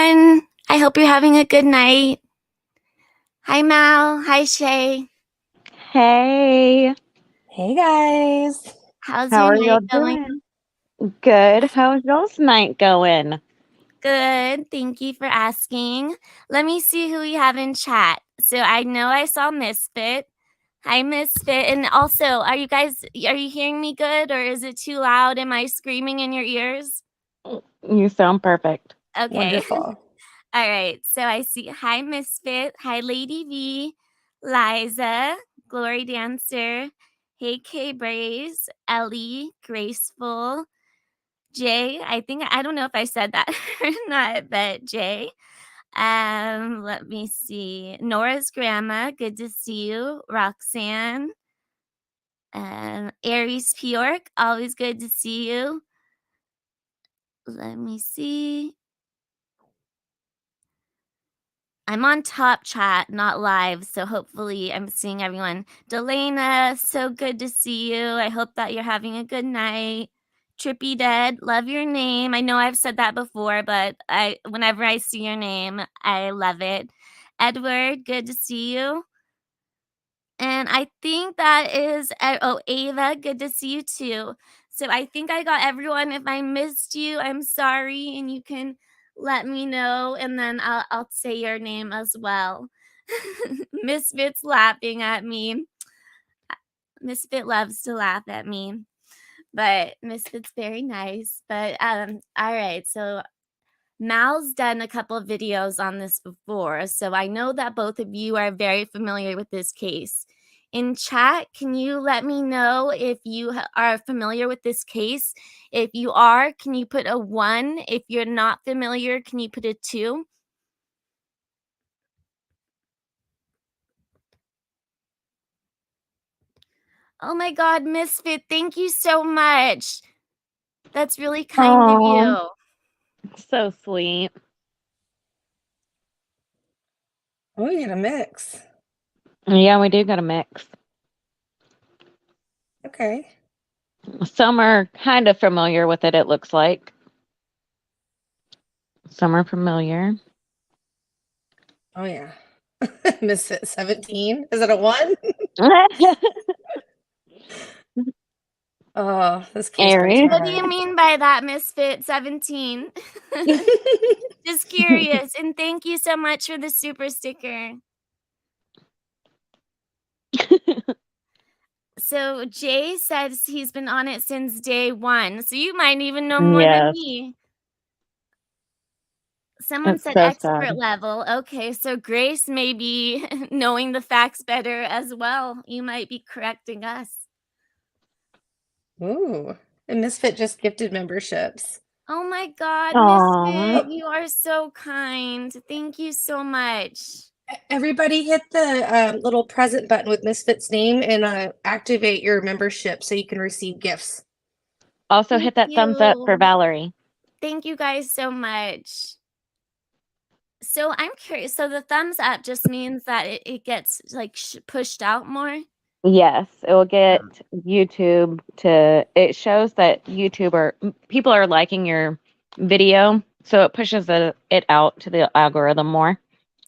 everyone. I hope you're having a good night. Hi, Mal. Hi, Shay. Hey, Hey guys. How's how your are y'all night going? doing? Good. How's y'all's night going? Good. Thank you for asking. Let me see who we have in chat. So I know I saw Misfit. Hi, Misfit. And also, are you hearing me good, or is it too loud? Am I screaming in your ears? You sound perfect. Okay. Wonderful. All right. So I see. Hi, Misfit. Hi, Lady V. Liza. Glory Dancer. Hey, K Braze. Ellie. Graceful. Jay. I don't know if I said that or not, but Jay. Let me see. Nora's grandma. Good to see you. Roxanne. Aries Pyork. Always good to see you. Let me see. I'm on top chat, not live, so hopefully I'm seeing everyone. Delana, so good to see you. I hope that you're having a good night. Trippy Dead, love your name. I know I've said that before, but whenever I see your name, I love it. Edward, good to see you. And I think that is Ava, good to see you too. So I think I got everyone. If I missed you, I'm sorry, and you can let me know, and then I'll say your name as well. Misfit's laughing at me. Misfit loves to laugh at me, but Misfit's very nice. But all right, so Mal's done a couple of videos on this before, so I know that both of you are very familiar with this case. In chat, can you let me know if you are familiar with this case? If you are, can you put a 1? If you're not familiar, can you put a 2? Oh my God, Misfit, thank you so much. That's really kind of you. So sweet. Oh, you get a mix. Yeah, we do got a mix. Okay. Some are kind of familiar with it, it looks like. Some are familiar. Oh yeah. Misfit 17. Is it a 1? Oh, this case breaks Aries. my What do you mean by that, Misfit 17? heart. Just curious. And thank you so much for the super sticker. So Jay says he's been on it since day 1. So you might even know more than Yes, me. Someone it's said so expert sad. level. Okay, so Grace may be knowing the facts better as well. You might be correcting us. Ooh. And Misfit just gifted memberships. Oh my God, Aww. Misfit, you are so kind. Thank you so much. Everybody hit the little present button with Misfit's name and activate your membership so you can receive gifts. Also, Thank hit that thumbs up for you. Valerie. Thank you guys so much. So I'm curious. So the thumbs up just means that it gets like pushed out more. Yes, it will get YouTube to, it shows that people are liking your video, so it pushes it out to the algorithm more.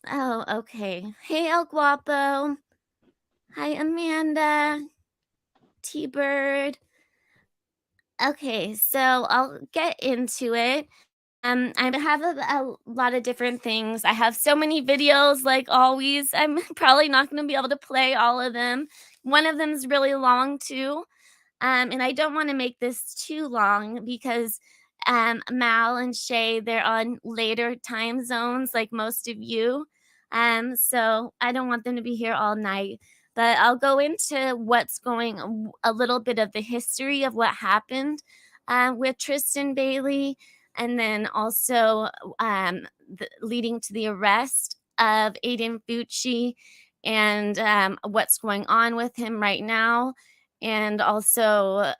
Oh, okay. Hey, El Guapo. Hi, Amanda. T-Bird. Okay, so I'll get into it. I have a lot of different things. I have so many videos, like always. I'm probably not going to be able to play all of them. One of them is really long too. And I don't want to make this too long because Mal and Shay, they're on later time zones like most of you. So I don't want them to be here all night. But I'll go into what's going, a little bit of the history of what happened with Tristyn Bailey, and then also leading to the arrest of Aiden Fucci, and what's going on with him right now, and also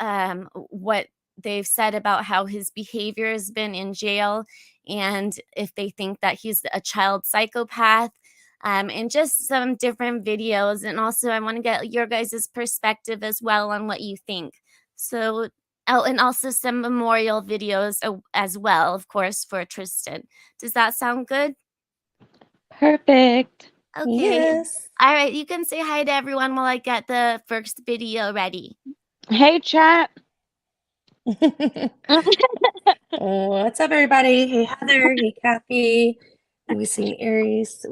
what they've said about how his behavior has been in jail, and if they think that he's a child psychopath, and just some different videos. And also I want to get your guys' perspective as well on what you think. So Oh, and also some memorial videos as well, of course, for Tristyn. Does that sound good? Perfect. Okay. Yes. All right, you can say hi to everyone while I get the first video ready. Hey, chat. What's up, everybody? Hey, Heather. Hey, Kathy. We seen Aries,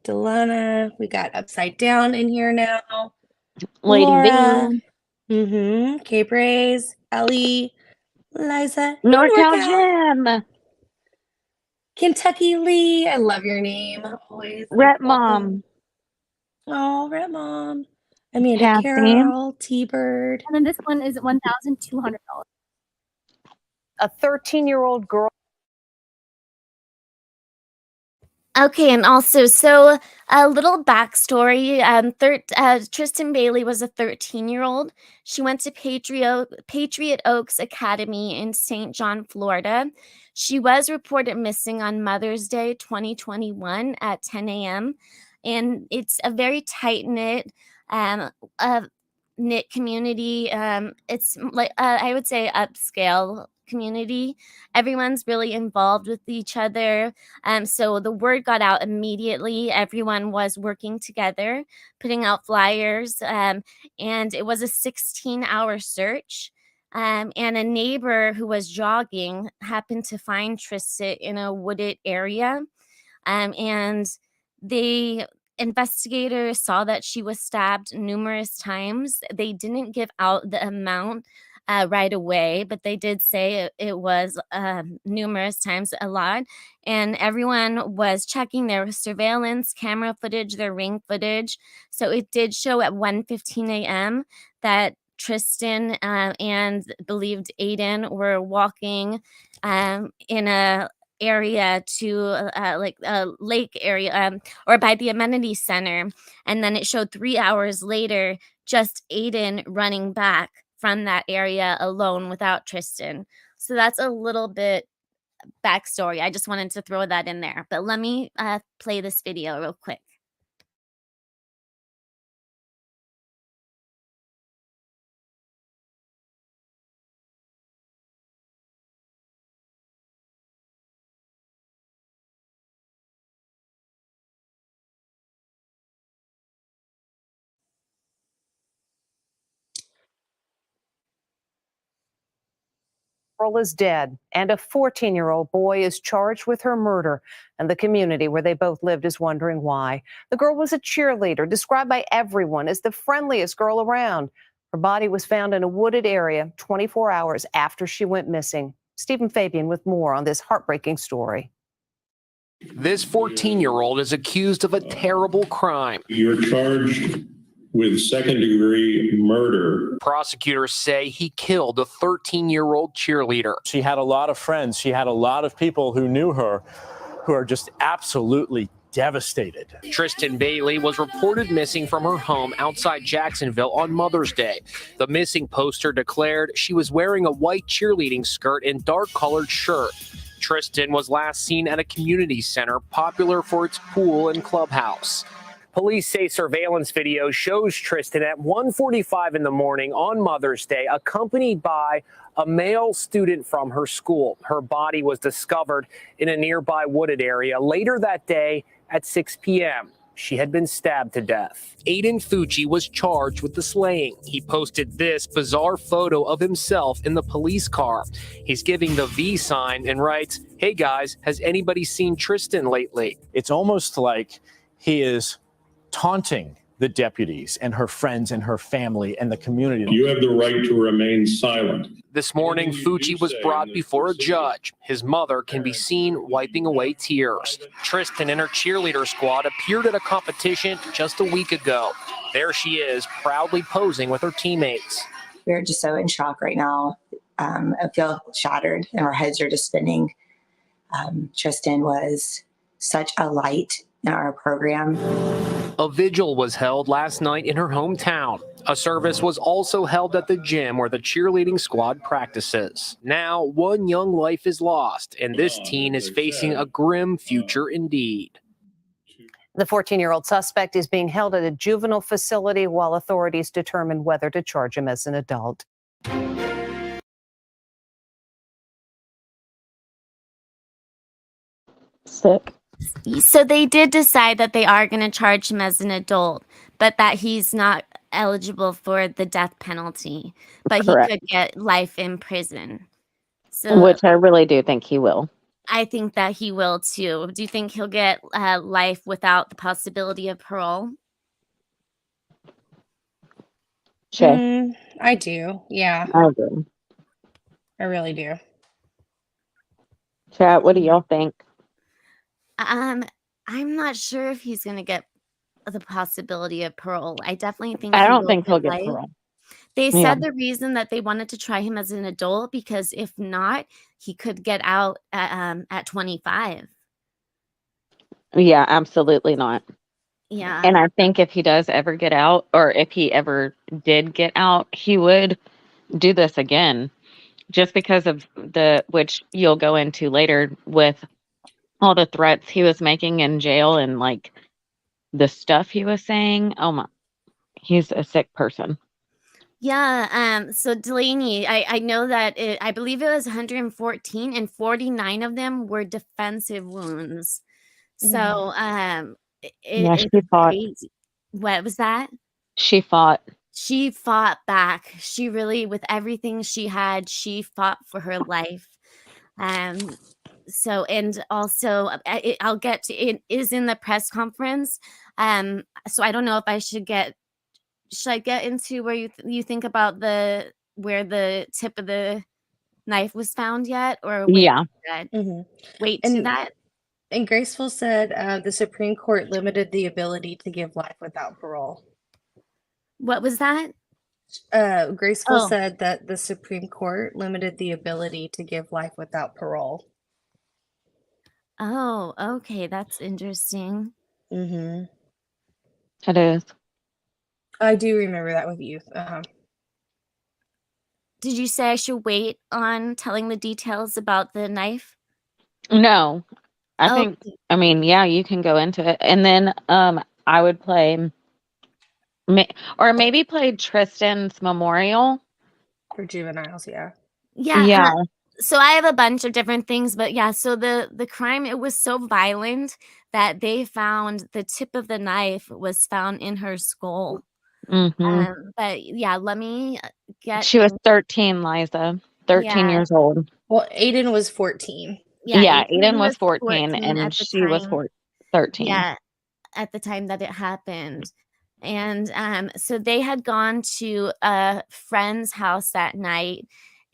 Delana. We got Upside Down in here now. Lady Laura. V. Cape Rays, Ellie, Liza, NorCal NorCal, Gym. Kentucky Lee. I love your name. Always. Rep Mom. Oh, Red Mom. Amanda Kathy. Carroll, T-Bird. And then this one is $1,200. A 13-year-old girl. Okay, and also, so a little backstory. Tristyn Bailey was a 13-year-old. She went to Patriot Oaks Academy in St. John, Florida. She was reported missing on Mother's Day 2021 at 10 a.m. And it's a very tight-knit knit community. It's like I would say upscale community. Everyone's really involved with each other. So the word got out immediately. Everyone was working together, putting out flyers, and it was a 16-hour search. And a neighbor who was jogging happened to find Tristyn in a wooded area. And the investigators saw that she was stabbed numerous times. They didn't give out the amount right away, but they did say it was numerous times, a lot. And everyone was checking their surveillance camera footage, their ring footage. So it did show at 1:15 a.m. that Tristyn and believed Aiden were walking in a area to like a lake area or by the amenity center, and then it showed 3 hours later just Aiden running back from that area alone without Tristyn. So that's a little bit backstory. I just wanted to throw that in there, but let me play this video real quick. Girl is dead, and a 14-year-old boy is charged with her murder. And the community where they both lived is wondering why. The girl was a cheerleader, described by everyone as the friendliest girl around. Her body was found in a wooded area 24 hours after she went missing. Stephen Fabian with more on this heartbreaking story. This 14-year-old is accused of a terrible crime. You're charged with second-degree murder. Prosecutors say he killed a 13-year-old cheerleader. She had a lot of friends. She had a lot of people who knew her who are just absolutely devastated. Tristyn Bailey was reported missing from her home outside Jacksonville on Mother's Day. The missing poster declared she was wearing a white cheerleading skirt and dark-colored shirt. Tristyn was last seen at a community center popular for its pool and clubhouse. Police say surveillance video shows Tristyn at 1:45 in the morning on Mother's Day, accompanied by a male student from her school. Her body was discovered in a nearby wooded area later that day at 6 p.m. She had been stabbed to death. Aiden Fucci was charged with the slaying. He posted this bizarre photo of himself in the police car. He's giving the V sign and writes, "Hey guys, has anybody seen Tristyn lately?" It's almost like he is taunting the deputies and her friends and her family and the community. You have the right to remain silent. This morning, Fucci was brought before a judge. His mother can be seen wiping away tears. Tristyn and her cheerleader squad appeared at a competition just a week ago. There she is, proudly posing with her teammates. We're just so in shock right now. I feel shattered and our heads are just spinning. Tristyn was such a light in our program. A vigil was held last night in her hometown. A service was also held at the gym where the cheerleading squad practices. Now, one young life is lost, and this teen is facing a grim future indeed. The 14-year-old suspect is being held at a juvenile facility while authorities determine whether to charge him as an adult. Sick. So they did decide that they are going to charge him as an adult, but that he's not eligible for the death penalty, but Correct. he could get life in prison. So Which I really do think he will. I think that he will too. Do you think he'll get life without the possibility of parole? Shay. I do. Yeah, I agree. I really do. Chat, what do y'all think? I'm not sure if he's going to get the possibility of parole. I definitely think I he don't will think he'll get get life. parole. They Yeah. said the reason that they wanted to try him as an adult because if not, he could get out at 25. Yeah, absolutely not. Yeah. And I think if he does ever get out, or if he ever did get out, he would do this again. Just because of which you'll go into later with all the threats he was making in jail and like the stuff he was saying. Oh my, he's a sick person. Yeah. So Delaney, I know that I believe it was 114 and 49 of them were defensive wounds. So Yeah, she it's fought. crazy. What was that? She fought. She fought back. She really, with everything she had, she fought for her life. So, and also I'll get to, it is in the press conference. So I don't know if I should I get into where you think about where the tip of the knife was found yet, or wait Yeah. to that? Wait to that? And Graceful said the Supreme Court limited the ability to give life without parole. What was that? Graceful Oh. said that the Supreme Court limited the ability to give life without parole. Oh, okay, that's interesting. Mm-hmm. It is. I do remember that with youth. Did you say I should wait on telling the details about the knife? No, I Oh, think, I mean, yeah, you can go into it. And then I would play, or maybe play Tristyn's memorial. For juveniles, yeah. yeah. Yeah. So I have a bunch of different things, but yeah, so the crime, it was so violent that they found the tip of the knife was found in her skull. But yeah, let me get She was 13, Liza. 13 years old. Well, Aiden was 14. Yeah, Aiden Aiden was 14 at and the she was time. 13. Yeah, at the time that it happened. And so they had gone to a friend's house that night,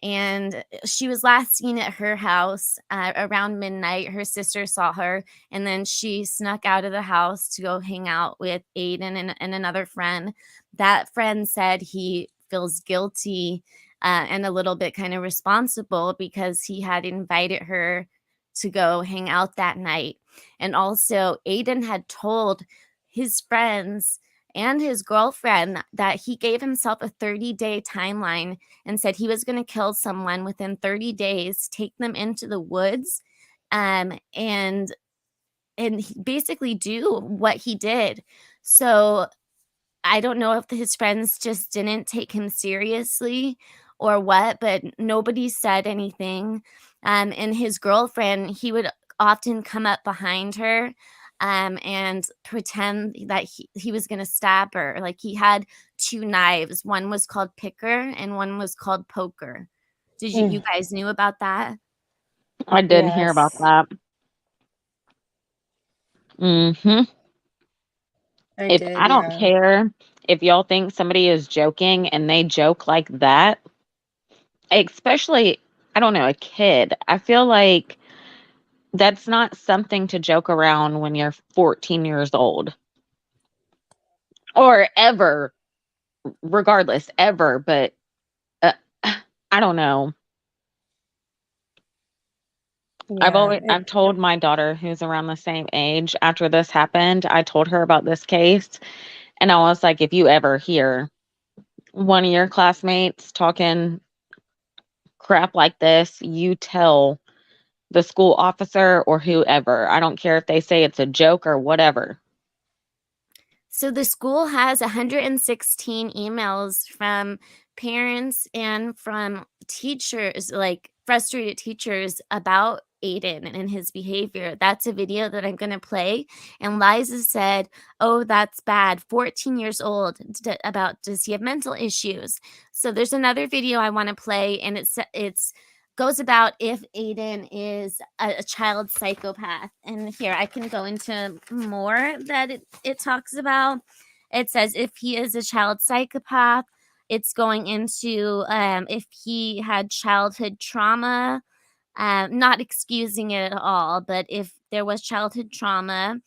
and she was last seen at her house around midnight. Her sister saw her, and then she snuck out of the house to go hang out with Aiden and another friend. That friend said he feels guilty and a little bit kind of responsible because he had invited her to go hang out that night. And also, Aiden had told his friends and his girlfriend that he gave himself a 30-day timeline and said he was going to kill someone within 30 days, take them into the woods, and basically do what he did. So I don't know if his friends just didn't take him seriously or what, but nobody said anything. And his girlfriend, he would often come up behind her and pretend that he was going to stab her. Like he had two knives. One was called Picker and one was called Poker. Did you guys knew about that? I did hear about that. I don't care if y'all think somebody is joking and they joke like that, especially, I don't know, a kid. I feel like that's not something to joke around when you're 14 years old. Or ever, regardless, ever. But I don't know. I've told my daughter, who's around the same age, after this happened, I told her about this case. And I was like, if you ever hear one of your classmates talking crap like this, you tell the school officer or whoever. I don't care if they say it's a joke or whatever. So the school has 116 emails from parents and from teachers, like frustrated teachers, about Aiden and his behavior. That's a video that I'm going to play. And Liza said, oh, that's bad. 14 years old. About, does he have mental issues? So there's another video I want to play, and it's goes about if Aiden is a child psychopath. And here I can go into more that it talks about. It says if he is a child psychopath, it's going into if he had childhood trauma, not excusing it at all, but if there was childhood trauma.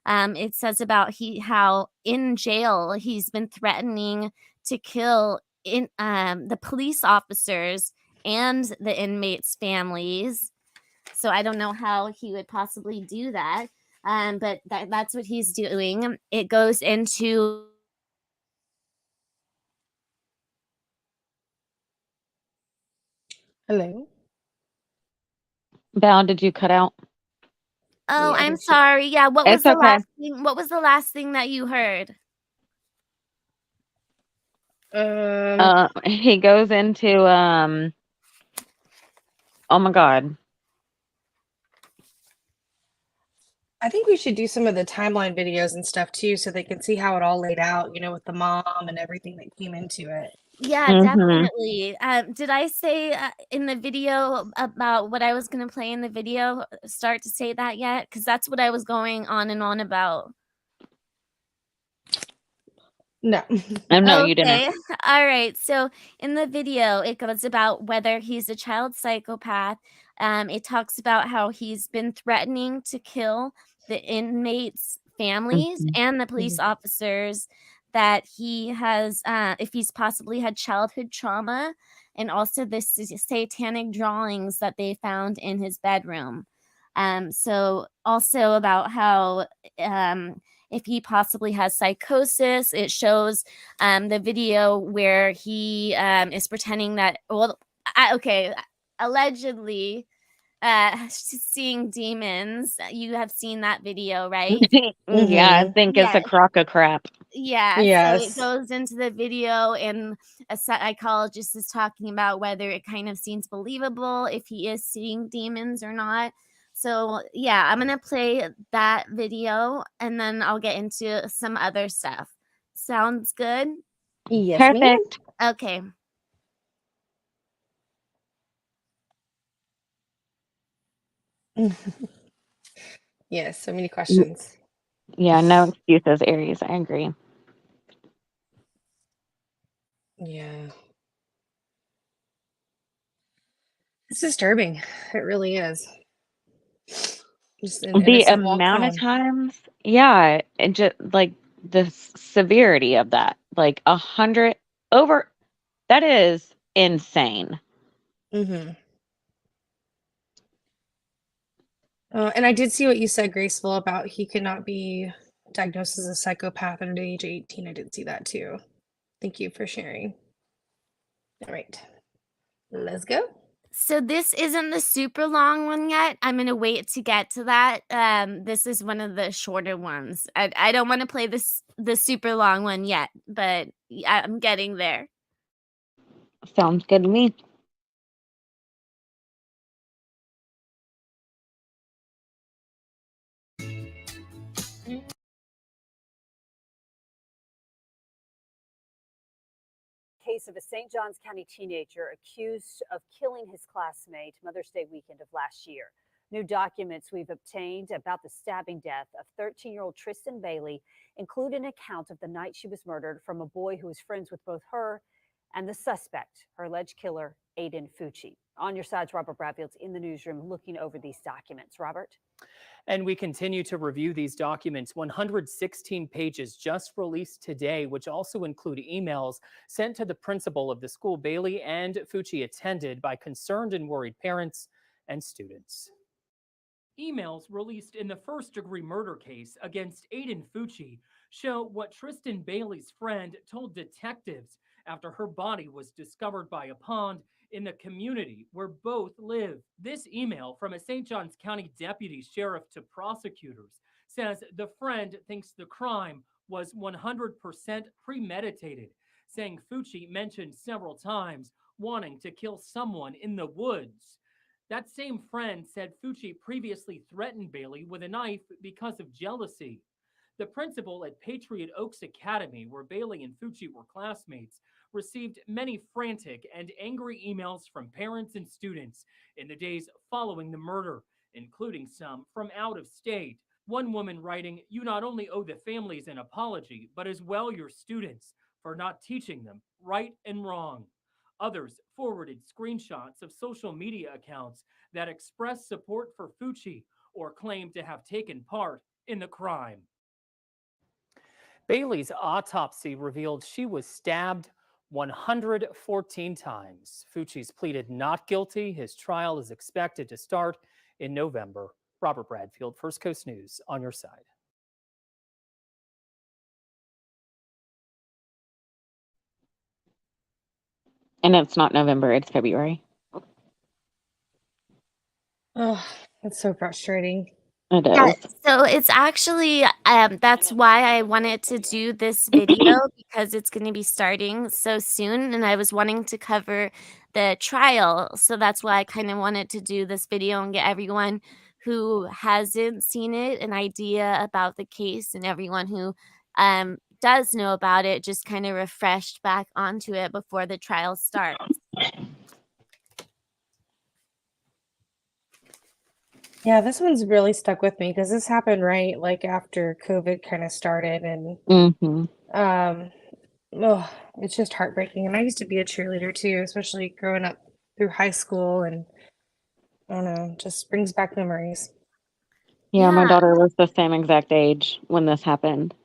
It says about how in jail he's been threatening to kill the police officers and the inmates' families. So I don't know how he would possibly do that. But that's what he's doing. It goes into Hello. Val, did you cut out? Oh, Yeah, I I'm think she. sorry. Yeah, what was It's the okay. last thing? What was the last thing that you heard? He goes into oh my God. I think we should do some of the timeline videos and stuff too, so they can see how it all laid out, with the mom and everything that came into it. Yeah, Mm-hmm. definitely. Did I say in the video about what I was going to play in the video? Start to say that yet? Because that's what I was going on and on about. No. No, you didn't. Okay. All right. So in the video, it goes about whether he's a child psychopath. It talks about how he's been threatening to kill the inmates' families Mhm. and the police officers, that he has, if he's possibly had childhood trauma, and also the satanic drawings that they found in his bedroom. So also about how if he possibly has psychosis. It shows the video where he is pretending that, allegedly seeing demons. You have seen that video, right? Yeah, I think it's a Yes. crock of crap. Yeah, so it Yes. goes into the video, and a psychologist is talking about whether it kind of seems believable if he is seeing demons or not. So yeah, I'm gonna play that video, and then I'll get into some other stuff. Sounds good? Yes, Perfect. Okay. ma'am. Yes, so many questions. Yeah, no excuses, Aries. I agree. Yeah. It's disturbing. It really is. Just an The innocent walk amount of home. times, yeah, and just like the severity of that, like 100 over, that is insane. Mm-hmm. And I did see what you said, Graceful, about he could not be diagnosed as a psychopath at age 18. I did see that too. Thank you for sharing. All right, let's go. So this isn't the super long one yet. I'm gonna wait to get to that. This is one of the shorter ones. I don't want to play the super long one yet, but I'm getting there. Sounds good to me. Case of a St. Johns County teenager accused of killing his classmate Mother's Day weekend of last year. New documents we've obtained about the stabbing death of 13-year-old Tristyn Bailey include an account of the night she was murdered from a boy who was friends with both her and the suspect, her alleged killer, Aiden Fucci. On your sides, Robert Bradfield's in the newsroom looking over these documents. Robert? And we continue to review these documents, 116 pages just released today, which also include emails sent to the principal of the school Bailey and Fucci attended by concerned and worried parents and students. Emails released in the first-degree murder case against Aiden Fucci show what Tristyn Bailey's friend told detectives after her body was discovered by a pond in the community where both live. This email from a St. Johns County deputy sheriff to prosecutors says the friend thinks the crime was 100% premeditated, saying Fucci mentioned several times wanting to kill someone in the woods. That same friend said Fucci previously threatened Bailey with a knife because of jealousy. The principal at Patriot Oaks Academy, where Bailey and Fucci were classmates, received many frantic and angry emails from parents and students in the days following the murder, including some from out of state. One woman writing, "You not only owe the families an apology, but as well your students for not teaching them right and wrong." Others forwarded screenshots of social media accounts that expressed support for Fucci or claimed to have taken part in the crime. Bailey's autopsy revealed she was stabbed 114 times. Fucci's pleaded not guilty. His trial is expected to start in November. Robert Bradfield, First Coast News, on your side. And it's not November, it's February. Oh, that's so frustrating. It Yeah, is. so it's actually that's why I wanted to do this video because it's going to be starting so soon, and I was wanting to cover the trial, so that's why I kind of wanted to do this video and get everyone who hasn't seen it an idea about the case, and everyone who does know about it just kind of refreshed back onto it before the trial starts. Yeah, this one's really stuck with me because this happened right like after COVID kind of started, and it's just heartbreaking. And I used to be a cheerleader too, especially growing up through high school, and I don't know, just brings back memories. Yeah, my daughter was the same exact age when this happened.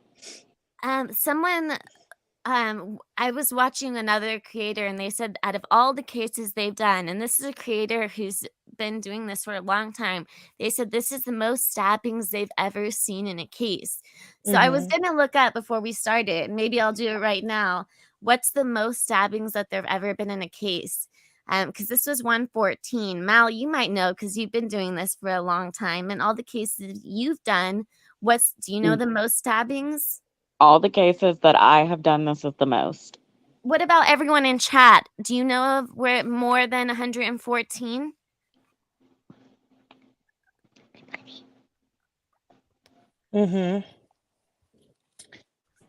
I was watching another creator, and they said out of all the cases they've done, and this is a creator who's been doing this for a long time, they said this is the most stabbings they've ever seen in a case. So I was going to look up before we started, and maybe I'll do it right now. What's the most stabbings that there've ever been in a case? Because this was 114. Mal, you might know because you've been doing this for a long time, and all the cases you've done. Do you know the most stabbings? All the cases that I have done, this is the most. What about everyone in chat? Do you know of where more than 114?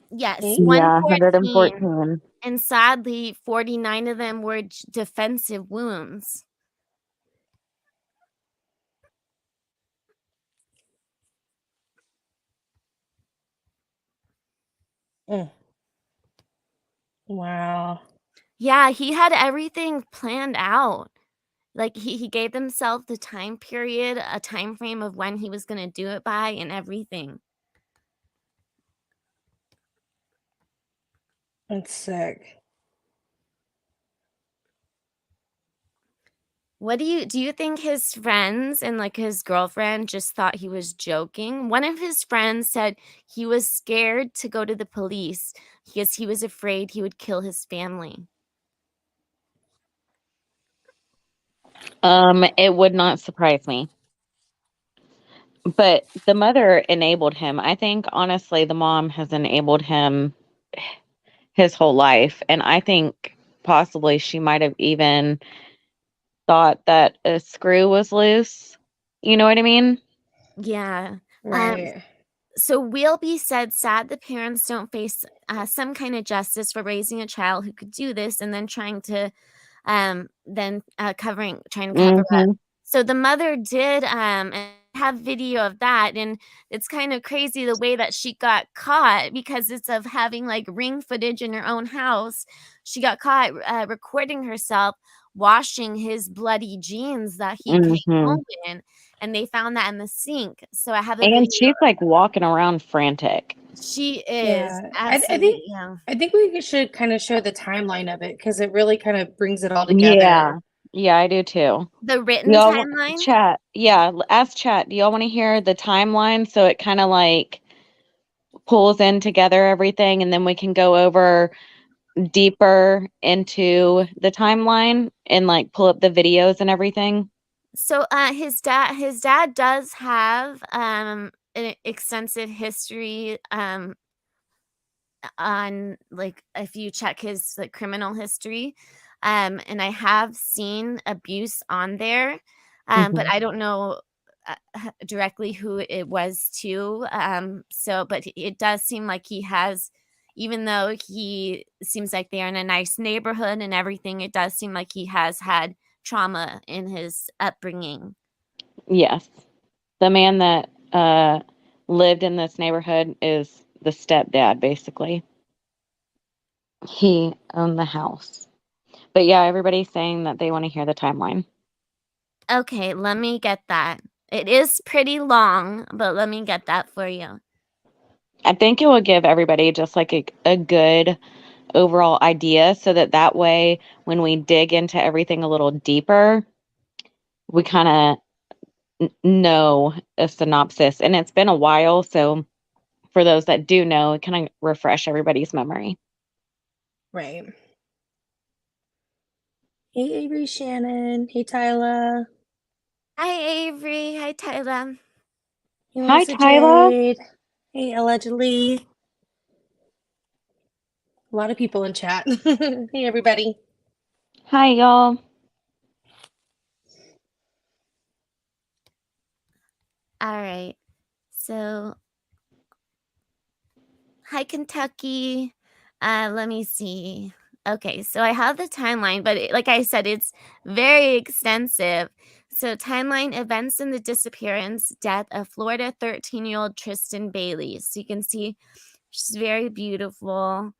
Yes, Yeah, 114. 114. And sadly, 49 of them were defensive wounds. Wow. Yeah, he had everything planned out. Like he gave himself the time period, a time frame of when he was going to do it by, and everything. That's sick. What do you think his friends and like his girlfriend just thought he was joking? One of his friends said he was scared to go to the police because he was afraid he would kill his family. It would not surprise me. But the mother enabled him. I think honestly the mom has enabled him his whole life, and I think possibly she might have even thought that a screw was loose. You know what I mean? Yeah. Right. So Wheelby said, sad the parents don't face some kind of justice for raising a child who could do this and then trying to cover up. So the mother did have video of that, and it's kind of crazy the way that she got caught because it's of having like ring footage in her own house. She got caught recording herself washing his bloody jeans that he came home in, and they found that in the sink. So I have a video. And she's like walking around frantic. She is. Yeah. I Absolutely. think we should kind of show the timeline of it because it really kind of brings it all together. Yeah. Yeah, I do too. The written Y'all timeline? chat. Yeah, ask chat. Do y'all want to hear the timeline so it kind of like pulls in together everything, and then we can go over deeper into the timeline and like pull up the videos and everything? So his dad does have an extensive history on, like, if you check his like criminal history, and I have seen abuse on there. But I don't know directly who it was to. But it does seem like he has, even though he seems like they're in a nice neighborhood and everything, it does seem like he has had trauma in his upbringing. Yes. The man that lived in this neighborhood is the stepdad, basically. He owned the house. But yeah, everybody's saying that they want to hear the timeline. Okay, let me get that. It is pretty long, but let me get that for you. I think it will give everybody just like a good overall idea so that way when we dig into everything a little deeper, we kind of know a synopsis. And it's been a while, so for those that do know, it kind of refresh everybody's memory. Right. Hey, Avery, Shannon. Hey, Tyla. Hi, Avery. Hi, Tyler. Hey, Hi, Melissa Tyla. Jade. Hey, allegedly. A lot of people in chat. Hey, everybody. Hi, y'all. All right. So, hi, Kentucky. Let me see. Okay, so I have the timeline, but like I said, it's very extensive. So, timeline events in the disappearance, death of Florida 13-year-old Tristyn Bailey. So, you can see she's very beautiful.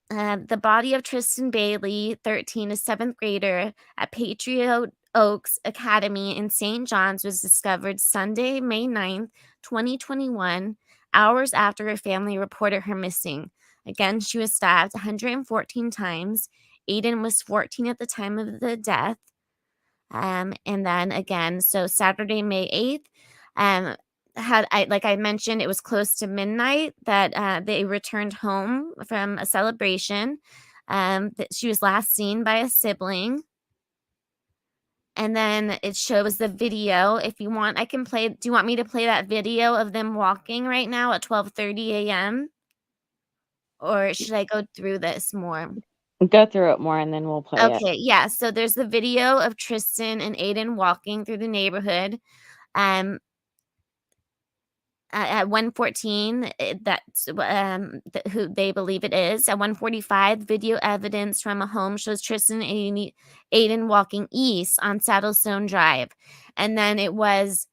The body of Tristyn Bailey, 13, a seventh grader at Patriot Oaks Academy in St. John's, was discovered Sunday, May 9th, 2021, hours after her family reported her missing. Again, she was stabbed 114 times. Aiden was 14 at the time of the death. And then again, so Saturday, May 8th, like I mentioned, it was close to midnight that they returned home from a celebration. That she was last seen by a sibling. And then it shows the video. If you want, I can play. Do you want me to play that video of them walking right now at 12:30 a.m.? Or should I go through this more? Go through it more and then we'll play it. Okay, yeah. So there's the video of Tristyn and Aiden walking through the neighborhood. At 1:14, that's who they believe it is. At 1:45, video evidence from a home shows Tristyn and Aiden walking east on Saddlestone Drive. And then it was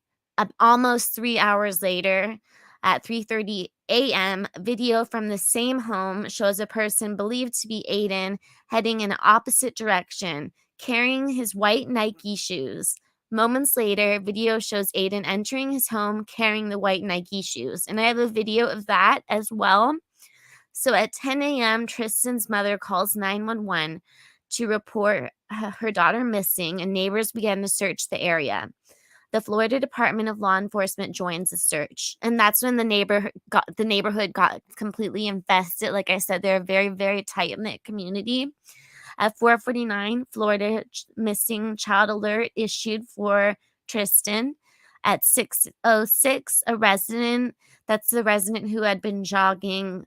almost 3 hours later, at 3:30 a.m., video from the same home shows a person believed to be Aiden heading in an opposite direction, carrying his white Nike shoes. Moments later, video shows Aiden entering his home carrying the white Nike shoes. And I have a video of that as well. So at 10 a.m., Tristyn's mother calls 911 to report her daughter missing, and neighbors began to search the area. The Florida Department of Law Enforcement joins the search. And that's when the neighborhood got completely infested. Like I said, they're a very, very tight-knit community. At 4:49, Florida missing child alert issued for Tristyn. At 6:06, that's the resident who had been jogging,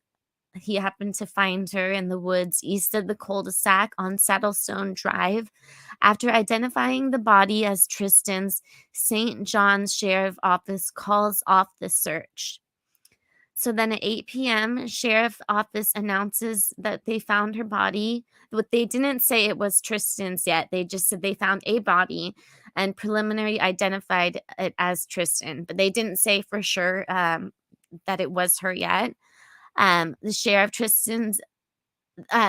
he happened to find her in the woods east of the cul-de-sac on Saddlestone Drive. After identifying the body as Tristyn's, St. John's Sheriff Office calls off the search. So then at 8 p.m., Sheriff Office announces that they found her body. But they didn't say it was Tristyn's yet. They just said they found a body and preliminary identified it as Tristyn. But they didn't say for sure that it was her yet. The sheriff Tristyn's,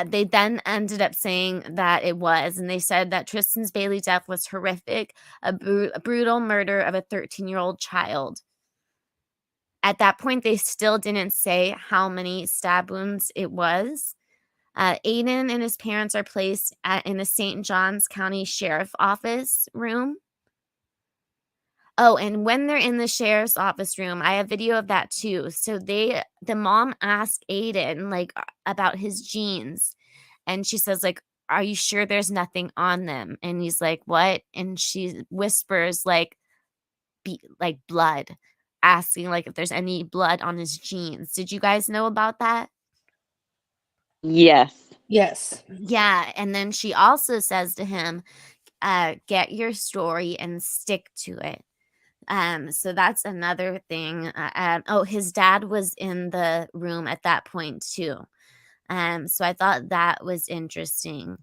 they then ended up saying that it was. And they said that Tristyn Bailey's death was horrific, a brutal murder of a 13-year-old child. At that point, they still didn't say how many stab wounds it was. Aiden and his parents are placed in the St. Johns County Sheriff Office room. Oh, and when they're in the sheriff's office room, I have video of that too. So the mom asked Aiden like about his jeans, and she says like, "Are you sure there's nothing on them?" And he's like, "What?" And she whispers like blood, asking like if there's any blood on his jeans. Did you guys know about that? Yes. Yes. Yeah. And then she also says to him, get your story and stick to it. So that's another thing. Oh, his dad was in the room at that point too. So I thought that was interesting.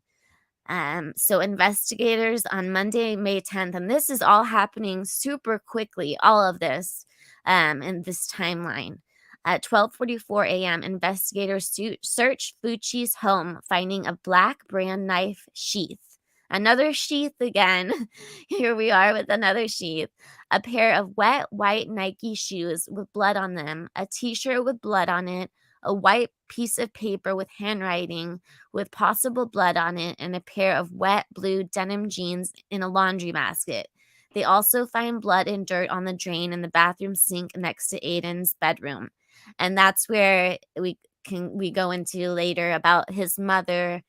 So investigators on Monday, May 10th, and this is all happening super quickly, all of this in this timeline. At 12:44 a.m., investigators search Fucci's home, finding a black brand knife sheath. Another sheath again. Here we are with another sheath. A pair of wet white Nike shoes with blood on them, a t-shirt with blood on it, a white piece of paper with handwriting with possible blood on it, and a pair of wet blue denim jeans in a laundry basket. They also find blood and dirt on the drain in the bathroom sink next to Aiden's bedroom. And that's where we go into later about his mother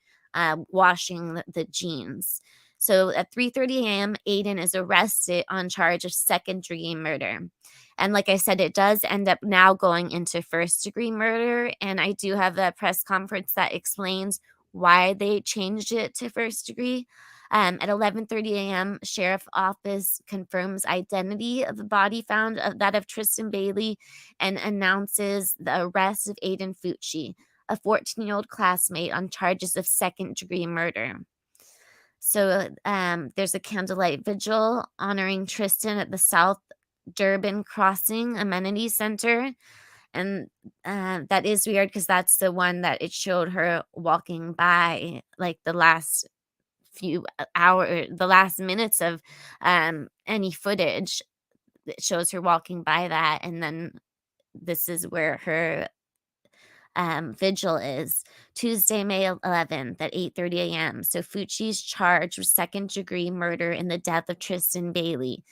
washing the jeans. So at 3:30 a.m., Aiden is arrested on charge of second-degree murder. And like I said, it does end up now going into first-degree murder. And I do have a press conference that explains why they changed it to first degree. At 11:30 a.m., sheriff office confirms identity of the body found, that of Tristyn Bailey, and announces the arrest of Aiden Fucci, a 14-year-old classmate, on charges of second-degree murder. So there's a candlelight vigil honoring Tristyn at the South Durban Crossing Amenity Center. And that is weird because that's the one that it showed her walking by, like the last few hours, the last minutes of any footage. It shows her walking by that. And then this is where her vigil is Tuesday, May 11th at 8:30 a.m. So Fucci's charged with second-degree murder in the death of Tristyn Bailey.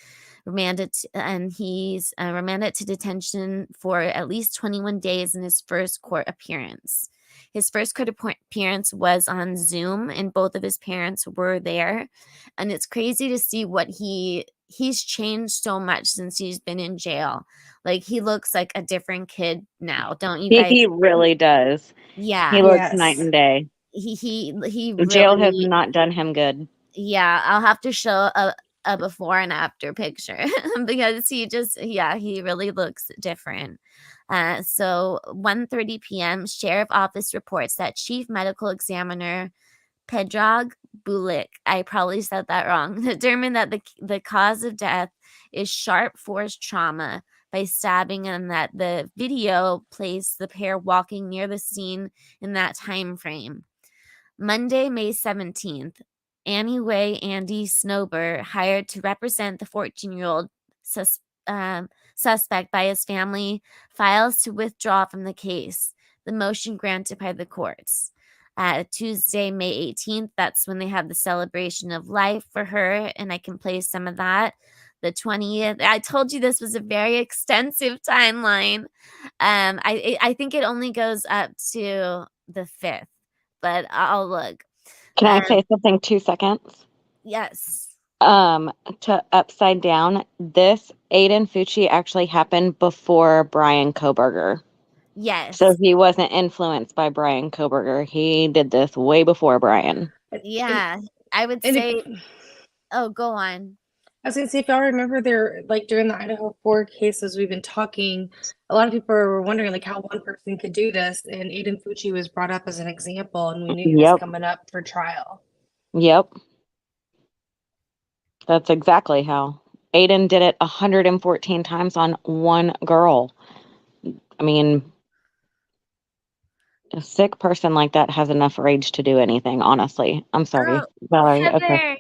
He's remanded to detention for at least 21 days in his first court appearance. His first court appearance was on Zoom, and both of his parents were there. And it's crazy to see what he's changed so much since he's been in jail. Like, he looks like a different kid now, don't you guys? He really does. Yeah. He looks night and day. He Jail has really, not done him good. yeah, I'll have to show a before and after picture because he really looks different. So 1:30 p.m., sheriff office reports that chief medical examiner Predrag Bulik, I probably said that wrong, determined that the cause of death is sharp force trauma by stabbing, and that the video placed the pair walking near the scene in that time frame. Monday, May 17th, Annie Way Andy Snober, hired to represent the 14-year-old suspect by his family, files to withdraw from the case. The motion granted by the courts. Tuesday, May 18th, that's when they have the celebration of life for her, and I can play some of that. The 20th, I told you this was a very extensive timeline. I think it only goes up to the 5th, but I'll look. Can I say something 2 seconds? Yes. To upside down, this Aiden Fucci actually happened before Brian Koberger. Yes. So he wasn't influenced by Brian Koberger. He did this way before Brian. Yeah, I would say. Oh, go on. I was gonna say, if y'all remember, there, like during the Idaho 4 cases we've been talking, a lot of people were wondering like how one person could do this, and Aiden Fucci was brought up as an example, and we knew he was coming up for trial. Yep. That's exactly how. Aiden did it 114 times on one girl. I mean, a sick person like that has enough rage to do anything, honestly. I'm sorry. Valerie, Heather, okay.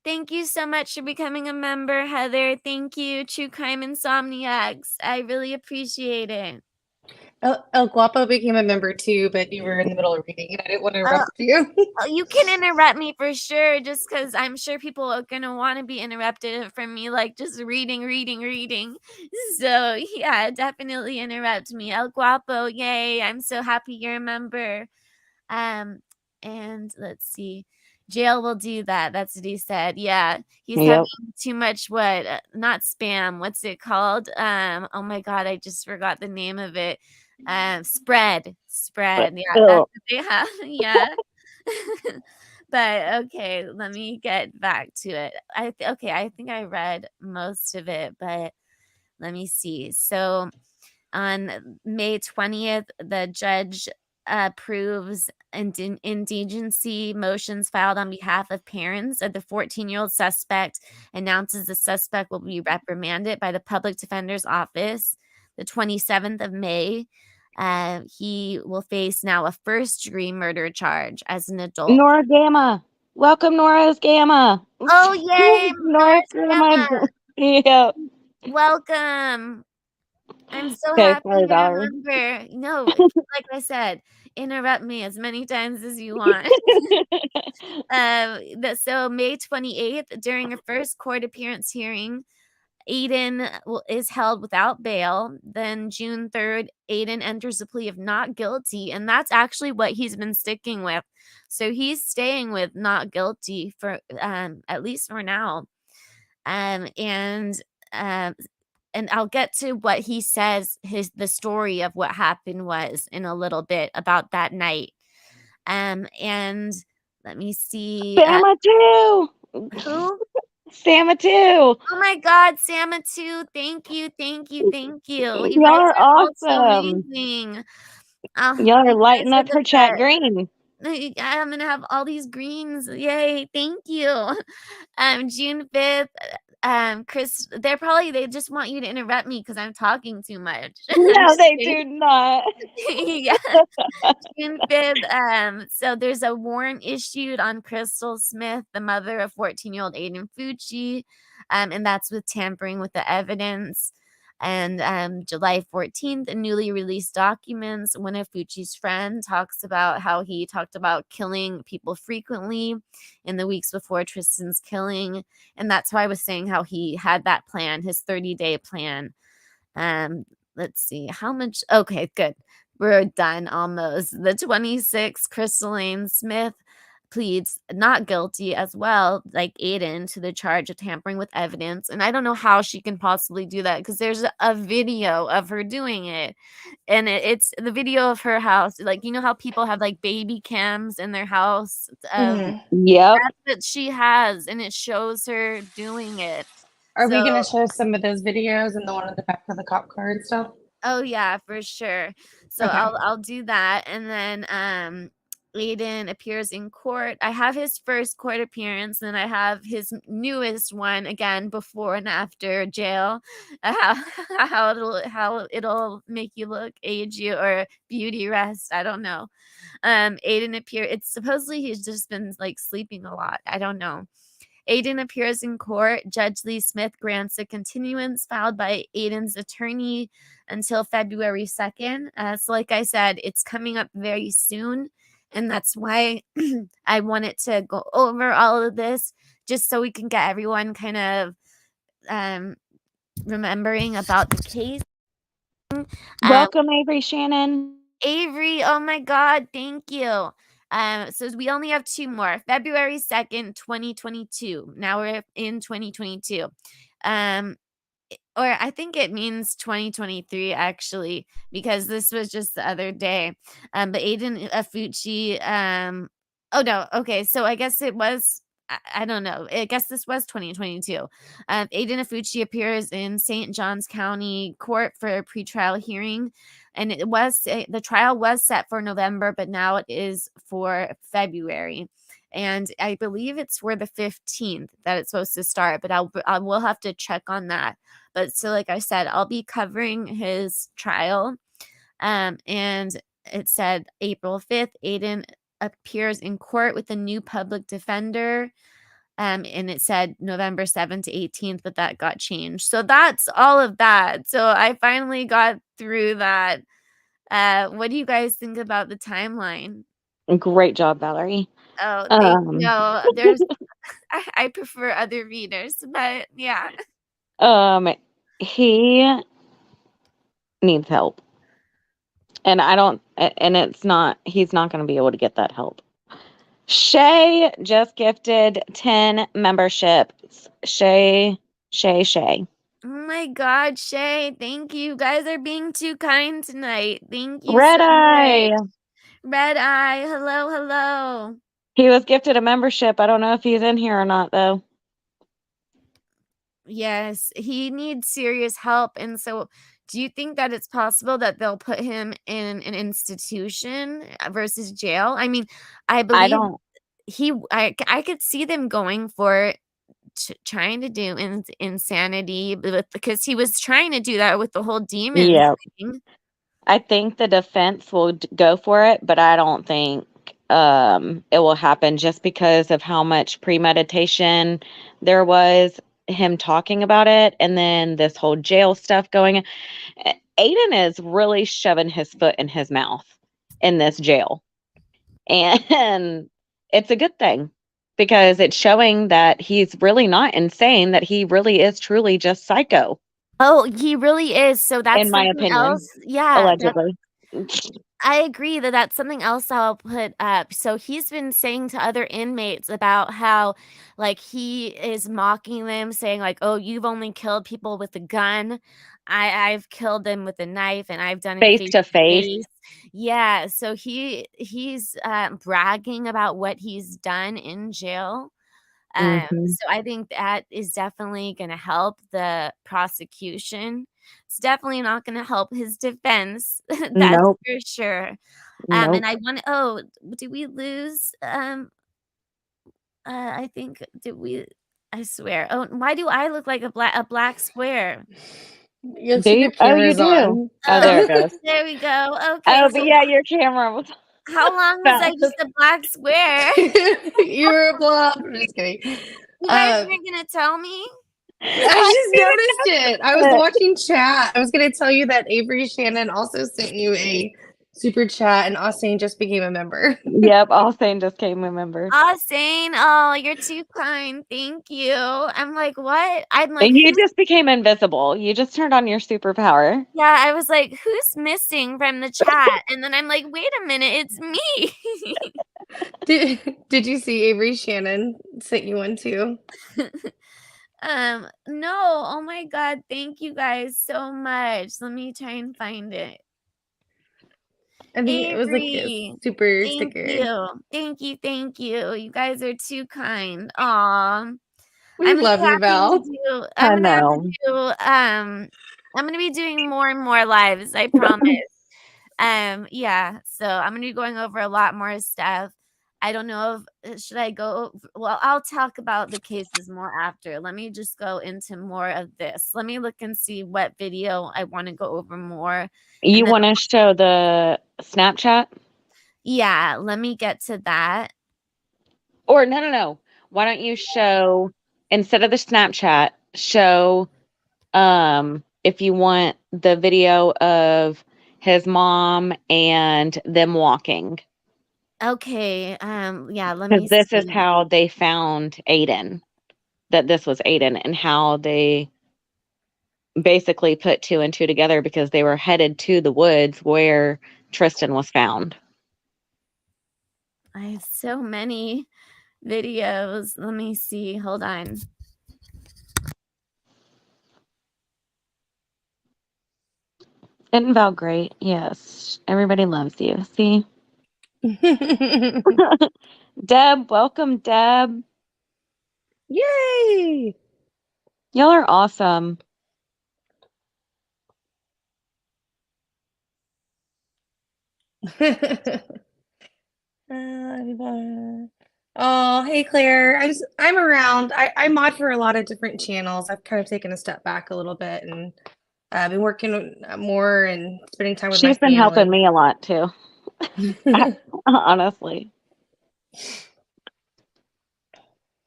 thank you so much for becoming a member, Heather. Thank you, True Crime Insomniacs. I really appreciate it. El Guapo became a member too, but you were in the middle of reading and I didn't want to interrupt you. You can interrupt me for sure, just because I'm sure people are going to want to be interrupted from me, like just reading. So yeah, definitely interrupt me. El Guapo, yay. I'm so happy you're a member. And let's see. Jail will do that. That's what he said. Yeah. He's having too much not spam. What's it called? Oh my God, I just forgot the name of it. Spread. Yeah, that's what they have. Yeah. But okay, let me get back to it. I think I read most of it, but let me see. So on May 20th, the judge approves indigency motions filed on behalf of parents of the 14-year-old suspect, announces the suspect will be reprimanded by the public defender's office. The 27th of May, he will face now a first-degree murder charge as an adult. Nora Gamma. Welcome, Nora's Gamma. Oh, yay! Nora's Gamma. Yeah. Welcome. I'm so Okay, happy sorry, you Valerie. remember. No, like I said, interrupt me as many times as you want. So May 28th, during her first court appearance hearing, Aiden is held without bail. Then June 3rd, Aiden enters a plea of not guilty, and that's actually what he's been sticking with. So he's staying with not guilty for at least for now. And I'll get to what he says the story of what happened was in a little bit about that night. And let me see. Bama too. Who? Sama too. Oh my God, Sama too. Thank you, thank you, thank you. You Y'all guys are are all so awesome. amazing. Y'all are You lighting guys are up the her chat best. green. I'm gonna have all these greens. Yay, thank you. June 5th. Chris, they just want you to interrupt me because I'm talking too much. No, they do not. Yeah. June 5th. So there's a warrant issued on Crystal Smith, the mother of 14-year-old Aiden Fucci. And that's with tampering with the evidence. And July 14th, in newly released documents, one of Fucci's friends talks about how he talked about killing people frequently in the weeks before Tristyn's killing. And that's why I was saying how he had that plan, his 30-day plan. Let's see how much. Okay, good. We're done almost. The 26, Crystal Smith pleads not guilty as well, like Aiden, to the charge of tampering with evidence. And I don't know how she can possibly do that because there's a video of her doing it. And it's the video of her house. Like, you know how people have like baby cams in their house? Mhm. Yep. That's what she has. And it shows her doing it. Are we So- going to show some of those videos and the one in the back of the cop car and stuff? Oh yeah, for sure. So Okay. I'll do that. And then Aiden appears in court. I have his first court appearance, and I have his newest one again before and after jail. How it'll make you look, age you, or beauty rest. I don't know. Aiden it's supposedly he's just been like sleeping a lot. I don't know. Aiden appears in court. Judge Lee Smith grants a continuance filed by Aiden's attorney until February 2nd. So like I said, it's coming up very soon. And that's why I wanted to go over all of this just so we can get everyone kind of remembering about the case. Welcome, Avery Shannon. Avery, oh my God, thank you. So we only have two more. February 2nd, 2022. Now we're in 2022. Or I think it means 2023 actually, because this was just the other day. But Aiden Fucci, oh no, okay, so I guess it was I don't know. I guess this was 2022. Aiden Fucci appears in St. Johns County Court for a pretrial hearing, and the trial was set for November, but now it is for February. And I believe it's for the 15th that it's supposed to start, but I will have to check on that. But so, like I said, I'll be covering his trial. And it said April 5th, Aiden appears in court with a new public defender. And it said November 7th to 18th, but that got changed. So that's all of that. So I finally got through that. What do you guys think about the timeline? Great job, Valerie. Oh, thank you. No, there's I prefer other readers, but yeah. He needs help. And he's not going to be able to get that help. Shay just gifted 10 memberships. Shay. Oh my God, Shay. Thank you. You guys are being too kind tonight. Thank you Red so Eye. much. Red Eye. Hello, hello. He was gifted a membership. I don't know if he's in here or not, though. Yes, he needs serious help. And so, do you think that it's possible that they'll put him in an institution versus jail? I mean, I I believe don't. I could see them going for trying to do insanity, because he was trying to do that with the whole demons Yeah. thing. I think the defense will go for it, but I don't think it will happen just because of how much premeditation there was, him talking about it, and then this whole jail stuff going. Aiden is really shoving his foot in his mouth in this jail. And it's a good thing because it's showing that he's really not insane, that he really is truly just psycho, Oh, he really is. So that's in my something else. opinion, Yeah, allegedly. I agree that that's something else I'll put up. So he's been saying to other inmates about how, like, he is mocking them, saying like, "Oh, you've only killed people with a gun. I've killed them with a knife, and I've done it Face face to to face. face." Yeah, so he's bragging about what he's done in jail. Mhm. So I think that is definitely going to help the prosecution. It's definitely not going to help his defense. That's Nope. for sure. Nope. And I want. Oh, did we lose? I think did we? I swear. Oh, why do I look like a black square? Your Do you? Oh, you camera's do. on. Oh, there it goes. There we go. Okay, Oh, so but yeah, your camera was how long was I just a black square? You were a blob. I'm just kidding. You guys weren't gonna tell me? I just noticed it. I was watching chat. I was going to tell you that Avery Shannon also sent you a super chat, and Austin just became a member. Yep, Austin just came a member. Austin, oh, you're too kind. Thank you. I'm like, what? I'm like, You who's just became invisible. You just turned on your superpower. yeah, I was like, who's missing from the chat? And then I'm like, wait a minute, it's me. Did you see Avery Shannon sent you one too? No. Oh my God. Thank you guys so much. Let me try and find it. I think it was like a Avery, super thank sticker. you. Thank you. Thank you. You guys are too kind. Aw. We love you, Val. I'm I gonna have to know. do I'm gonna be doing more and more lives, I promise. Yeah, so I'm gonna be going over a lot more stuff. I don't know if should I go well, I'll talk about the cases more after. Let me just go into more of this. Let me look and see what video I want to go over more. You And then want to show the Snapchat? yeah, let me get to that. Or no. Why don't you show, instead of the Snapchat, show if you want the video of his mom and them walking. Okay, yeah, let Because me this is see. how they found Aiden, that this was Aiden, and how they basically put two and two together because they were headed to the woods where Tristyn was found. I have so many videos. Let me see. Hold on. Isn't Val great? Yes. Everybody loves you. See? Deb, welcome, Deb. Yay! Y'all are awesome. Oh, hey Claire. I'm around. I mod for a lot of different channels. I've kind of taken a step back a little bit, and I've been working more and spending time with my She's been helping family. me a lot too. Honestly.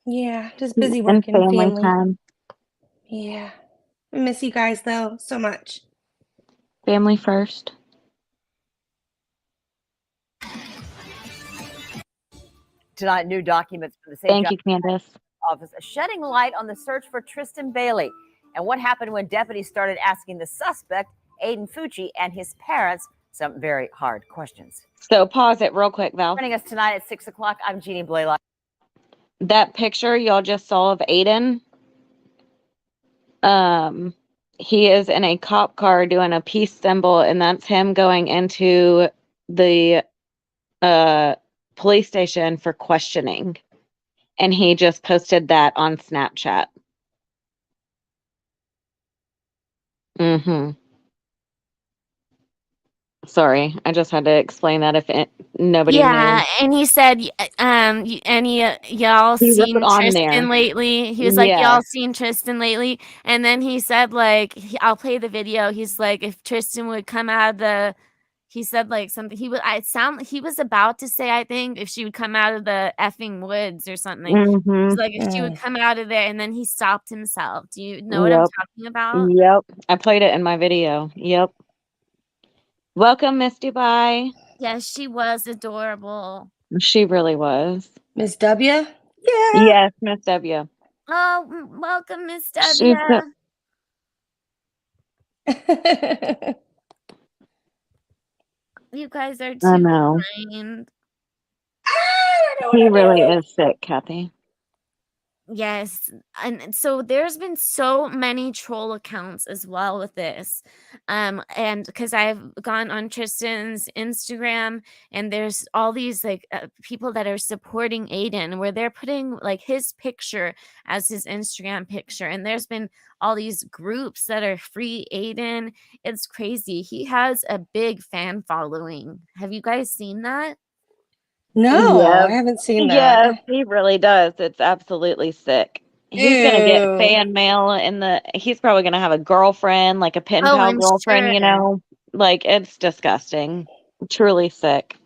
Yeah, just busy And working, family family. time. Yeah. I miss you guys though so much. Family first. Tonight, new documents from the St. Thank John you, Candace. office shedding light on the search for Tristyn Bailey and what happened when deputies started asking the suspect, Aiden Fucci, and his parents some very hard questions. So pause it real quick, Val. Joining us tonight at 6 o'clock, I'm Jeannie Blaylock. That picture y'all just saw of Aiden, he is in a cop car doing a peace symbol, and that's him going into the police station for questioning. And he just posted that on Snapchat. Mm-hmm. Sorry, I just had to explain that if nobody Yeah, knew. and he said, y'all He wrote seen on Tristyn there. lately? He was like, Yeah. y'all seen Tristyn lately? And then he said, like, I'll play the video. He's like, if Tristyn would come out of the, he said like something. He was about to say, I think, if she would come out of the effing woods or something. Mm-hmm. He's like, if she would come out of there, and then he stopped himself. Do you know what I'm Yep. talking about? Yep. I played it in my video. Yep. Welcome, Miss Dubai. Yes, she was adorable. She really was. Miss W? Yeah. Yes, Miss W. Oh, welcome, Miss She's W. You guys are I too know. kind. He really is sick, Kathy. Yes, and so there's been so many troll accounts as well with this, and because I've gone on Tristyn's Instagram, and there's all these like people that are supporting Aiden, where they're putting like his picture as his Instagram picture, and there's been all these groups that are free Aiden. It's crazy. He has a big fan following. Have you guys seen that? No, Yep. I haven't seen Yes, that. he really does. It's absolutely sick. He's gonna get Ew. fan mail he's probably gonna have a girlfriend, like a pen Oh, pal I'm girlfriend, sure. you know? Like it's disgusting. Truly sick.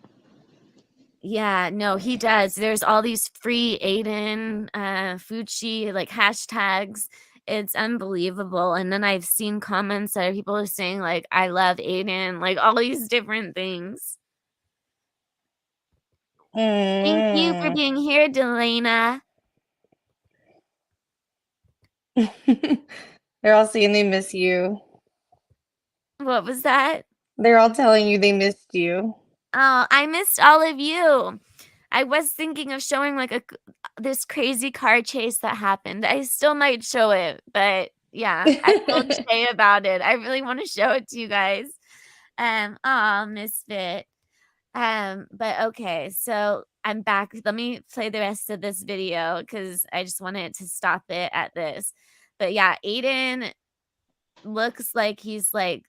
Yeah, no, he does. There's all these free Aiden Fucci like hashtags. It's unbelievable. And then I've seen comments that people are saying like I love Aiden, like all these different things. Thank you for being here, Delana. They're all saying they miss you. What was that? They're all telling you they missed you. Oh, I missed all of you. I was thinking of showing like this crazy car chase that happened. I still might show it, but yeah, I told Shay about it. I really want to show it to you guys. Misfit. But okay, so I'm back. Let me play the rest of this video because I just wanted to stop it at this. But yeah, Aiden looks like he's like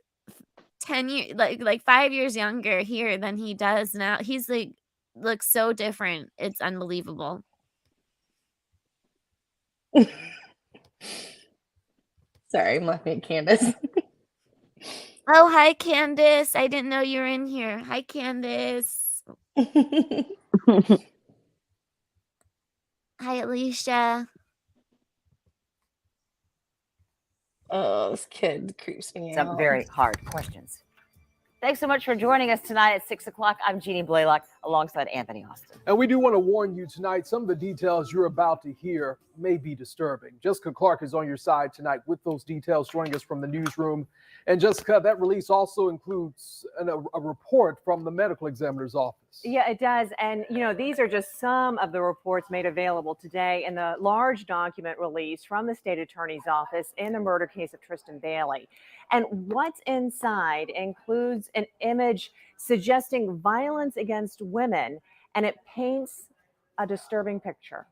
10 years, like 5 years younger here than he does now. He's like looks so different. It's unbelievable. Sorry, I'm laughing at Candace. Oh, hi, Candace. I didn't know you were in here. Hi, Candace. Hi, Alicia. Oh, this kid creeps me out. Some very hard questions. Thanks so much for joining us tonight at 6 o'clock. I'm Jeannie Blaylock alongside Anthony Austin. And we do want to warn you tonight, some of the details you're about to hear may be disturbing. Jessica Clark is on your side tonight with those details, joining us from the newsroom. And Jessica, that release also includes a report from the medical examiner's office. Yeah, it does. And, you know, these are just some of the reports made available today in the large document release from the state attorney's office in the murder case of Tristyn Bailey. And what's inside includes an image suggesting violence against women, and it paints a disturbing picture.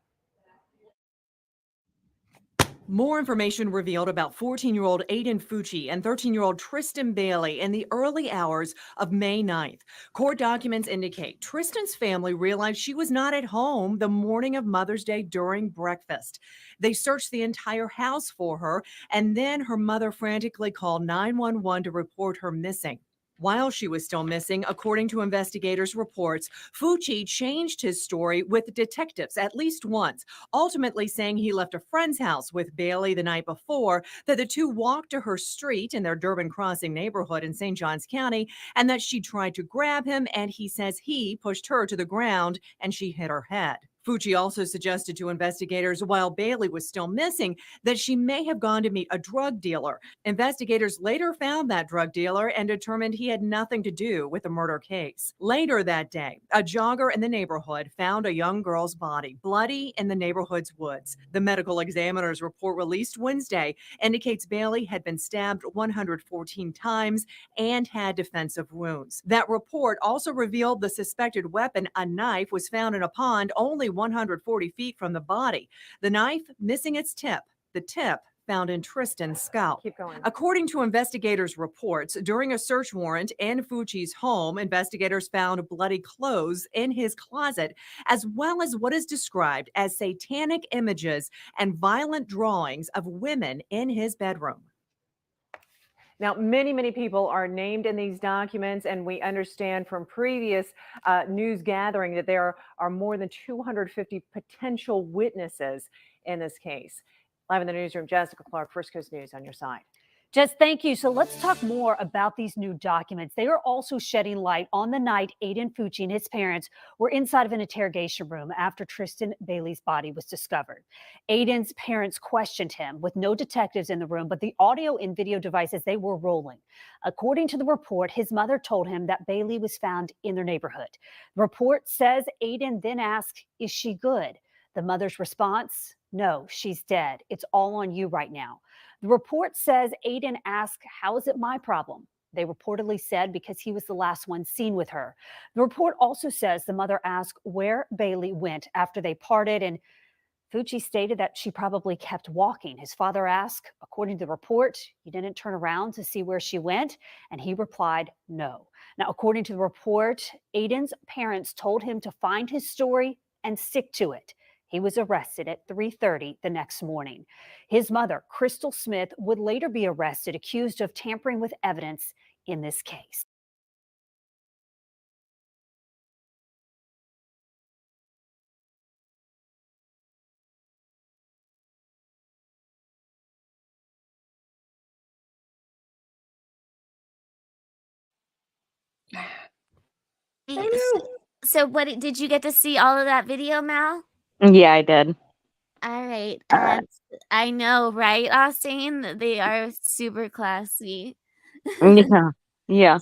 More information revealed about 14-year-old Aiden Fucci and 13-year-old Tristyn Bailey in the early hours of May 9th. Court documents indicate Tristyn's family realized she was not at home the morning of Mother's Day during breakfast. They searched the entire house for her, and then her mother frantically called 911 to report her missing. While she was still missing, according to investigators' reports, Fucci changed his story with detectives at least once, ultimately saying he left a friend's house with Bailey the night before, that the two walked to her street in their Durbin Crossing neighborhood in St. Johns County, and that she tried to grab him, and he says he pushed her to the ground and she hit her head. Fucci also suggested to investigators while Bailey was still missing that she may have gone to meet a drug dealer. Investigators later found that drug dealer and determined he had nothing to do with the murder case. Later that day, a jogger in the neighborhood found a young girl's body bloody in the neighborhood's woods. The medical examiner's report released Wednesday indicates Bailey had been stabbed 114 times and had defensive wounds. That report also revealed the suspected weapon, a knife, was found in a pond only 140 feet from the body. The knife missing its tip. The tip found in Tristyn's scalp. Keep going. According to investigators' reports, during a search warrant in Fucci's home, investigators found bloody clothes in his closet, as well as what is described as satanic images and violent drawings of women in his bedroom. Now, many people are named in these documents, and we understand from previous news gathering that there are more than 250 potential witnesses in this case. Live in the newsroom, Jessica Clark, First Coast News on your side. Jess, thank you. So let's talk more about these new documents. They are also shedding light on the night Aiden Fucci and his parents were inside of an interrogation room after Tristyn Bailey's body was discovered. Aiden's parents questioned him with no detectives in the room, but the audio and video devices, they were rolling. According to the report, his mother told him that Bailey was found in their neighborhood. The report says Aiden then asked, "Is she good?" The mother's response, "No, she's dead. It's all on you right now." The report says Aiden asked, "How is it my problem?" They reportedly said because he was the last one seen with her. The report also says the mother asked where Bailey went after they parted, and Fucci stated that she probably kept walking. His father asked, according to the report, he didn't turn around to see where she went, and he replied, no. Now, according to the report, Aiden's parents told him to find his story and stick to it. He was arrested at 3:30 the next morning. His mother, Crystal Smith, would later be arrested, accused of tampering with evidence in this case. So what did you get to see all of that video, Mal? Yeah, I did. All right. I know, right, Austin? They are super classy. Yeah. Yeah.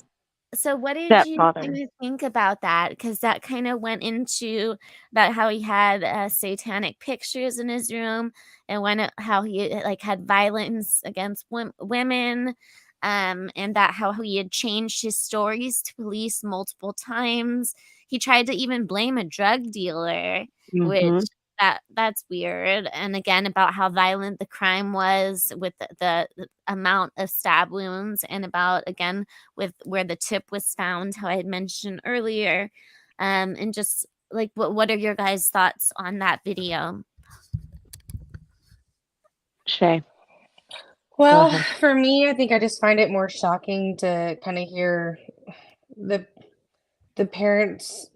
So what did you Stepfather. kind of think about that? Because that kind of went into about how he had satanic pictures in his room, and how he like had violence against women, and that how he had changed his stories to police multiple times. He tried to even blame a drug dealer, which that's weird. And again, about how violent the crime was with the amount of stab wounds, and about again with where the tip was found, how I had mentioned earlier. And just like what are your guys' thoughts on that video? Shay. Well, for me, I think I just find it more shocking to kind of hear the parents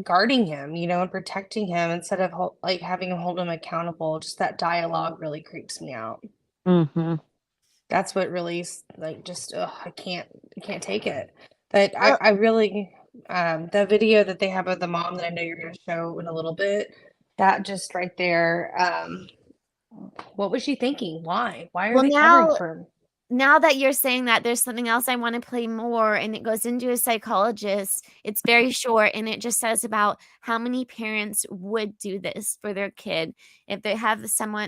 guarding him, and protecting him instead of like having him hold him accountable. Just that dialogue really creeps me out. That's what really just I can't take it. But I really the video that they have of the mom that I know you're going to show in a little bit, that just right there, what was she thinking? Why are they covering for him? Now that you're saying that, there's something else I want to play more, and it goes into a psychologist. It's very short, and it just says about how many parents would do this for their kid if they have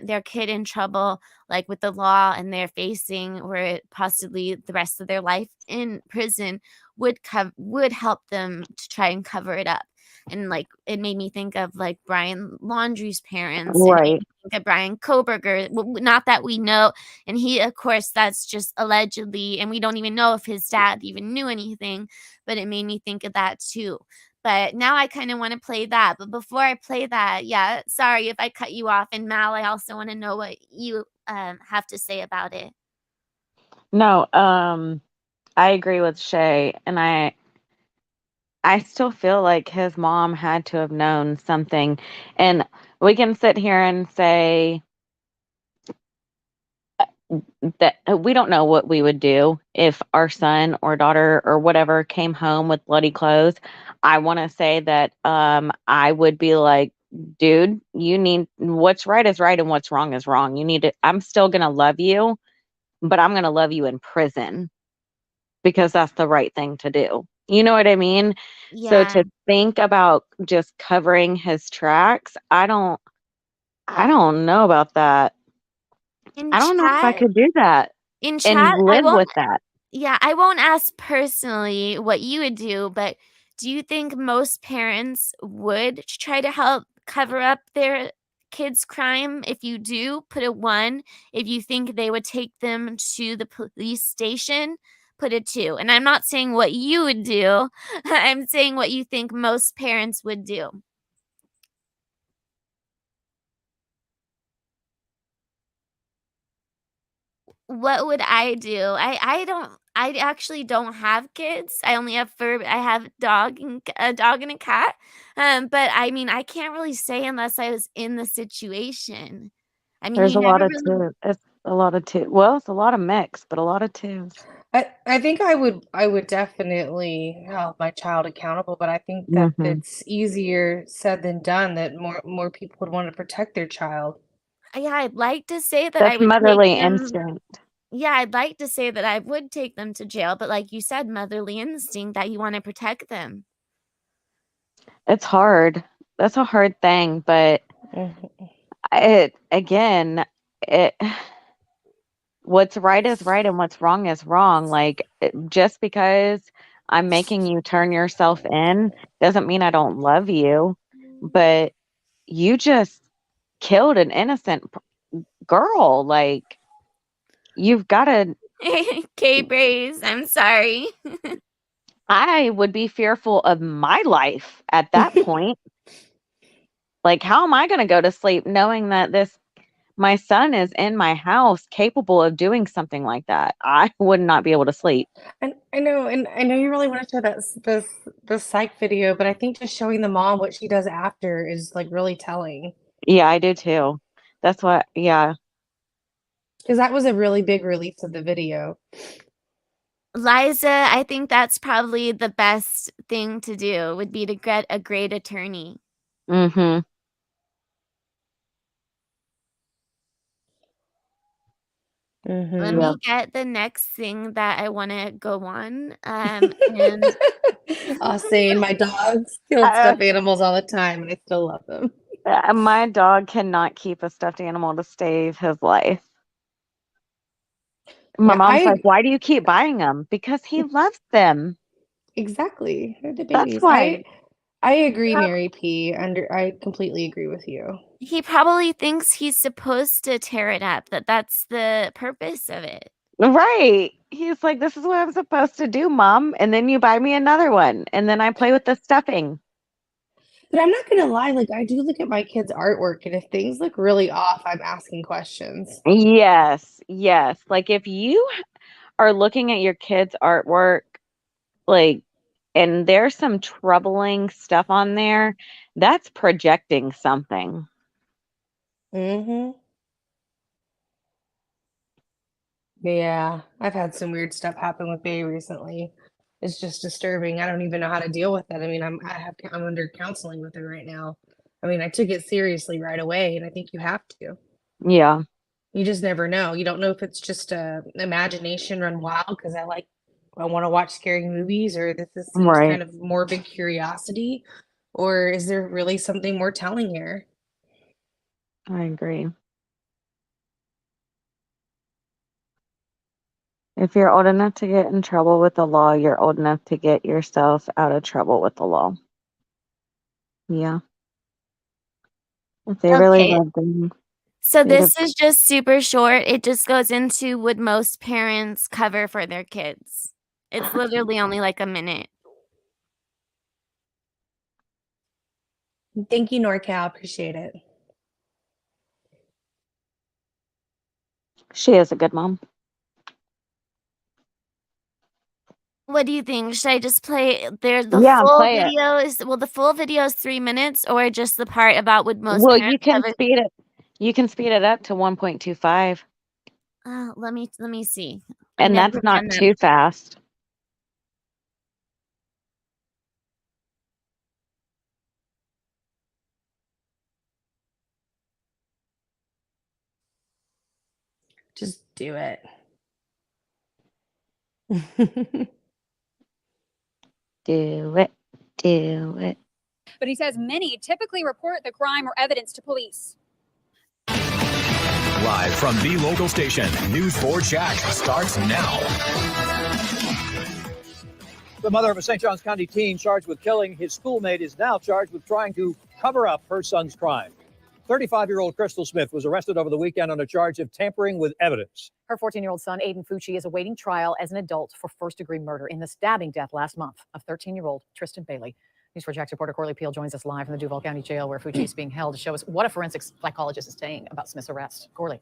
their kid in trouble, like with the law, and they're facing or possibly the rest of their life in prison, would help them to try and cover it up. And like it made me think of like Brian Laundrie's parents, right? Think of Brian Koberger. Not that we know, and he, of course, that's just allegedly, and we don't even know if his dad even knew anything. But it made me think of that too. But now I kind of want to play that. But before I play that, yeah, sorry if I cut you off. And Mal, I also want to know what you have to say about it. No, I agree with Shay, and I still feel like his mom had to have known something. And we can sit here and say that we don't know what we would do if our son or daughter or whatever came home with bloody clothes. I want to say that I would be like, dude, you need what's right is right and what's wrong is wrong. You need to, I'm still going to love you, but I'm going to love you in prison because that's the right thing to do. You know what I mean? So Yeah. to think about just covering his tracks, I don't know about that. In I don't know if I chat, could do that and I live won't with that. yeah, I won't ask personally what you would do, but do you think most parents would try to help cover up their kids' crime? If you do, put a 1. If you think they would take them to the police station, put a 2. And I'm not saying what you would do. I'm saying what you think most parents would do. What would I do? I actually don't have kids. I only have I have a dog and a cat. But I mean, I can't really say unless I was in the situation. I mean, There's you a never lot of really. two. It's a lot of two. Well, it's a lot of mix, but a lot of twos. I think I would definitely hold my child accountable, but I think that Mm-hmm. it's easier said than done that more people would want to protect their child. Yeah, I'd like to say that I That's would take motherly them. instinct. Yeah, I'd like to say that I would take them to jail, but like you said, motherly instinct that you want to protect them. It's hard. That's a hard thing, but it again, it what's right is right and what's wrong is wrong. Like just because I'm making you turn yourself in doesn't mean I don't love you, but you just killed an innocent girl. Like you've got to K-Brace, I'm sorry. I would be fearful of my life at that point. Like, how am I going to go to sleep knowing that my son is in my house capable of doing something like that? I would not be able to sleep. And I know you really want to show the psych video, but I think just showing the mom what she does after is like really telling. Yeah, I do too. That's what, yeah. Because that was a really big release of the video. Liza, I think that's probably the best thing to do would be to get a great attorney. Mm-hmm. Let Yeah. me get the next thing that I want to go on. And Saying my dogs killed stuffed animals all the time, and I still love them. My dog cannot keep a stuffed animal to save his life. My Yeah, mom's like, why do you keep buying them? Because he loves them. Exactly. They're the That's babies. why. I agree, Mary P. I completely agree with you. he probably thinks he's supposed to tear it up, that's the purpose of it. Right. He's like, this is what I'm supposed to do, Mom. And then you buy me another one. And then I play with the stuffing. But I'm not gonna lie, like I do look at my kids' artwork, and if things look really off, I'm asking questions. Yes. Yes. Like if you are looking at your kids' artwork, like, and there's some troubling stuff on there, that's projecting something. Mm-hmm. Yeah, I've had some weird stuff happen with Bay recently. It's just disturbing. I don't even know how to deal with it. I mean, I'm under counseling with her right now. I mean, I took it seriously right away, and I think you have to. Yeah. You just never know. You don't know if it's just a imagination run wild because I want to watch scary movies, or this seems Right. kind of morbid curiosity, or is there really something more telling here? I agree. If you're old enough to get in trouble with the law, you're old enough to get yourself out of trouble with the law. Yeah. If they really Okay. love them. So they'd have- this is just super short. It just goes into would most parents cover for their kids? It's literally only like a minute. Thank you, NorCal. Appreciate it. She is a good mom. What do you think? Should I just play the Yeah, full play it. video the full video is 3 minutes, or just the part about would most Well, parents you can cover? speed it. You can speed it up to 1.25. Let me see. And that's not too fast. Just do it. Do it. Do it. But he says many typically report the crime or evidence to police. Live from the local station, News 4 Jack starts now. The mother of a St. Johns County teen charged with killing his schoolmate is now charged with trying to cover up her son's crime. 35-year-old Crystal Smith was arrested over the weekend on a charge of tampering with evidence. Her 14-year-old son, Aiden Fucci, is awaiting trial as an adult for first-degree murder in the stabbing death last month of 13-year-old Tristyn Bailey. News 4 Jax reporter Corley Peel joins us live from the Duval County Jail, where Fucci is being held, to show us what a forensic psychologist is saying about Smith's arrest. Corley.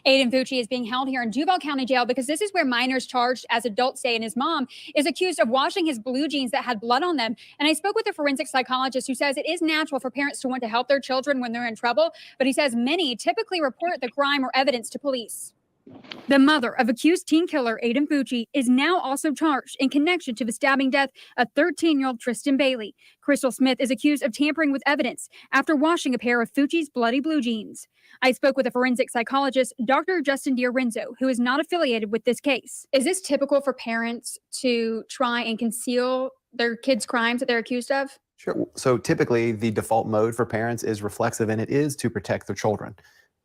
Aiden Fucci is being held here in Duval County Jail because this is where minors charged as adults stay, and his mom is accused of washing his blue jeans that had blood on them. And I spoke with a forensic psychologist who says it is natural for parents to want to help their children when they're in trouble, but he says many typically report the crime or evidence to police. The mother of accused teen killer Aiden Fucci is now also charged in connection to the stabbing death of 13-year-old Tristyn Bailey. Crystal Smith is accused of tampering with evidence after washing a pair of Fucci's bloody blue jeans. I spoke with a forensic psychologist, Dr. Justin D'Orenzo, who is not affiliated with this case. Is this typical for parents to try and conceal their kids' crimes that they're accused of? Sure. So typically the default mode for parents is reflexive, and it is to protect their children.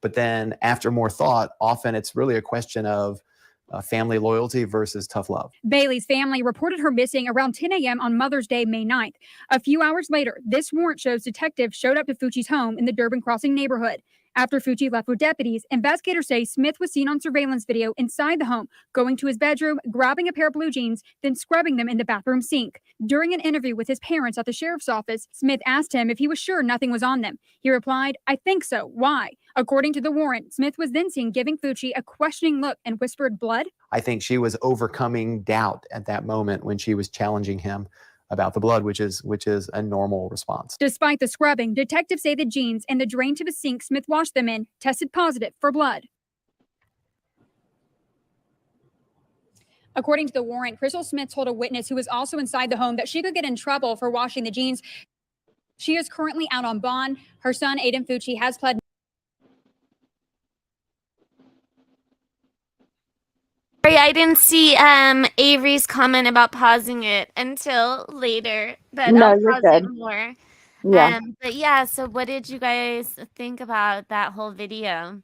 But then after more thought, often it's really a question of family loyalty versus tough love. Bailey's family reported her missing around 10 a.m. on Mother's Day, May 9th. A few hours later, this warrant shows detectives showed up to Fucci's home in the Durbin Crossing neighborhood. After Fucci left with deputies, investigators say Smith was seen on surveillance video inside the home, going to his bedroom, grabbing a pair of blue jeans, then scrubbing them in the bathroom sink. During an interview with his parents at the sheriff's office, Smith asked him if he was sure nothing was on them. He replied, "I think so. Why?" According to the warrant, Smith was then seen giving Fucci a questioning look and whispered, "Blood?" I think she was overcoming doubt at that moment when she was challenging him about the blood, which is a normal response. Despite the scrubbing, detectives say the jeans and the drain to the sink Smith washed them in tested positive for blood. According to the warrant, Crystal Smith told a witness who was also inside the home that she could get in trouble for washing the jeans. She is currently out on bond. Her son, Aiden Fucci, has pled. Sorry, I didn't see Avery's comment about pausing it until later, but No, I'll you're pause good. it more. Yeah. But yeah, so what did you guys think about that whole video?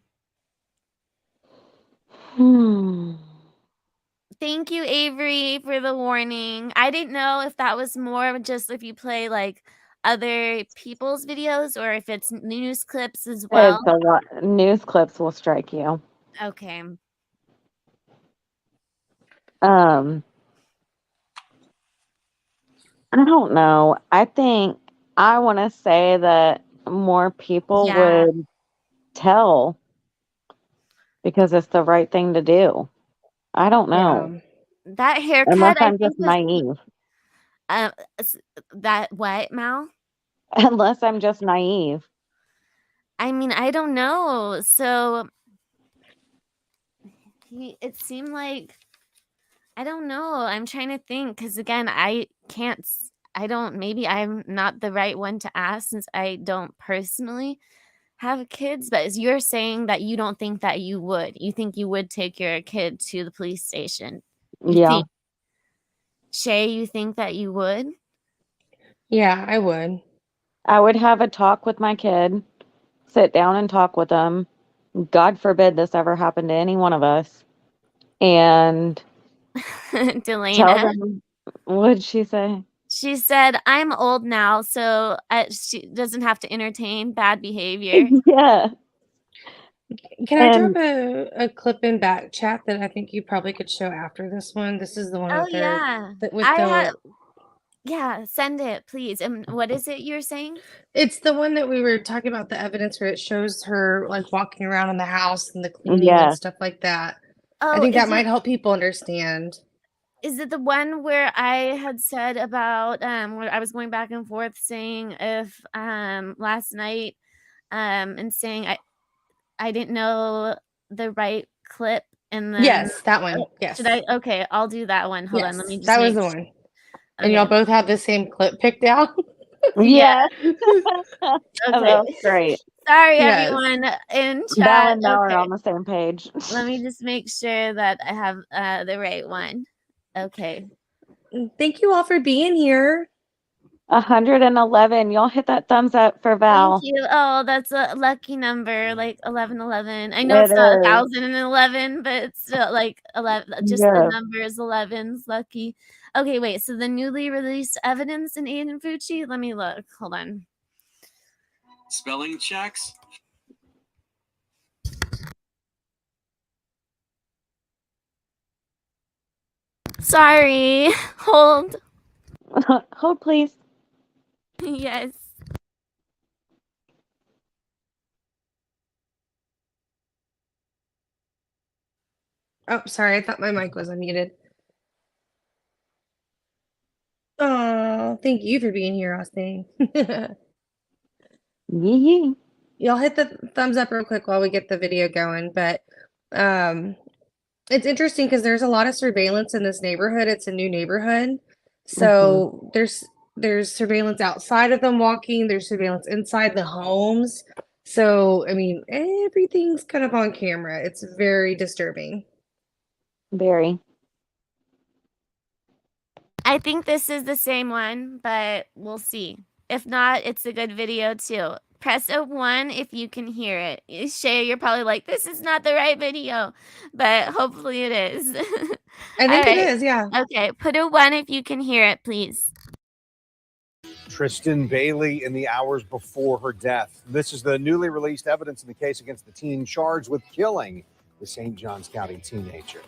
Thank you, Avery, for the warning. I didn't know if that was more just if you play like other people's videos or if it's news clips as well. It's a lot. News clips will strike you. Okay. I don't know. I want to say that more people Yeah. would tell because it's the right thing to do. I don't know. That haircut, Unless I I'm think just was naive. that what, Mal? Unless I'm just naive. I mean, I don't know. So it seemed like, I don't know. I'm trying to think because again, maybe I'm not the right one to ask since I don't personally have kids, but as you're saying that you don't think that you would. You think you would take your kid to the police station. Yeah. Shay, you think that you would? Yeah, I would. I would have a talk with my kid, sit down and talk with them. God forbid this ever happened to any one of us. And tell Delana. them, what'd she say? She said, "I'm old now, so she doesn't have to entertain bad behavior." Yeah. Can I drop a clip in back chat that I think you probably could show after this one? This is the one Oh with their yeah. with I the have. Yeah, send it, please. And what is it you're saying? it's the one that we were talking about, the evidence where it shows her like walking around in the house and the cleaning and Yes. stuff like that. I Oh, think that is might it help people understand. is it the one where I had said about where I was going back and forth saying if last night and saying I didn't know the right clip and then Yes, that one. Yes. should I okay, I'll do that one. Hold on, let me Yes, just that was make the sure. one. And y'all Okay. both have the same clip picked out. Yeah. Okay. That's great. Sorry, Yes. everyone in Val chat. and Mel are Okay. on the same page. Let me just make sure that I have the right one. Okay. Thank you all for being here. 111. Y'all hit that thumbs up for Thank Val. you. Oh, that's a lucky number, like 1111. I know It it's not is. 1011, but it's still like 11. Just the Yes. number is 11's lucky. Okay, wait. So the newly released evidence in Aiden Fucci. Let me look. Hold on. Spelling checks. Sorry. Hold. Hold, please. Yes. Oh, sorry. I thought my mic was unmuted. Oh, thank you for being here, Austin. Yee. Y'all hit the thumbs up real quick while we get the video going. But it's interesting because there's a lot of surveillance in this neighborhood. It's a new neighborhood. So there's surveillance outside of them walking, there's surveillance inside the homes. So I mean, everything's kind of on camera. It's very disturbing. Very. I think this is the same one, but we'll see. If not, it's a good video too. Press a 1 if you can hear it. Shay, you're probably like, this is not the right video, but hopefully it is. I think it is, yeah. Okay, put a 1 if you can hear it, please. Tristyn Bailey in the hours before her death. This is the newly released evidence in the case against the teen charged with killing the St. Johns County teenager.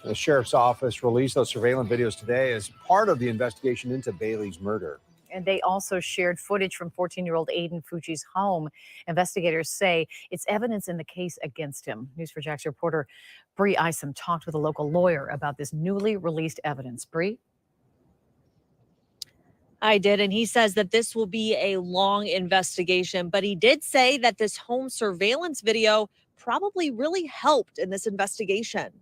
The sheriff's office released those surveillance videos today as part of the investigation into Bailey's murder. And they also shared footage from 14-year-old Aiden Fucci's home. Investigators say it's evidence in the case against him. News4Jax reporter Bree Isom talked with a local lawyer about this newly released evidence. Bree? I did, and he says that this will be a long investigation, but he did say that this home surveillance video probably really helped in this investigation.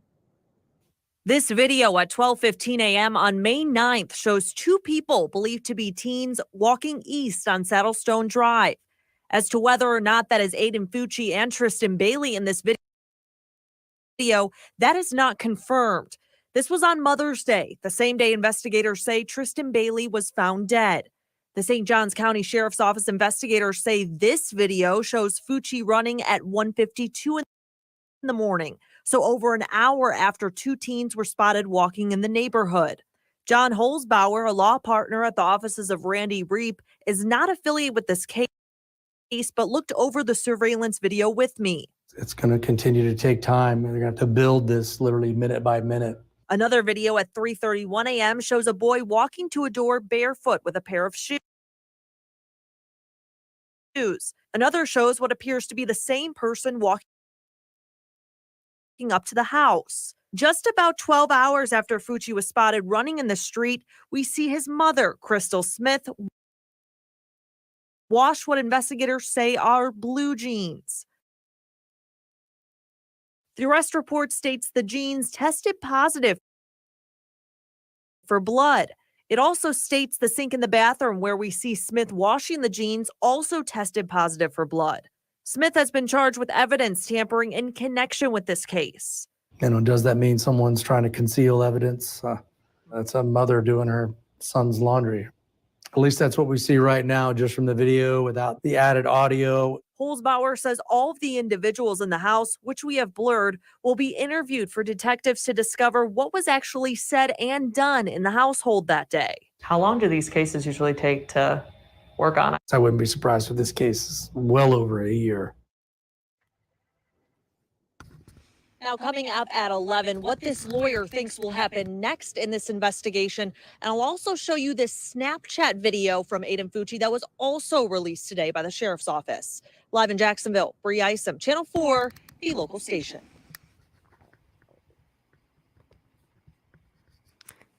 This video at 12:15 a.m. on May 9th shows two people believed to be teens walking east on Saddlestone Drive. As to whether or not that is Aiden Fucci and Tristyn Bailey in this video, that is not confirmed. This was on Mother's Day, the same day investigators say Tristyn Bailey was found dead. The St. Johns County Sheriff's Office investigators say this video shows Fucci running at 1:52 in the morning, so over an hour after two teens were spotted walking in the neighborhood. John Holzbauer, a law partner at the offices of Randy Reep, is not affiliated with this case, but looked over the surveillance video with me. It's going to continue to take time. They're going to have to build this literally minute by minute. Another video at 3:31 a.m. shows a boy walking to a door barefoot with a pair of shoes. Another shows what appears to be the same person walking up to the house. Just about 12 hours after Fucci was spotted running in the street, we see his mother, Crystal Smith, wash what investigators say are blue jeans. The arrest report states the jeans tested positive for blood. It also states the sink in the bathroom where we see Smith washing the jeans also tested positive for blood. Smith has been charged with evidence tampering in connection with this case. Does that mean someone's trying to conceal evidence? That's a mother doing her son's laundry. At least that's what we see right now, just from the video without the added audio. Holzbauer says all of the individuals in the house, which we have blurred, will be interviewed for detectives to discover what was actually said and done in the household that day. How long do these cases usually take to work on it? I wouldn't be surprised if this case is well over a year. Now, coming up at 11, what this lawyer thinks will happen next in this investigation. And I'll also show you this Snapchat video from Aiden Fucci that was also released today by the sheriff's office. Live in Jacksonville, Bree Isom, Channel 4, the local station.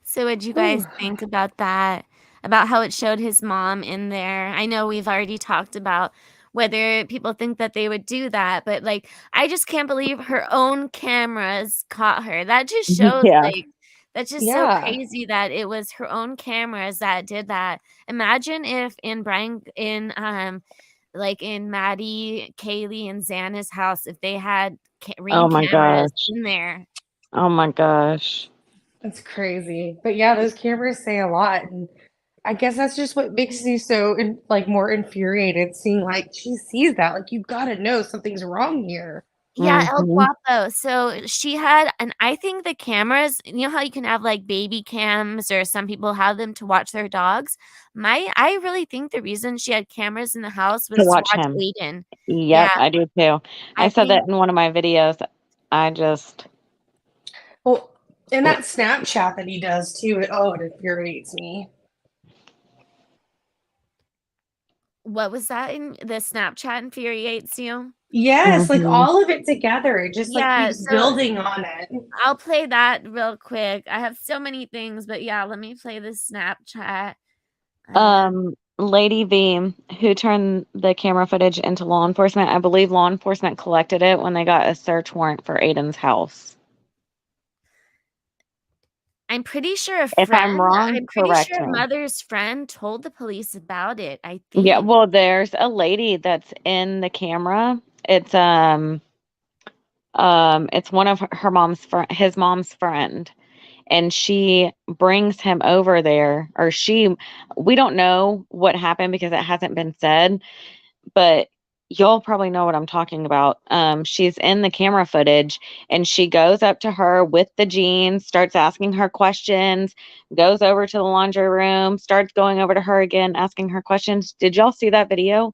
So what'd you guys think about that? About how it showed his mom in there? I know we've already talked about whether people think that they would do that, but like, I just can't believe her own cameras caught her. That just shows like, that's just so crazy that it was her own cameras that did that. Imagine if in like in Maddie, Kaylee, and Xana's house if they had Oh ring my cameras gosh. in there. Oh my gosh. That's crazy. But yeah, those cameras say a lot. And I guess that's just what makes you so like more infuriated seeing like she sees that. Like you gotta know something's wrong here. Yeah, El Mhm. Guapo. So she had, and I think the cameras, you know how you can have like baby cams or some people have them to watch their dogs? I really think the reason she had cameras in the house To was to watch watch him. Aiden. Yep, Yeah, I do too. I I said that think, in one of my videos. I just Well, and that Snapchat that he does too, it infuriates me. what was that in the Snapchat infuriates you? Yes, like Mhm. all of it together. It just like Yeah, keeps so building on it. I'll play that real quick. I have so many things, but yeah, let me play the Snapchat. Lady V, who turned the camera footage into law enforcement, I believe law enforcement collected it when they got a search warrant for Aiden's house. I'm pretty sure If I'm wrong, I'm pretty correct sure me. Mother's friend told the police about it, I Yeah, think. well, there's a lady that's in the camera. It's it's one of her mom's his mom's friend, and she brings him over there, or we don't know what happened because it hasn't been said, but you'll probably know what I'm talking about. She's in the camera footage, and she goes up to her with the jeans, starts asking her questions, goes over to the laundry room, starts going over to her again, asking her questions. Did y'all see that video?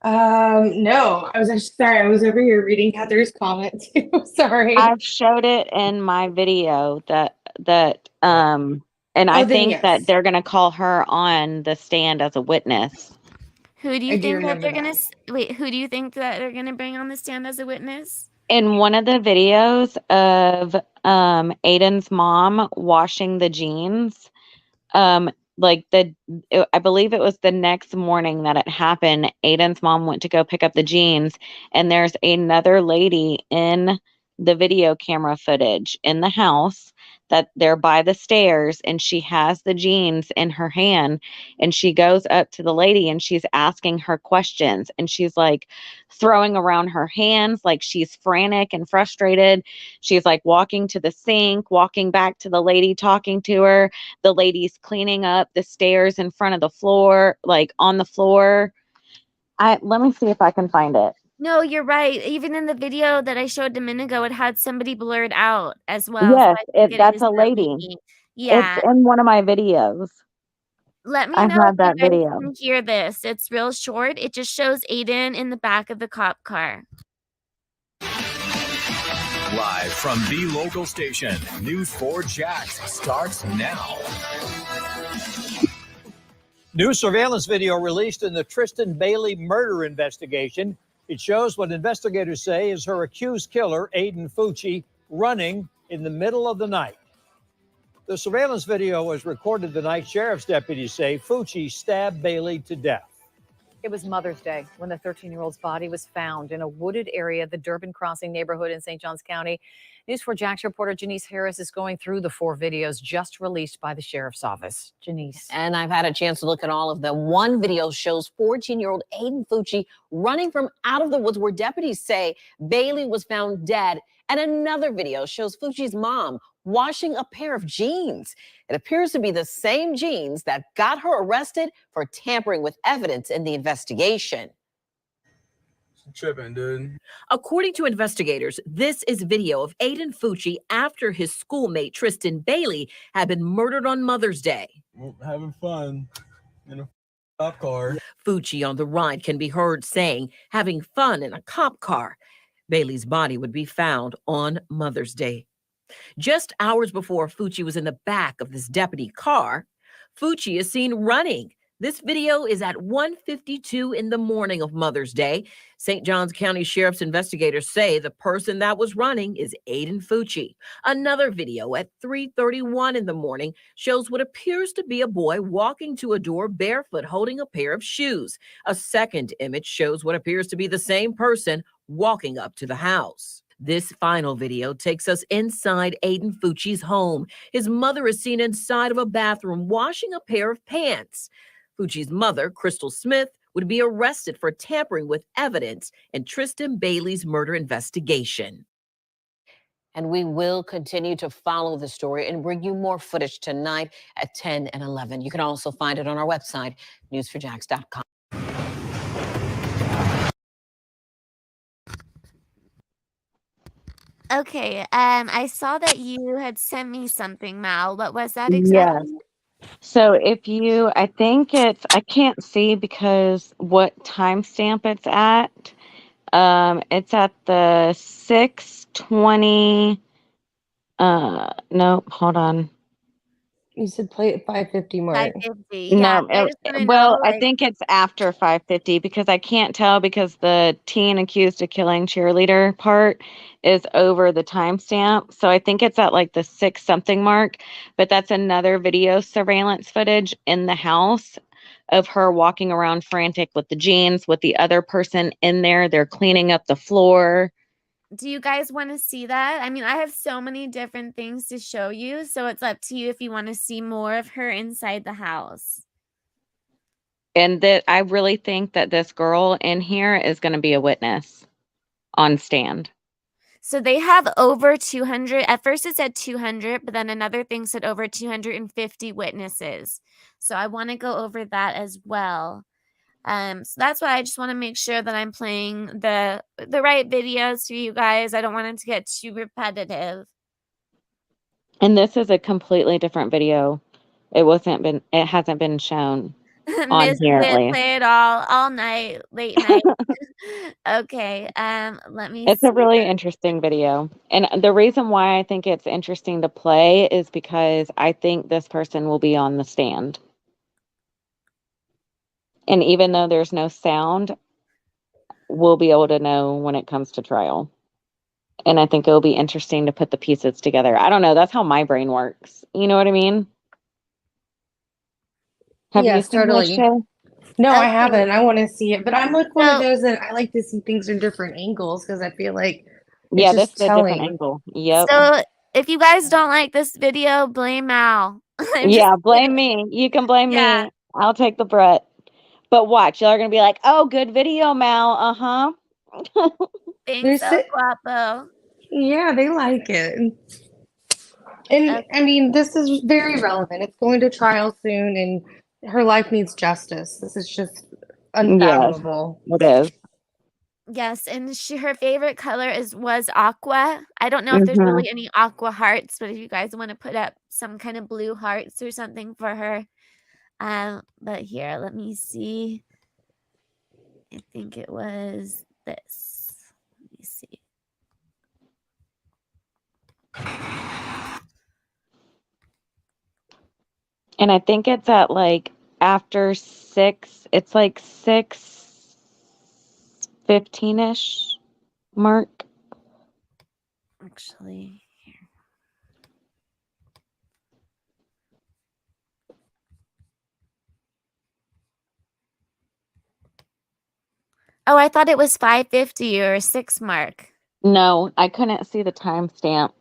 No, I was actually sorry. I was over here reading Heather's comment too. Sorry. I've showed it in my video and I Oh, then think that yes, they're gonna call her on the stand as a witness. Who do I you do think that remember they're gonna that. wait, who do you think that they're gonna bring on the stand as a witness? In one of the videos of Aiden's mom washing the jeans, um I believe it was the next morning that it happened. Aiden's mom went to go pick up the jeans, and there's another lady in the video camera footage in the house that they're by the stairs, and she has the jeans in her hand, and she goes up to the lady and she's asking her questions, and she's like throwing around her hands like she's frantic and frustrated. She's like walking to the sink, walking back to the lady, talking to her. The lady's cleaning up the stairs in front of the floor, like on the floor. Let me see if I can find it. No, you're right. Even in the video that I showed a minute ago, it had somebody blurred out as well. So Yes, I think it that's is a that lady. lady. It's Yeah. in one of my videos. Let me I know if have you that guys video. can hear this. It's real short. It just shows Aiden in the back of the cop car. Live from the local station, News 4 Jax starts now. New surveillance video released in the Tristyn Bailey murder investigation. It shows what investigators say is her accused killer, Aiden Fucci, running in the middle of the night. The surveillance video was recorded the night sheriff's deputies say Fucci stabbed Bailey to death. It was Mother's Day when the 13-year-old's body was found in a wooded area of the Durbin Crossing neighborhood in St. Johns County. News 4 Jax reporter Janice Harris is going through the 4 videos just released by the sheriff's office. Janice. And I've had a chance to look at all of them. One video shows 14-year-old Aiden Fucci running from out of the woods where deputies say Bailey was found dead. And another video shows Fucci's mom washing a pair of jeans. It appears to be the same jeans that got her arrested for tampering with evidence in the investigation. Tripping, dude. According to investigators, this is video of Aiden Fucci after his schoolmate Tristyn Bailey had been murdered on Mother's Day. Having fun in a cop car. Fucci on the ride can be heard saying, having fun in a cop car. Bailey's body would be found on Mother's Day. Just hours before Fucci was in the back of this deputy car, Fucci is seen running. This video is at 1:52 in the morning of Mother's Day. St. Johns County Sheriff's investigators say the person that was running is Aiden Fucci. Another video at 3:31 in the morning shows what appears to be a boy walking to a door barefoot holding a pair of shoes. A second image shows what appears to be the same person walking up to the house. This final video takes us inside Aiden Fucci's home. His mother is seen inside of a bathroom washing a pair of pants. Fucci's mother, Crystal Smith, would be arrested for tampering with evidence in Tristyn Bailey's murder investigation. And we will continue to follow the story and bring you more footage tonight at 10 and 11. You can also find it on our website, news4jax.com. Okay, I saw that you had sent me something, Mal. What was that Yes. exactly? So if you, I think it's, I can't see because what timestamp it's at. It's at the 6:20. Nope, hold on. You said play at 5:50 mark. 5:50. Yeah, No, I just want to well, know, I like, think it's after 5:50 because I can't tell because the teen accused of killing cheerleader part is over the timestamp. So I think it's at like the 6 something mark, but that's another video surveillance footage in the house of her walking around frantic with the jeans with the other person in there. They're cleaning up the floor. do you guys want to see that? I mean, I have so many different things to show you, so it's up to you if you want to see more of her inside the house. And that I really think that this girl in here is going to be a witness on stand. So they have over 200. At first it said 200, but then another thing said over 250 witnesses. So I want to go over that as well. So that's why I just want to make sure that I'm playing the right videos for you guys. I don't want it to get too repetitive. And this is a completely different video. It hasn't been shown on Missed here at it, least. play it all night, late night. Okay, let me It's a see. really interesting video. And the reason why I think it's interesting to play is because I think this person will be on the stand. And even though there's no sound, we'll be able to know when it comes to trial. And I think it'll be interesting to put the pieces together. I don't know. That's how my brain works. You know what I mean? Have you Yes, seen this totally. show? No, I Okay, haven't. I want to see it, but I'm like one of so those that I like to see things in different angles because I feel like it's Yeah, this just is a different telling. angle. Yep. so if you guys don't like this video, blame Mal. I'm just Yeah, blame kidding. me. You can blame Yeah, me. I'll take the Brett. But watch, y'all are gonna be like, "Oh, good video, Mal." Uh-huh. thanks, There's El it. Guapo. Yeah, they like it. And I mean, this is very relevant. It's going to trial soon, and her life needs justice. This is just Yes, unfathomable. it is. Yes, and her favorite color was aqua. I don't know if there's Mm-hmm. really any aqua hearts, but if you guys want to put up some kind of blue hearts or something for her. But here, let me see. I think it was this. Let me see. And I think it's at like after 6, it's like 6:15-ish mark. Actually, here. Oh, I thought it was 5:50 or 6 mark. No, I couldn't see the timestamp.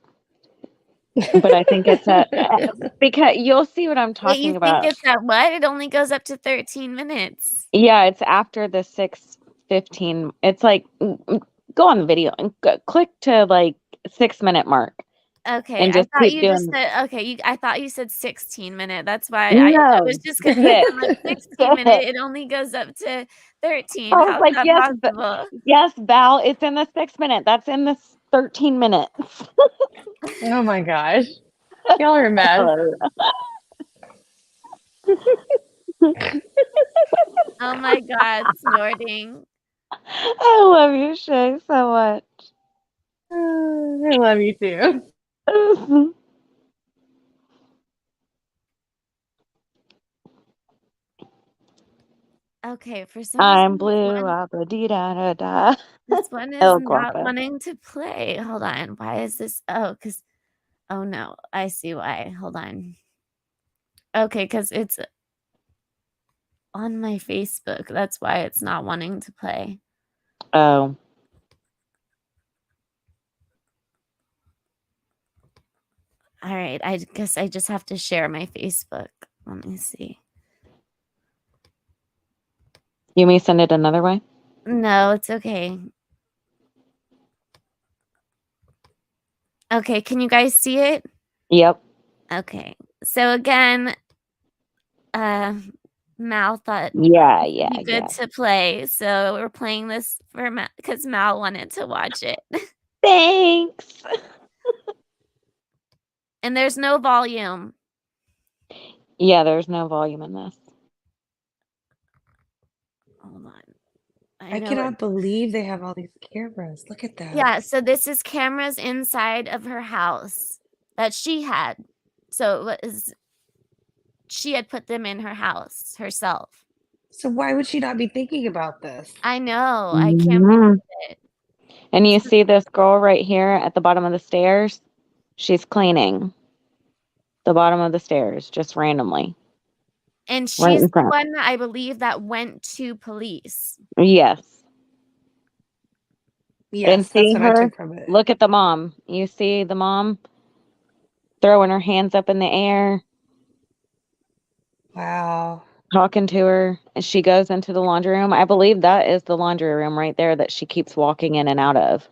But I think it's at because you'll see what I'm Wait, you talking think about. it's at what? It only goes up to 13 minutes. Yeah, it's after the 6:15. It's like go on the video and click to like 6-minute mark Okay, and I just thought keep you just doing. said okay, I thought you said 16-minute. That's why I was No, just 6. confused. I'm like 16-minute, 6. it only goes up to 13. I was How's like, that yes, possible? yes, Val, it's in the 6 minute. That's in the 13 minutes. Oh my gosh. Y'all are a mess. Oh my god, snorting. I love you, Shay, so much. I love you too. Okay, for some I'm reason blue, dee da da da. this one is El not Guapo. wanting to play. Hold on. Why is this? Oh no, I see why. Hold on. Okay, because it's on my Facebook. That's why it's not wanting to play. Oh. All right, I guess I just have to share my Facebook. Let me see. You may send it another way. No, it's okay. Okay, can you guys see it? Yep. Okay. So again, Mal thought Yeah, it'd yeah, be good yeah. to play. So we're playing this for Mal because Mal wanted to watch it. Thanks. And there's no volume. Yeah, there's no volume in this. Hold on. I know cannot believe they have all these cameras. Look at that. Yeah, so this is cameras inside of her house that she had. So it was she had put them in her house herself. So why would she not be thinking about this? I know. I can't Mhm. believe it. And you see this girl right here at the bottom of the stairs? She's cleaning the bottom of the stairs just randomly. And Right she's in the front. one that I believe that went to police. Yes. And Yes, that's see what I her? took from it. Look at the mom. You see the mom throwing her hands up in the air, Wow. talking to her, and she goes into the laundry room. I believe that is the laundry room right there that she keeps walking in and out of.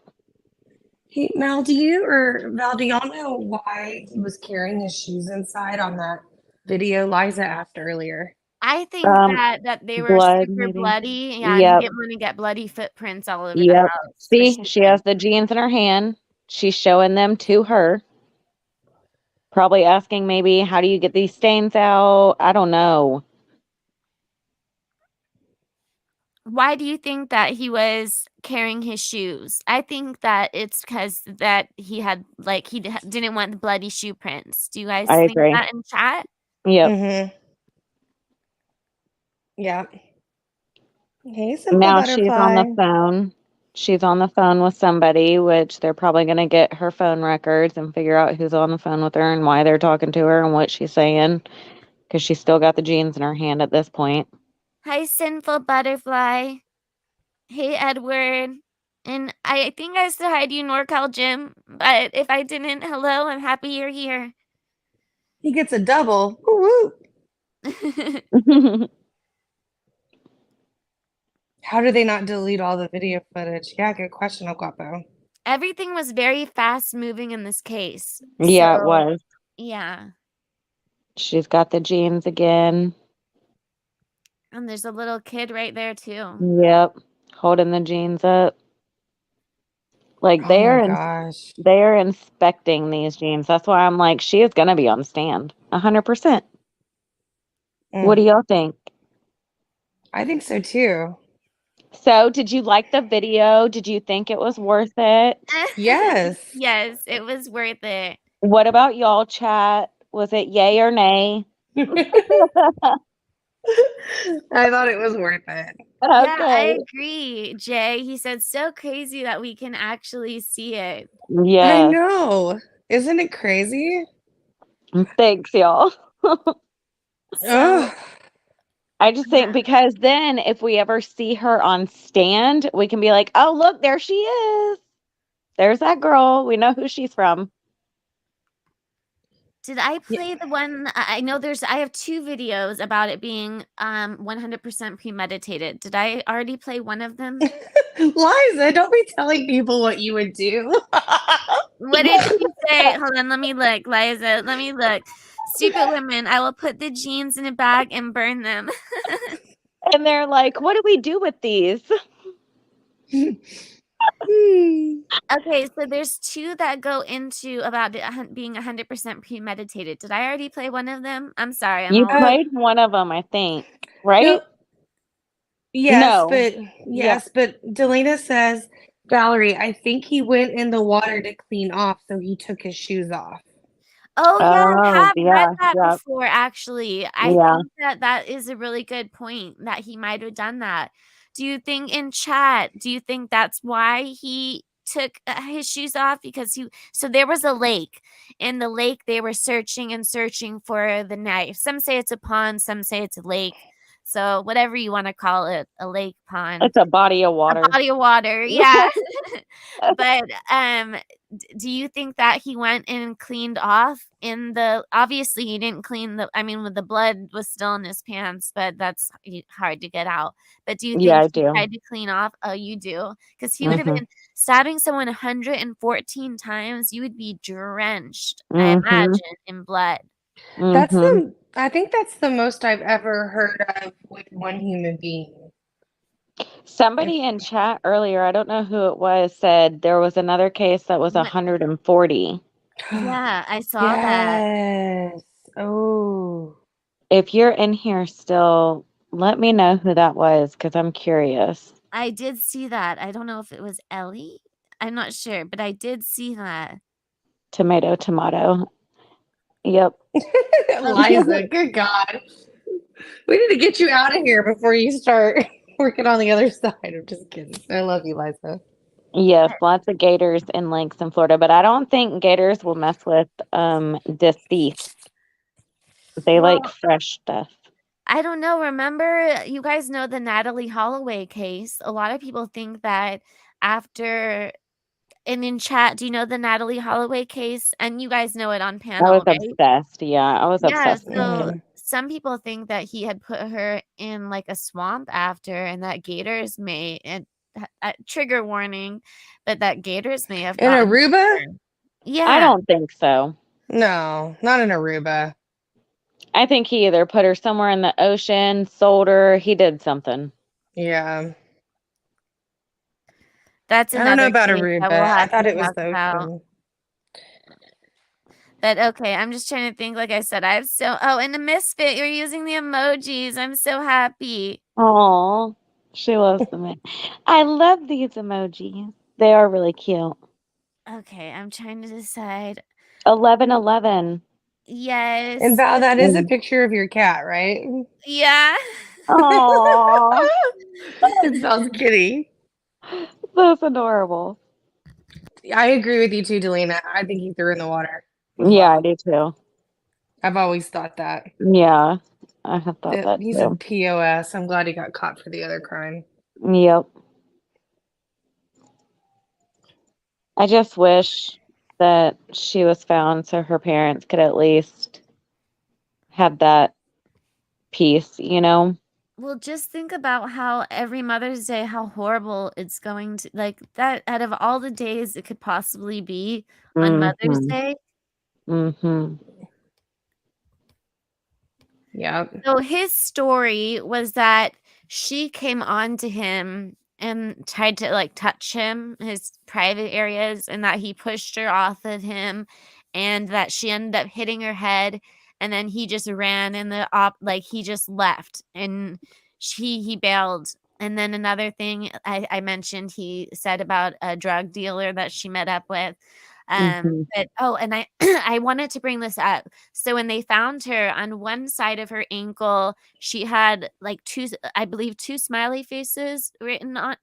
Hey, Mel, do y'all know why he was carrying his shoes inside on that video Liza asked earlier? I think that they were Blood, super maybe. bloody. Yeah, and he Yep. didn't want to get bloody footprints all over the Yep. house. See, she has the jeans in her hand. She's showing them to her. Probably asking maybe, how do you get these stains out? I don't know. Why do you think that he was carrying his shoes? I think that it's because that he had like didn't want the bloody shoe prints. Do you guys I think agree. that in chat? Yep. Mm-hmm. Yeah. Hey, Simple Now she's on the Butterfly. phone. She's on the phone with somebody, which they're probably going to get her phone records and figure out who's on the phone with her and why they're talking to her and what she's saying. Because she's still got the jeans in her hand at this point. Hi, Sinful Butterfly. Hey, Edward. And I think I said hi to you, NorCal Jim. But if I didn't, hello, I'm happy you're here. He gets a double. Woo-woo. How do they not delete all the video footage? Yeah, good question, El Guapo. Everything was very fast moving in this case. Yeah, it So, was. yeah. She's got the jeans again. And there's a little kid right there, too. Yep. Holding the jeans up. Like Oh they're my gosh. they're inspecting these jeans. That's why I'm like, she is gonna be on the stand. 100%. What do y'all think? I think so too. So did you like the video? Did you think it was worth it? Yes. Yes, it was worth it. What about y'all, chat? Was it yay or nay? I thought it was worth it. Yeah, I Okay. agree, Jay. He said, so crazy that we can actually see it. I Yes. know. Isn't it crazy? Thanks, y'all. So, I just think because then if we ever see her on stand, we can be like, oh, look, there she is. There's that girl. We know who she's from. did I play the one? I know I have two videos about it being 100% premeditated. Did I already play one of them? Liza, don't be telling people what you would do. What did she say? Hold on, let me look, Liza. Let me look. Stupid women, I will put the jeans in a bag and burn them. And they're like, what do we do with these? Okay, so there's two that go into about it being 100% premeditated. Did I already play one of them? I'm sorry. I'm You all played one of them, I think, right? No. Yes, No. but Delana says, Valerie, I think he went in the water to clean off, so he took his shoes off. Oh, yeah, I Oh, have yeah, read that yeah. before, actually. I Yeah. think that is a really good point that he might have done that. Do you think in chat, do you think that's why he took his shoes off? Because so there was a lake. In the lake, they were searching and searching for the knife. Some say it's a pond, some say it's a lake. So whatever you want to call it, a lake, pond, It's a body of water. a body of water, yeah. But do you think that he went and cleaned off obviously he didn't clean with the blood was still in his pants, but that's hard to get out. But do you Yeah, think I he do. tried to clean off? Oh, you do? Because he would have Mhm. been stabbing someone 114 times. You would be drenched, I Mhm. imagine, in blood. I think that's the most I've ever heard of with one human being. Somebody in chat earlier, I don't know who it was, said there was another case that was 140. Yeah, I saw that. Yes. Oh. If you're in here still, let me know who that was because I'm curious. I did see that. I don't know if it was Ellie. I'm not sure, but I did see that. Tomato, tomato. Yep. Liza, good God. We need to get you out of here before you start working on the other side. I'm just kidding. I love you, Liza. Yes, lots of gators and lakes in Florida, but I don't think gators will mess with deceased. They like Well, fresh stuff. I don't know. Remember, you guys know the Natalie Holloway case. A lot of people think that and in chat, do you know the Natalie Holloway case? And you guys know it on I was panel, right? obsessed. Yeah, I was Yeah, obsessed with so it. some people think that he had put her in like a swamp after, and that gators may, and trigger warning, but that gators may have In gotten Aruba? her. Yeah. I don't think so. No, not in Aruba. I think he either put her somewhere in the ocean, sold her, he did something. Yeah. That's I don't know another about case that we'll Aruba. I have thought to it was talk the about. ocean. But okay, I'm just trying to think. Like I said, and the misfit, you're using the emojis. I'm so happy. Oh, she loves them. I love these emojis. They are really cute. Okay, I'm trying to decide. 1111. Yes. And Val, that is a Mhm. picture of your cat, right? Yeah. Aw. It's Val's kitty. That's adorable. I agree with you too, Delina. I think he threw in the water. Yeah, I do too. I've always thought that. Yeah, I have thought that He's a too. POS. I'm glad he got caught for the other crime. Yep. I just wish that she was found so her parents could at least have that peace, you know? Well, just think about how every Mother's Day, how horrible it's going to like that out of all the days it could possibly be on Mother's Mhm. Day. Mhm. Yeah. So his story was that she came on to him and tried to like touch him, his private areas, and that he pushed her off of him, and that she ended up hitting her head, and then he just ran in he just left, and he bailed. And then another thing I mentioned, he said about a drug dealer that she met up with. Mhm. But and I I wanted to bring this up. So when they found her, on one side of her ankle, she had like I believe two smiley faces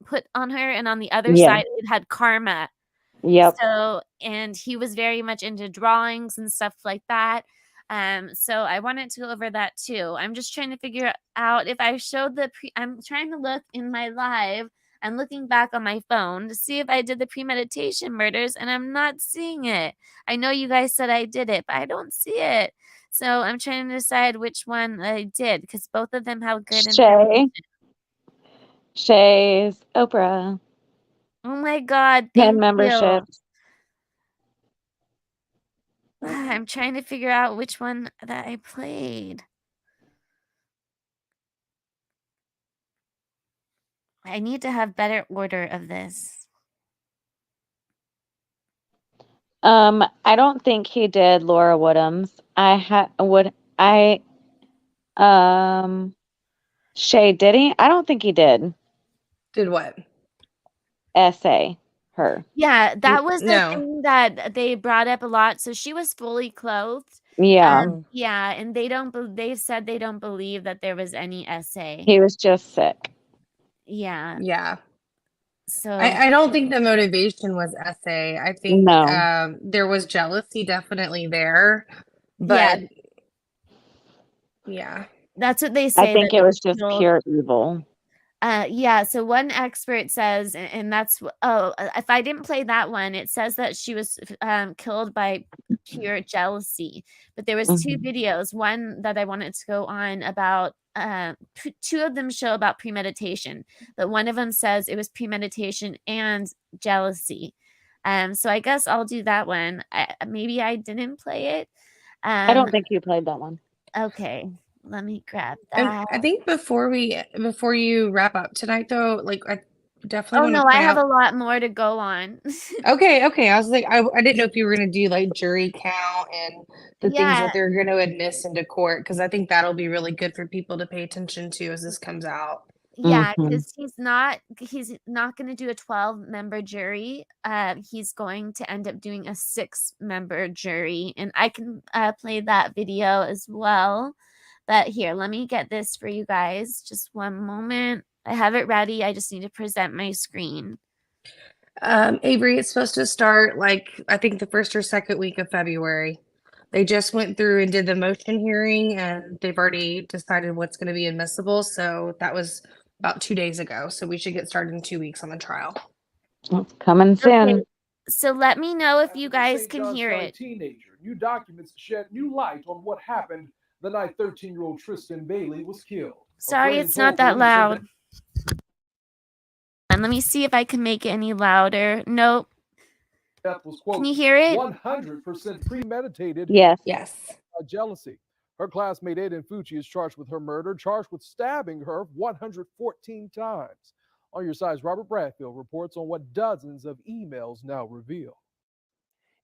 put on her, and on the other Yeah. side it had karma. Yep. So, and he was very much into drawings and stuff like that. So I wanted to go over that too. I'm just trying to figure out if I showed I'm trying to look in my live. I'm looking back on my phone to see if I did the premeditation murders, and I'm not seeing it. I know you guys said I did it, but I don't see it. So I'm trying to decide which one I did, because both of them have good information. Shay's Oprah. Oh my God, 10 thank you. memberships. I'm trying to figure out which one that I played. I need to have better order of this. I don't think he did Laura Woodham's. Shay, did he? I don't think he did. Did what? Essay her. Yeah, that was the No. thing that they brought up a lot. So she was fully clothed. Yeah. Yeah, and they said they don't believe that there was any essay. He was just sick. Yeah. Yeah. So I don't think the motivation was essay. I think No. there was jealousy definitely there. Yeah. But yeah. That's what they I say. think that it they was just killed- pure evil. Yeah, so one expert says, and that's if I didn't play that one, it says that she was killed by pure jealousy. But there was two videos, one that I wanted to go on about two of them show about premeditation, but one of them says it was premeditation and jealousy. So I guess I'll do that one. Maybe I didn't play it. I don't think you played that one. Okay, let me grab And that. I think before you wrap up tonight, though, like I definitely Oh want to no, I point have out. a lot more to go on. Okay. I was like, I didn't know if you were gonna do like jury count and the things Yeah. that they're gonna admit into court, because I think that'll be really good for people to pay attention to as this comes out. Yeah, because he's not going to do a 12-member jury. He's going to end up doing a 6-member jury, and I can play that video as well. But here, let me get this for you guys. Just one moment. I have it ready. I just need to present my screen. Avery, it's supposed to start like I think the first or second week of February. They just went through and did the motion hearing, and they've already decided what's going to be admissible. So that was about 2 days ago. So we should get started in 2 weeks on the trial. It's coming soon. So let me know if you guys St. can John's hear County it. Teenager. New documents shed new light on what happened the night 13-year-old Tristyn Bailey was killed. Sorry, it's not that loud. And let me see if I can make it any louder. Nope. Death was, quote, Can you hear it? 100% premeditated. Yes. By jealousy. Her classmate Aiden Fucci is charged with her murder, charged with stabbing her 114 times. On your side's Robert Bradfield reports on what dozens of emails now reveal.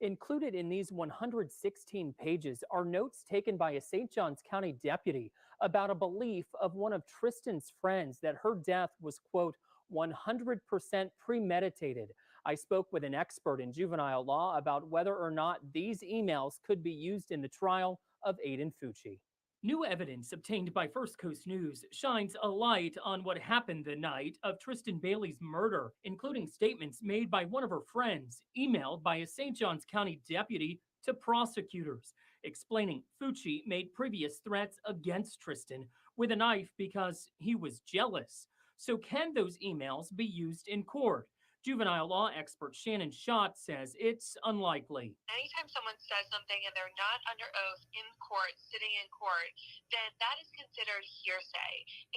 Included in these 116 pages are notes taken by a St. Johns County deputy about a belief of one of Tristyn's friends that her death was, quote, 100% premeditated. I spoke with an expert in juvenile law about whether or not these emails could be used in the trial of Aiden Fucci. New evidence obtained by First Coast News shines a light on what happened the night of Tristyn Bailey's murder, including statements made by one of her friends, emailed by a St. Johns County deputy to prosecutors, explaining Fucci made previous threats against Tristyn with a knife because he was jealous. So can those emails be used in court? Juvenile law expert Shannon Schott says it's unlikely. Anytime someone says something and they're not under oath in court, sitting in court, then that is considered hearsay.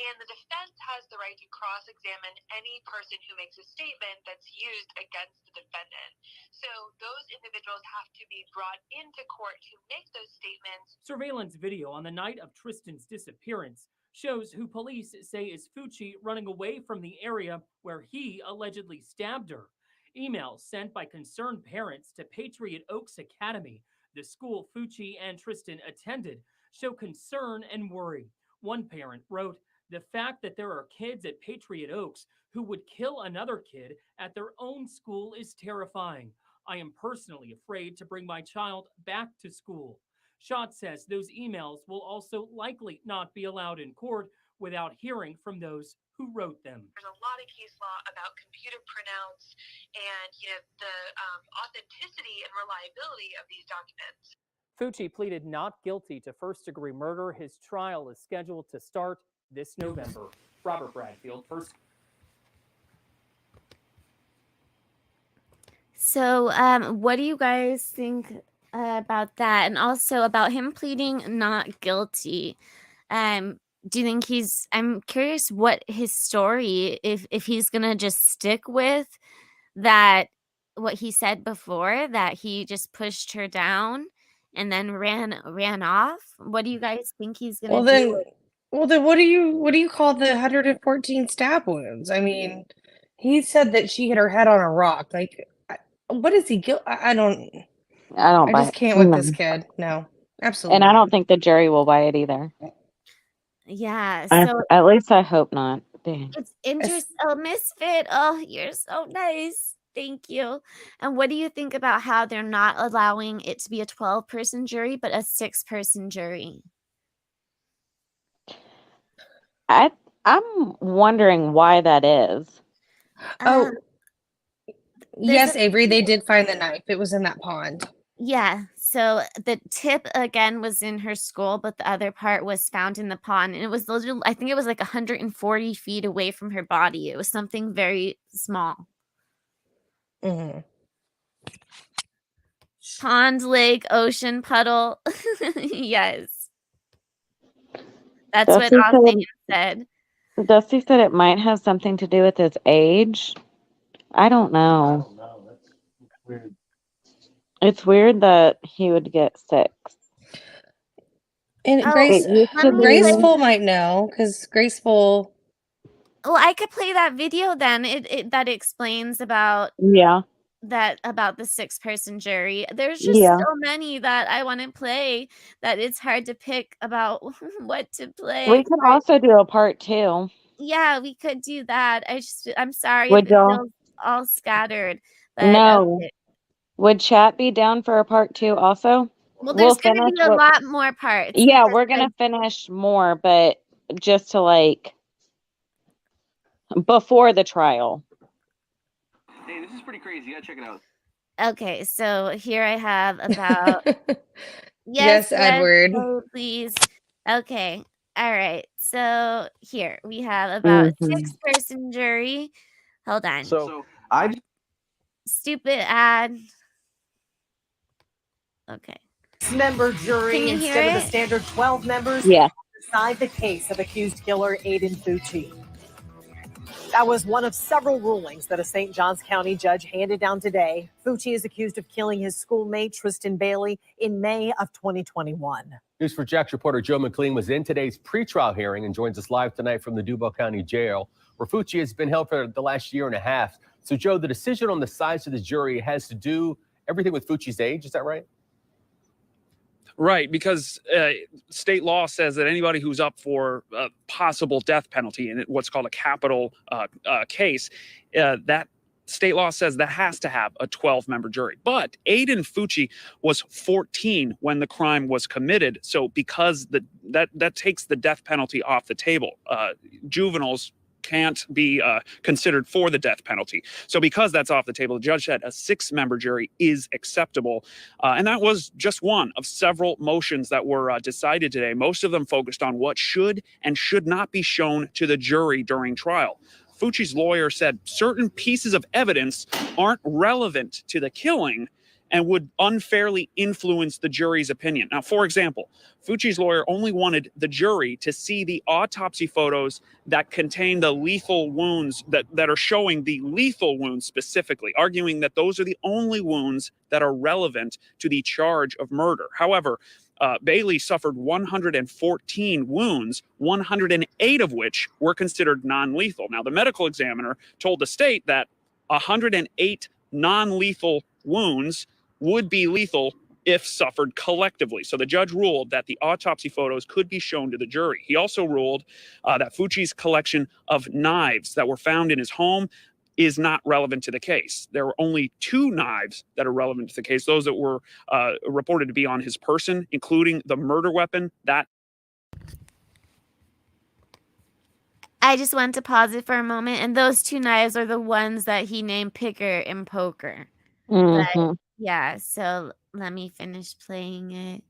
And the defense has the right to cross-examine any person who makes a statement that's used against the defendant. So those individuals have to be brought into court to make those statements. Surveillance video on the night of Tristyn's disappearance shows who police say is Fucci running away from the area where he allegedly stabbed her. Emails sent by concerned parents to Patriot Oaks Academy, the school Fucci and Tristyn attended, show concern and worry. One parent wrote, "The fact that there are kids at Patriot Oaks who would kill another kid at their own school is terrifying. I am personally afraid to bring my child back to school." Schott says those emails will also likely not be allowed in court without hearing from those who wrote them. There's a lot of case law about computer printouts and the authenticity and reliability of these documents. Fucci pleaded not guilty to first-degree murder. His trial is scheduled to start this November. Robert Bradfield, First. So, what do you guys think about that? And also about him pleading not guilty. Do you think I'm curious what his story, if he's gonna just stick with that, what he said before, that he just pushed her down and then ran off. What do you guys think he's gonna do? Well then what do you call the 114 stab wounds? I mean, he said that she hit her head on a rock. Like, what is he I don't I buy just it. can't with No. this kid. No, absolutely. And I not. don't think the jury will buy it either. Yeah, so At least I hope not. Dang. it's interesting. Oh, Misfit. Oh, you're so nice. Thank you. And what do you think about how they're not allowing it to be a 12-person jury, but a 6-person jury? I'm wondering why that is. Yes, Avery, they did find the knife. It was in that pond. Yeah. So the tip again was in her skull, but the other part was found in the pond, and it was literally, I think it was like 140 feet away from her body. It was something very small. Pond, lake, ocean, puddle. Yes. That's what Dusty Austin said. Dusty said it might have something to do with his age. I don't know. It's weird that he would get 6. And Oh, Grace, It used to be. Graceful might know because Graceful. Oh, I could play that video then. It that explains about Yeah. about the 6-person jury. There's just Yeah. so many that I want to play that it's hard to pick about what to play. We could also do a part 2. Yeah, we could do that. I'm sorry if Would it y'all? feels all scattered, but No. okay. Would chat be down for a part 2 also? Well, We'll there's going to finish be a what. lot more parts. Yeah, because, we're gonna finish more, but just to like before the trial. Hey, this is pretty crazy. You gotta check it out. Okay, so here I have about Yes, Edward. oh, please. Okay. All right. So here we have about 6-person jury. Hold on. So I Stupid ad. Okay. Member jury Can you hear instead of the it? standard 12 members Yeah. decide the case of accused killer Aiden Fucci. That was one of several rulings that a St. Johns County judge handed down today. Fucci is accused of killing his schoolmate Tristyn Bailey in May of 2021. News for Jax reporter Joe McLean was in today's pretrial hearing and joins us live tonight from the Duval County Jail, where Fucci has been held for the last year and a half. So, Joe, the decision on the size of the jury has to do everything with Fucci's age. Is that right? Right, because state law says that anybody who's up for a possible death penalty in what's called a capital case, that state law says that has to have a 12-member jury. But Aiden Fucci was 14 when the crime was committed, so because that takes the death penalty off the table. Juveniles can't be considered for the death penalty. So because that's off the table, the judge said a 6-member jury is acceptable. And that was just one of several motions that were decided today. Most of them focused on what should and should not be shown to the jury during trial. Fucci's lawyer said certain pieces of evidence aren't relevant to the killing and would unfairly influence the jury's opinion. Now, for example, Fucci's lawyer only wanted the jury to see the autopsy photos that contain the lethal wounds that are showing the lethal wounds specifically, arguing that those are the only wounds that are relevant to the charge of murder. However, Bailey suffered 114 wounds, 108 of which were considered non-lethal. Now, the medical examiner told the state that 108 non-lethal wounds would be lethal if suffered collectively. So the judge ruled that the autopsy photos could be shown to the jury. He also ruled that Fucci's collection of knives that were found in his home is not relevant to the case. There were only 2 knives that are relevant to the case, those that were reported to be on his person, including the murder weapon. That I just wanted to pause it for a moment, and those 2 knives are the ones that he named Picker and Poker. But yeah, so let me finish playing it.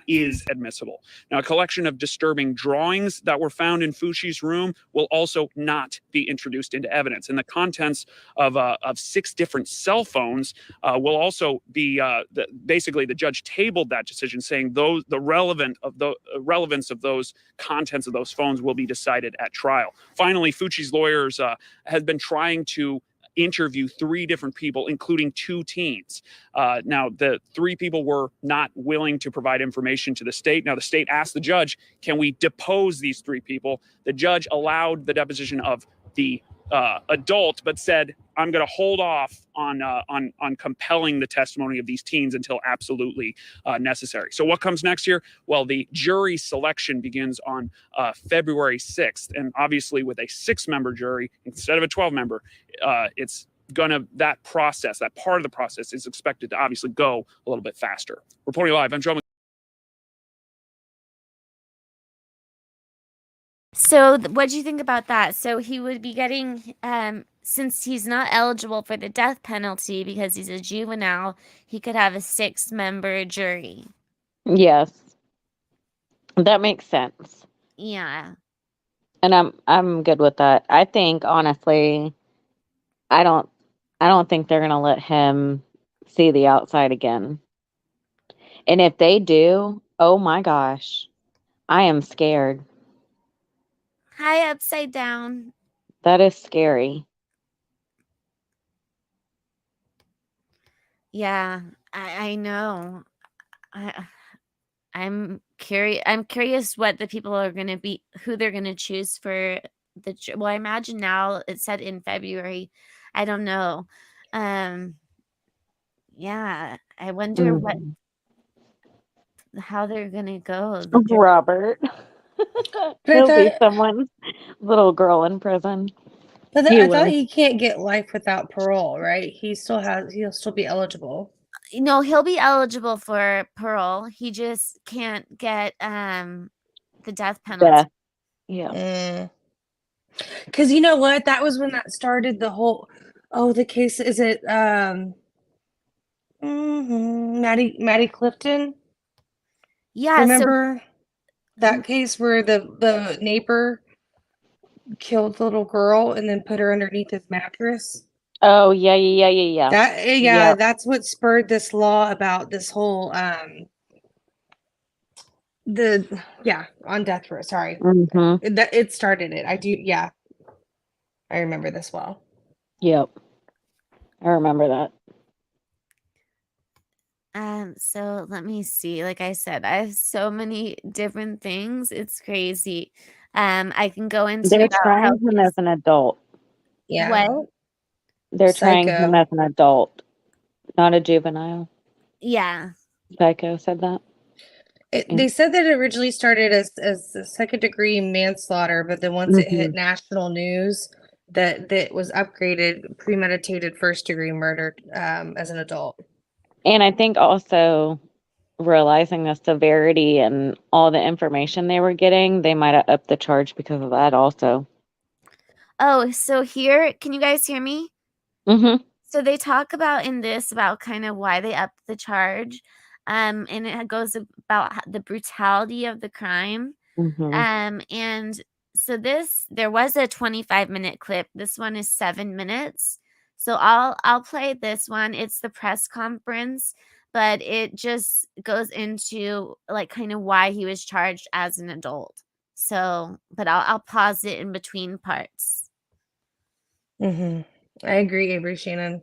is admissible. Now, a collection of disturbing drawings that were found in Fucci's room will also not be introduced into evidence. And the contents of 6 different cell phones will also be, basically the judge tabled that decision saying the relevance of those contents of those phones will be decided at trial. Finally, Fucci's lawyers has been trying to interview 3 different people, including 2 teens. Now, the 3 people were not willing to provide information to the state. Now, the state asked the judge, can we depose these 3 people? The judge allowed the deposition of the adult, but said, I'm going to hold off on compelling the testimony of these teens until absolutely necessary. So what comes next here? Well, the jury selection begins on February 6th. And obviously with a 6-member jury instead of a 12-member, that part of the process is expected to obviously go a little bit faster. Reporting live, I'm Joe So what do you think about that? So he would be getting, since he's not eligible for the death penalty because he's a juvenile, he could have a 6-member jury. Yes, that makes sense. Yeah. And I'm good with that. I think honestly, I don't think they're gonna let him see the outside again. And if they do, oh my gosh, I am scared. Hi, Upside Down. That is scary. Yeah, I know. I'm curious what the people are gonna be, who they're gonna choose for well, I imagine now it's set in February. I don't know. Yeah, I wonder how they're gonna go. Robert. He'll be someone's little girl in prison. But He I thought will. he can't get life without parole, right? He'll still be eligible. No, he'll be eligible for parole. He just can't get the death penalty. Death. Yeah. Because you know what? That was when that started the whole. Oh, the case is it Maddie Clifton? Yeah. Remember that case where the neighbor killed the little girl and then put her underneath his mattress? Oh yeah. Yep. That's what spurred this law about this whole on death row. Sorry. Mm-hmm. It started it. I remember this well. Yep. I remember that. So let me see. Like I said, I have so many different things. It's crazy. I can go into They're about trying how him as an adult. Yeah. What? They're trying him Psycho. as an adult, not a juvenile. Yeah. Psycho said that. They said that it originally started as a second-degree manslaughter, but then once it hit national news, that was upgraded premeditated first-degree murder as an adult. And I think also realizing the severity and all the information they were getting, they might have upped the charge because of that also. Oh, so here, can you guys hear me? Mm-hmm. So they talk about in this about kind of why they upped the charge. And it goes about the brutality of the crime. And so there was a 25-minute clip. This one is 7 minutes. So I'll play this one. It's the press conference, but it just goes into like kind of why he was charged as an adult. So, but I'll pause it in between parts. I agree, Avery Shannon.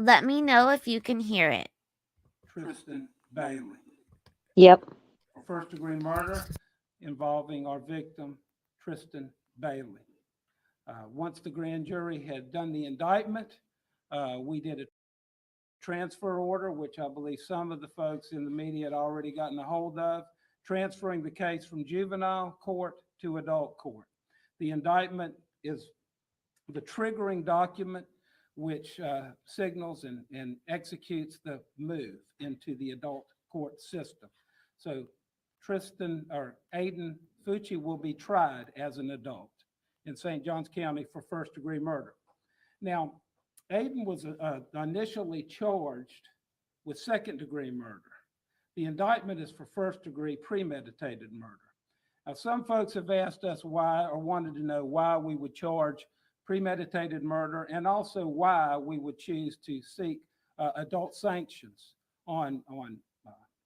Let me know if you can hear it. Tristyn Bailey. Yep. For first-degree murder involving our victim, Tristyn Bailey. Once the grand jury had done the indictment, we did a transfer order, which I believe some of the folks in the media had already gotten a hold of, transferring the case from juvenile court to adult court. The indictment is the triggering document which signals and executes the move into the adult court system. So Aiden Fucci will be tried as an adult in St. Johns County for first-degree murder. Now, Aiden was initially charged with second-degree murder. The indictment is for first-degree premeditated murder. Now, some folks have asked us why, or wanted to know why we would charge premeditated murder, and also why we would choose to seek adult sanctions on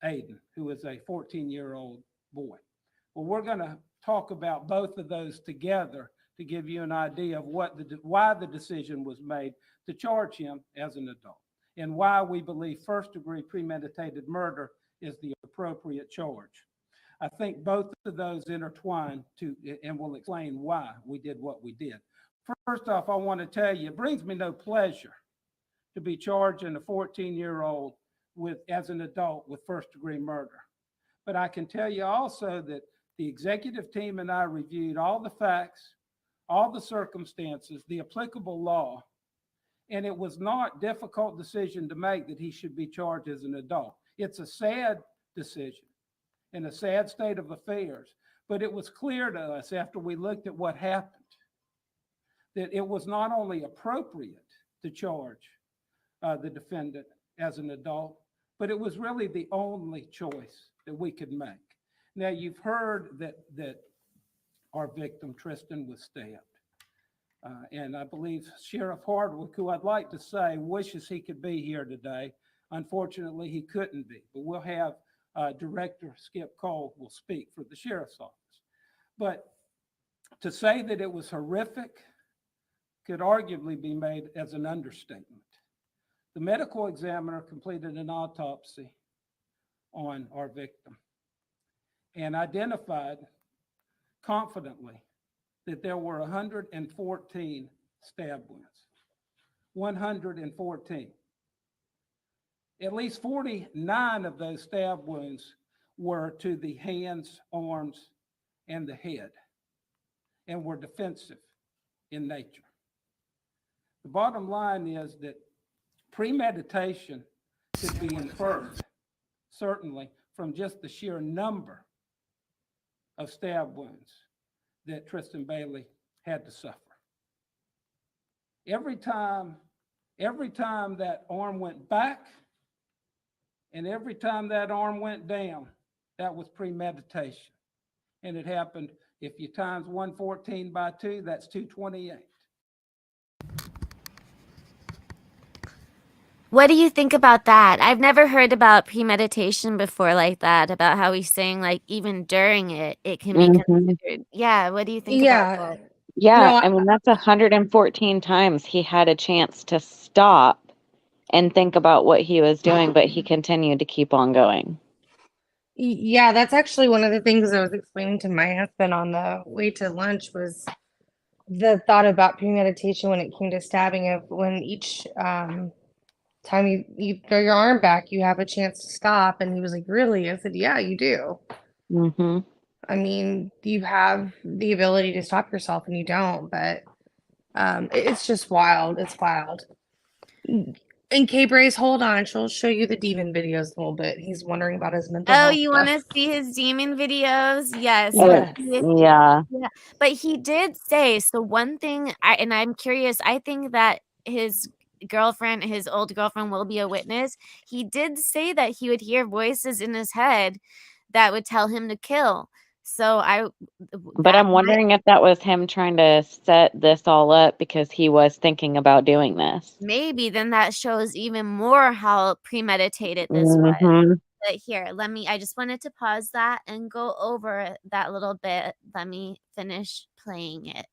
Aiden, who is a 14-year-old boy. Well, we're going to talk about both of those together to give you an idea of why the decision was made to charge him as an adult, and why we believe first-degree premeditated murder is the appropriate charge. I think both of those intertwine and will explain why we did what we did. First off, I want to tell you, it brings me no pleasure to be charging a 14-year-old as an adult with first-degree murder. But I can tell you also that The executive team and I reviewed all the facts, all the circumstances, the applicable law, and it was not a difficult decision to make that he should be charged as an adult. It's a sad decision and a sad state of affairs, but it was clear to us after we looked at what happened that it was not only appropriate to charge the defendant as an adult, but it was really the only choice that we could make. Now, you've heard that our victim, Tristyn, was stabbed. And I believe Sheriff Hardwick, who I'd like to say wishes he could be here today. Unfortunately, he couldn't be, but we'll have Director Skip Cole will speak for the Sheriff's Office. But to say that it was horrific could arguably be made as an understatement. The medical examiner completed an autopsy on our victim and identified confidently that there were 114 stab wounds. 114. At least 49 of those stab wounds were to the hands, arms, and the head, and were defensive in nature. The bottom line is that premeditation could be inferred, certainly, from just the sheer number of stab wounds that Tristyn Bailey had to suffer. Every time that arm went back and every time that arm went down, that was premeditation. And it happened, if you times 114 by 2, that's 228. What do you think about that? I've never heard about premeditation before like that, about how he's saying like even during it, it can be considered. Yeah, what do you think about that? Yeah, I mean, that's 114 times he had a chance to stop and think about what he was doing, but he continued to keep on going. Yeah, that's actually one of the things I was explaining to my husband on the way to lunch was the thought about premeditation when it came to stabbing of when each time you throw your arm back, you have a chance to stop. And he was like, really? I said, yeah, you do. Mm-hmm. I mean, you have the ability to stop yourself and you don't, but it's just wild. It's wild. And K-Brace, hold on. She'll show you the demon videos a little bit. He's wondering about his mental Oh, health you stuff. want to see his demon videos? Yes. Yes. Yeah. Yeah. But he did say, so one thing, I'm curious, I think that his girlfriend, his old girlfriend, will be a witness. He did say that he would hear voices in his head that would tell him to kill. So But I'm wondering if that was him trying to set this all up because he was thinking about doing this. maybe then that shows even more how premeditated this was. Mhm. But here, I just wanted to pause that and go over that little bit. Let me finish playing it.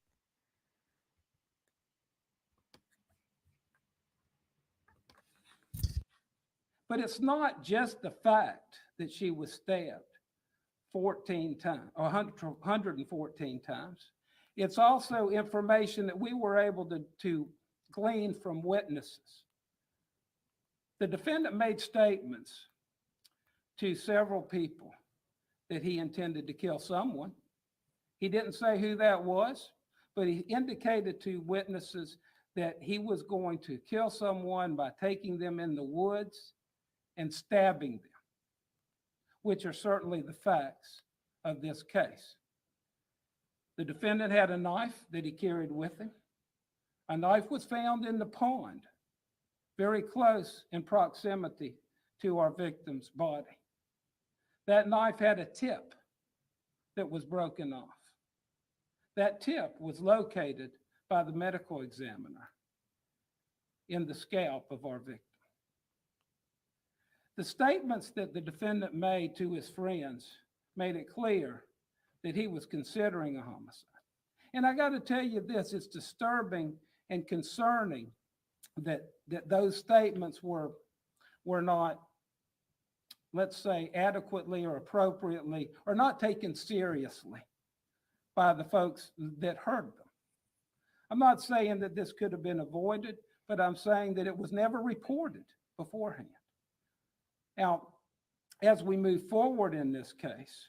But it's not just the fact that she was stabbed 14 times, or 114 times. It's also information that we were able to glean from witnesses. The defendant made statements to several people that he intended to kill someone. He didn't say who that was, but he indicated to witnesses that he was going to kill someone by taking them in the woods and stabbing them, which are certainly the facts of this case. The defendant had a knife that he carried with him. A knife was found in the pond, very close in proximity to our victim's body. That knife had a tip that was broken off. That tip was located by the medical examiner in the scalp of our victim. The statements that the defendant made to his friends made it clear that he was considering a homicide. And I got to tell you this, it's disturbing and concerning that those statements were not, let's say, adequately or appropriately, or not taken seriously by the folks that heard them. I'm not saying that this could have been avoided, but I'm saying that it was never reported beforehand. Now, as we move forward in this case,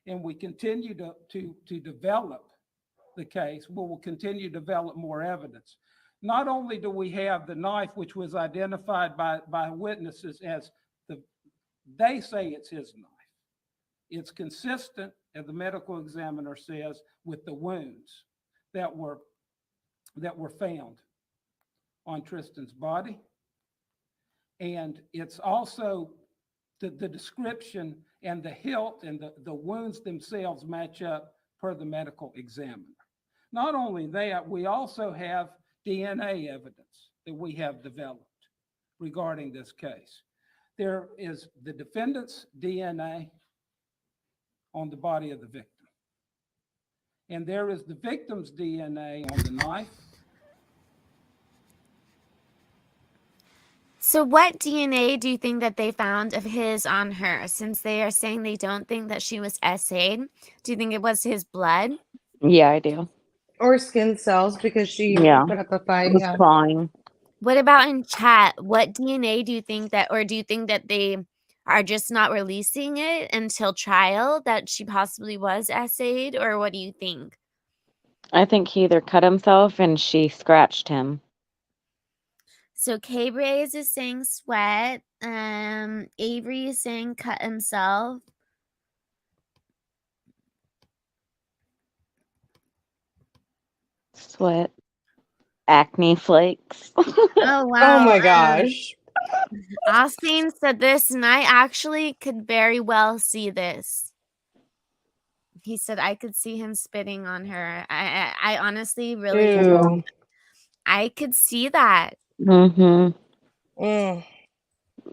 and we continue to develop the case, we will continue to develop more evidence. Not only do we have the knife, which was identified by witnesses as they say it's his knife. It's consistent, as the medical examiner says, with the wounds that were found on Tristyn's body. And it's also the description and the hilt and the wounds themselves match up per the medical examiner. Not only that, we also have DNA evidence that we have developed regarding this case. There is the defendant's DNA on the body of the victim. And there is the victim's DNA on the knife. So what DNA do you think that they found of his on her? Since they are saying they don't think that she was essayed, do you think it was his blood? Yeah, I do. Or skin cells because she Yeah. put up a fight. It was Yeah. clawing. What about in chat? What DNA do you think that, or do you think that they are just not releasing it until trial, that she possibly was essayed, or what do you think? I think he either cut himself and she scratched him. So K-Braze is saying sweat. Avery is saying cut himself. Sweat. Acne flakes. Oh wow. Oh my gosh. Austin said this, and I actually could very well see this. He said I could see him spitting on her. I honestly really Ew. I could see that. Mm-hmm. Mm.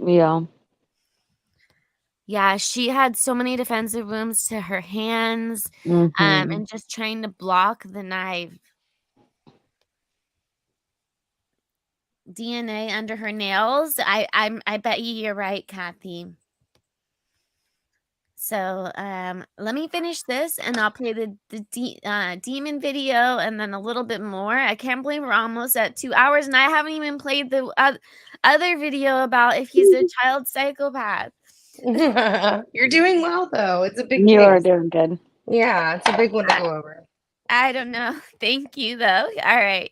Yeah. Yeah, she had so many defensive wounds to her hands, Mm-hmm. and just trying to block the knife. DNA under her nails. I bet you're right, Kathy. So let me finish this, and I'll play the demon video, and then a little bit more. I can't believe we're almost at 2 hours, and I haven't even played the other video about if he's a child psychopath. You're doing well, though. It's a big You are case. doing good. Yeah, it's a big one to go over. I don't know. Thank you, though. All right.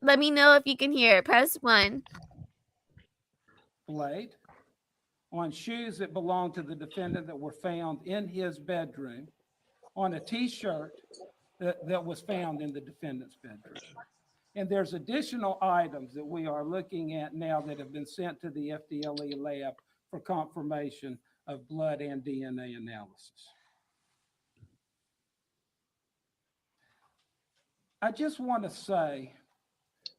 Let me know if you can hear it. Press 1. Blade on shoes that belonged to the defendant that were found in his bedroom, on a t-shirt that was found in the defendant's bedroom. And there's additional items that we are looking at now that have been sent to the FDLE lab for confirmation of blood and DNA analysis. I just want to say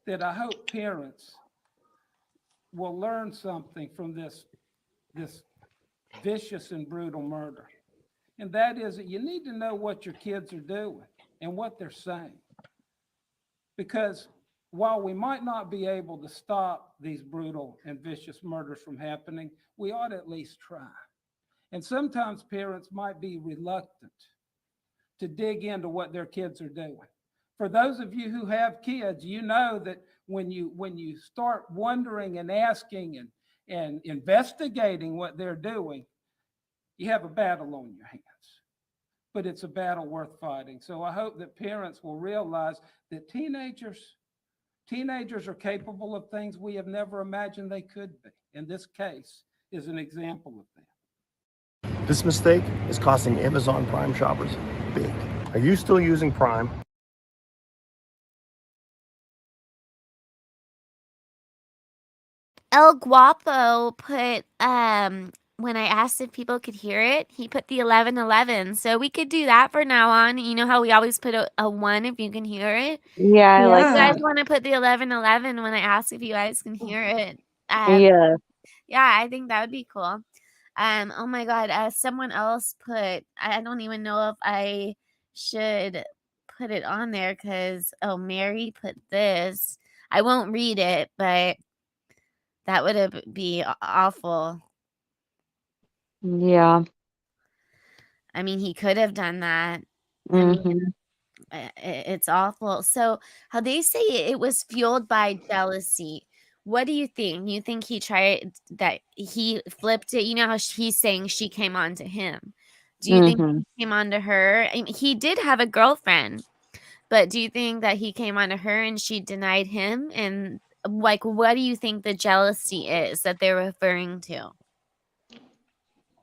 that I hope parents will learn something from this vicious and brutal murder. And that is that you need to know what your kids are doing and what they're saying. Because while we might not be able to stop these brutal and vicious murders from happening, we ought to at least try. And sometimes parents might be reluctant to dig into what their kids are doing. For those of you who have kids, you know that when you start wondering and asking and investigating what they're doing, you have a battle on your hands. But it's a battle worth fighting. So I hope that parents will realize that teenagers are capable of things we have never imagined they could be. And this case is an example of that. This mistake is costing Amazon Prime shoppers big. Are you still using Prime? El Guapo put when I asked if people could hear it, he put the 1111. So we could do that for now on. You know how we always put a 1 if you can hear it? Yeah, I like You guys that. want to put the 1111 when I ask if you guys can hear it? Yeah. Yeah, I think that would be cool. Oh my God, someone else put, I don't even know if I should put it on there because, oh, Mary put this. I won't read it, but that would be awful. Yeah. I mean, he could have done that. I Mm-hmm. mean, it's awful. So how they say it was fueled by jealousy. What do you think? You think he tried that he flipped it? You know how he's saying she came on to him. Do you think Mhm. he came on to her? I mean, he did have a girlfriend, but do you think that he came on to her and she denied him? And like, what do you think the jealousy is that they're referring to?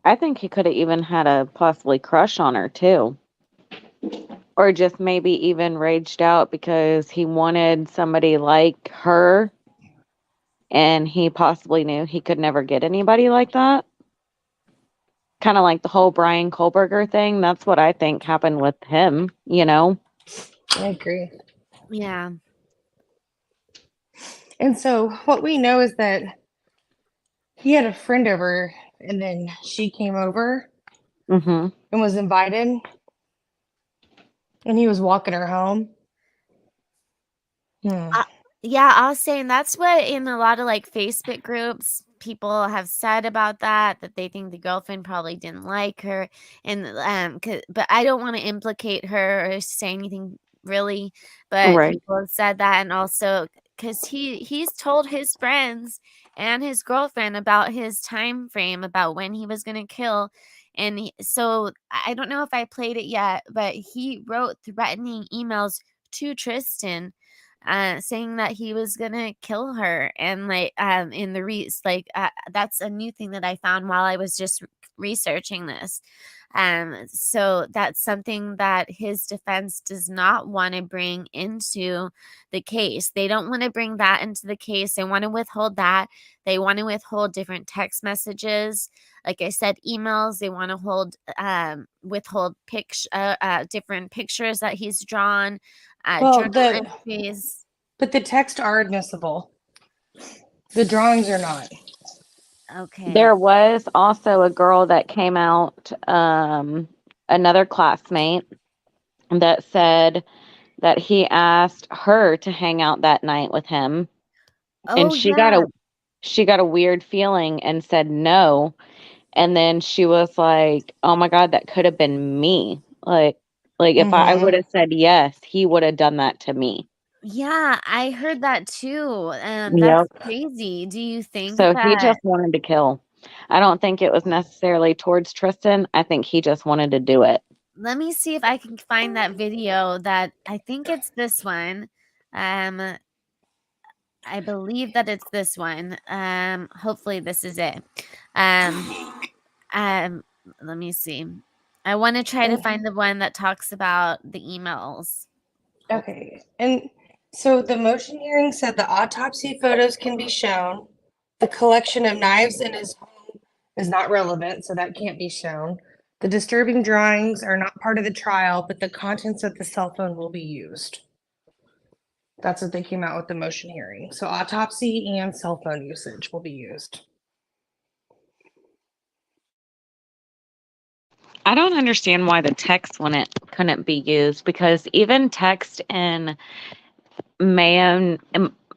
I think he could have even had a possibly crush on her too. Or just maybe even raged out because he wanted somebody like her and he possibly knew he could never get anybody like that. Kind of like the whole Brian Kohlberger thing. That's what I think happened with him, you know? I agree. Yeah. And so what we know is that he had a friend over and then she came over Mm-hmm. and was invited and he was walking her home. Yeah, I was saying that's what in a lot of like Facebook groups people have said about that they think the girlfriend probably didn't like her, and but I don't want to implicate her or say anything really, but Right. people have said that, and also because he's told his friends and his girlfriend about his time frame about when he was gonna kill, and so I don't know if I played it yet, but he wrote threatening emails to Tristyn saying that he was gonna kill her, and like in the that's a new thing that I found while I was just researching this. So that's something that his defense does not want to bring into the case. They don't want to bring that into the case. They want to withhold that. They want to withhold different text messages, like I said, emails. They want to withhold different pictures that he's drawn, Well, journal entries. but the texts are admissible. The drawings are not. Okay. There was also a girl that came out, another classmate, that said that he asked her to hang out that night with him. And Oh, yeah. she got a weird feeling and said no. And then she was like, "Oh my God, that could have been me." Like if I would have said yes, he would have done that to me. Yeah, I heard that too. That's Yep. crazy. Do you think So he that just wanted to kill. I don't think it was necessarily towards Tristyn. I think he just wanted to do it. let me see if I can find that video that I think it's this one. I believe that it's this one. Hopefully this is it. Let me see. I want to try to find the one that talks about the emails. Okay. And so the motion hearing said the autopsy photos can be shown. The collection of knives in his home is not relevant, so that can't be shown. The disturbing drawings are not part of the trial, but the contents of the cell phone will be used. That's what they came out with the motion hearing. So autopsy and cell phone usage will be used. I don't understand why the text couldn't be used, because even text in Mayan,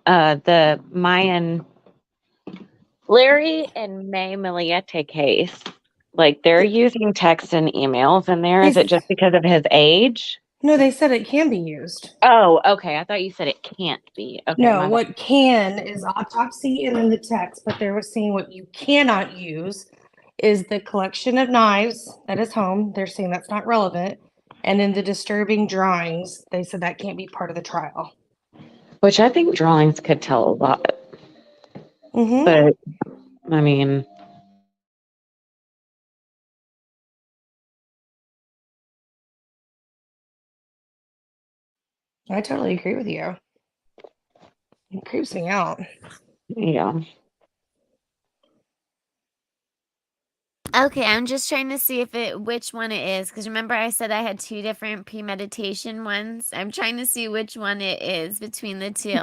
the Mayan Larry and May Miliete case, like they're using text and emails in there. Is it just because of his age? No, they said it can be used. Oh, okay. I thought you said it can't be. Okay, No, my bad. what can is autopsy and then the text, but they were saying what you cannot use is the collection of knives at his home. They're saying that's not relevant. And then the disturbing drawings, they said that can't be part of the trial. Which I think drawings could tell a lot. But I mean, I totally agree with you. It creeps me out. yeah. Okay, I'm just trying to see which one it is, because remember I said I had two different premeditation ones. I'm trying to see which one it is between the two.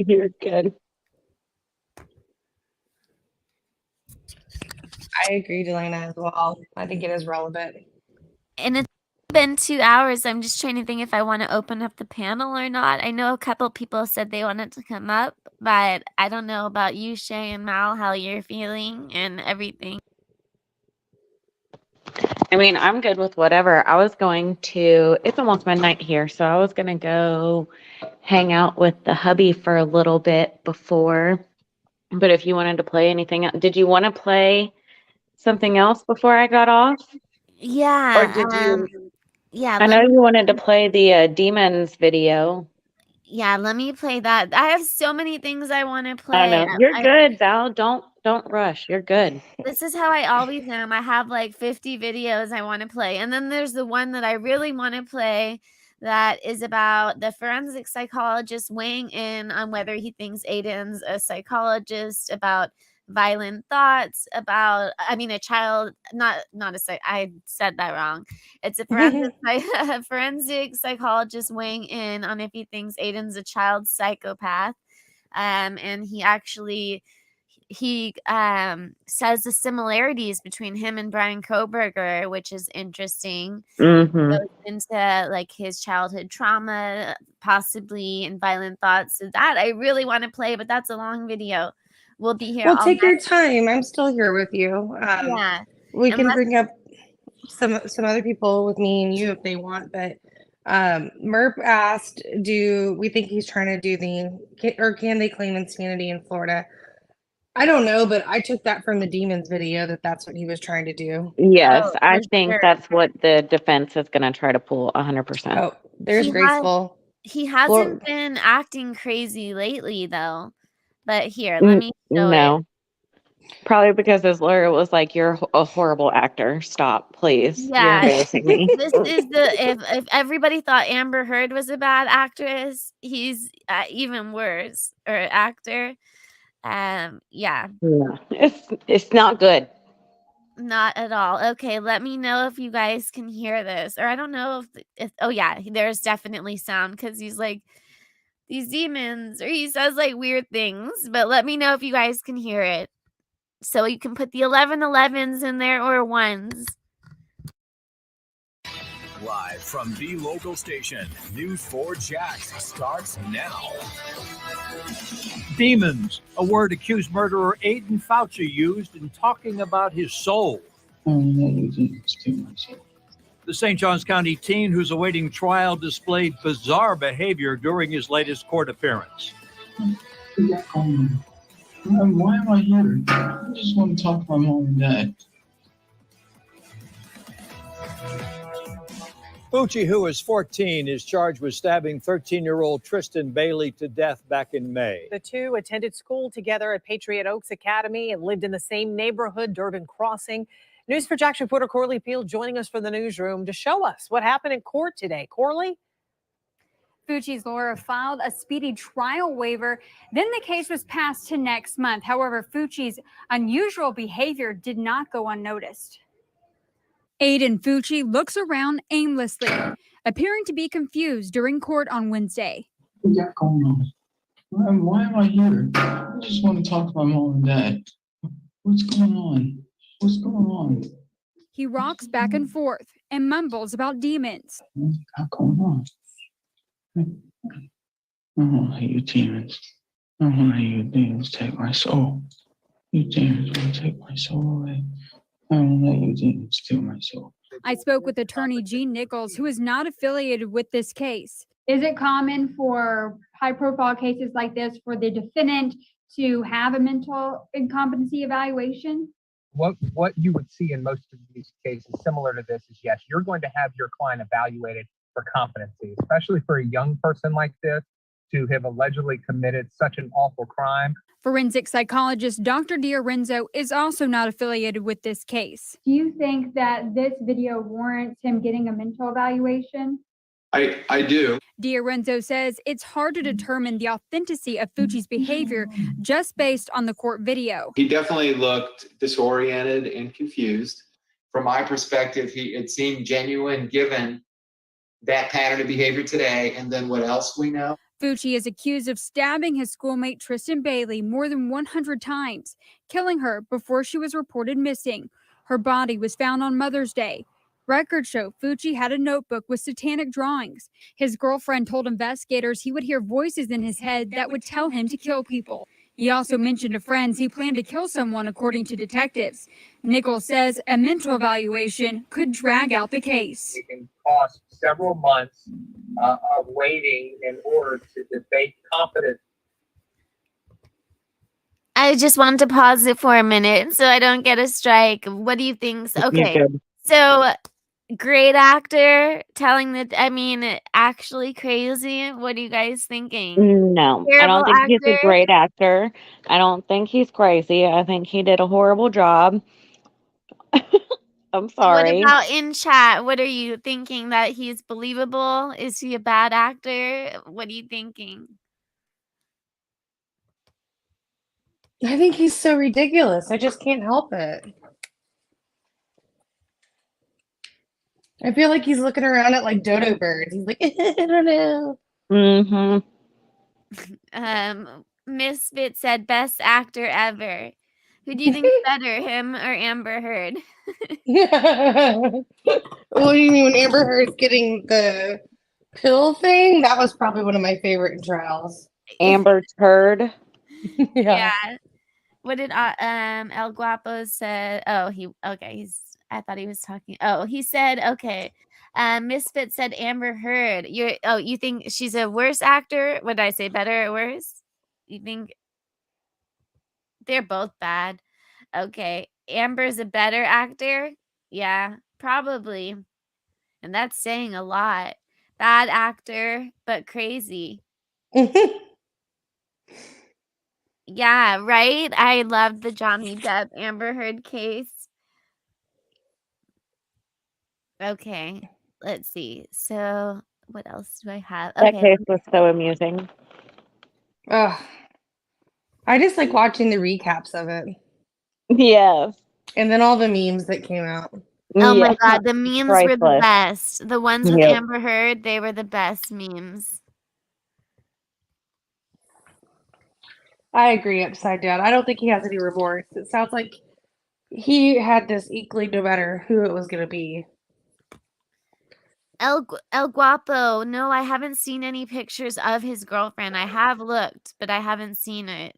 You're good. I agree, Delana, as well. I think it is relevant. And it's been 2 hours. I'm just trying to think if I want to open up the panel or not. I know a couple people said they wanted to come up, but I don't know about you, Shay and Mal, how you're feeling and everything. I mean, I'm good with whatever. It's almost midnight here, so I was going to go hang out with the hubby for a little bit before. But if you wanted to play anything else, did you want to play something else before I got off? Yeah. Or did you? Yeah. I Let know me. you wanted to play the demons video. Yeah. Let me play that. I have so many things I want to I play. know you're good, Val. Don't rush. You're good. This is how I always am. I have like 50 videos I want to play. And then there's the one that I really want to play that is about the forensic psychologist weighing in on whether he thinks Aiden's a psychologist, about violent thoughts, about a child, not a psych. I said that wrong. It's a forensic psychologist weighing in on if he thinks Aiden's a child psychopath. And he says the similarities between him and Brian Koberger, which is interesting. Mm-hmm. Goes into like his childhood trauma, possibly, and violent thoughts. So that I really want to play, but that's a long video. We'll be here Well, all take night. your time. I'm still here with you. Yeah. We can Unless bring up some other people with me and you if they want, but Merp asked, do we think he's trying to do can they claim insanity in Florida? I don't know, but I took that from the Demons video that's what he was trying to do. Yes, I for think sure. that's what the defense is going to try to pull 100%. Oh, there's Graceful. He hasn't been acting crazy lately though. But here, let me show it. No, probably because his lawyer was like, "You're a horrible actor. Stop, please. You're Yeah, embarrassing me." this is if everybody thought Amber Heard was a bad actress, he's even worse, or actor. Yeah, Yeah, it's not good. not at all. Okay, let me know if you guys can hear this, or I don't know if oh yeah, there's definitely sound because he's like these demons, or he says like weird things. But let me know if you guys can hear it, so you can put the 1111s in there or ones. Live from the local station, News 4 Jax starts now. Demons, a word accused murderer Aiden Fucci used in talking about his soul. The St. Johns County teen who's awaiting trial displayed bizarre behavior during his latest court appearance. Why am I here? I just want to talk to my mom and dad. Fucci, who is 14, is charged with stabbing 13-year-old Tristyn Bailey to death back in May. The two attended school together at Patriot Oaks Academy and lived in the same neighborhood, Durban Crossing. News for Jax reporter Corley Peel joining us from the newsroom to show us what happened in court today. Corley? Fucci's lawyer filed a speedy trial waiver. Then the case was passed to next month. However, Fucci's unusual behavior did not go unnoticed. Aiden Fucci looks around aimlessly, appearing to be confused during court on Wednesday. What's that going on? Why am I here? I just want to talk to my mom and dad. What's going on? What's going on? He rocks back and forth and mumbles about demons. What's going on? I don't want to let you demons. I don't want to let you demons take my soul. You demons want to take my soul away. I don't let you demons steal my soul. I spoke with attorney Gene Nichols, who is not affiliated with this case. Is it common for high-profile cases like this for the defendant to have a mental incompetency evaluation? What you would see in most of these cases similar to this is, yes, you're going to have your client evaluated for competency, especially for a young person like this to have allegedly committed such an awful crime. Forensic psychologist Dr. D'Arenzo is also not affiliated with this case. Do you think that this video warrants him getting a mental evaluation? I do. D'Arenzo says it's hard to determine the authenticity of Fucci's behavior just based on the court video. He definitely looked disoriented and confused. From my perspective, it seemed genuine given that pattern of behavior today, and then what else we know. Fucci is accused of stabbing his schoolmate Tristyn Bailey more than 100 times, killing her before she was reported missing. Her body was found on Mother's Day. Records show Fucci had a notebook with satanic drawings. His girlfriend told investigators he would hear voices in his head that would tell him to kill people. He also mentioned to friends he planned to kill someone, according to detectives. Nichols says a mental evaluation could drag out the case. It can cost several months of waiting in order to debate competence. I just wanted to pause it for a minute so I don't get a strike. What do you think? Okay, So, great actor telling actually crazy. What are you guys thinking? No, I Terrible don't think he's a actor? great actor. I don't think he's crazy. I think he did a horrible job. I'm What sorry. about in chat? What are you thinking, that he's believable? Is he a bad actor? What are you thinking? I think he's so ridiculous. I just can't help it. I feel like he's looking around at like dodo birds. He's like, I don't know. Mm-hmm. Misfit said best actor ever. Who do you think's better, him or Amber Heard? What do you mean when Amber Heard's getting the pill thing? That was probably one of my favorite trials. Amber Turd. Yeah. What did El Guapo said? Oh, I thought he was talking. Oh, he said okay. Misfit said Amber Heard. You think she's a worse actor? What did I say? Better or worse? You think they're both bad? Okay. Amber's a better actor? Yeah, probably. And that's saying a lot. Bad actor, but crazy. Yeah, right? I loved the Johnny Depp Amber Heard case. Okay, let's see. So, what else do I have? That Okay. case was so amusing. Ugh. I just like watching the recaps of it. Yes. And then all the memes that came out. Oh my Yeah. god, the memes were the Priceless. best. The ones with Yep. Amber Heard, they were the best memes. I agree, upside down. I don't think he has any remorse. It sounds like he had this inkling no matter who it was going to be. El Guapo, no, I haven't seen any pictures of his girlfriend. I have looked, but I haven't seen it.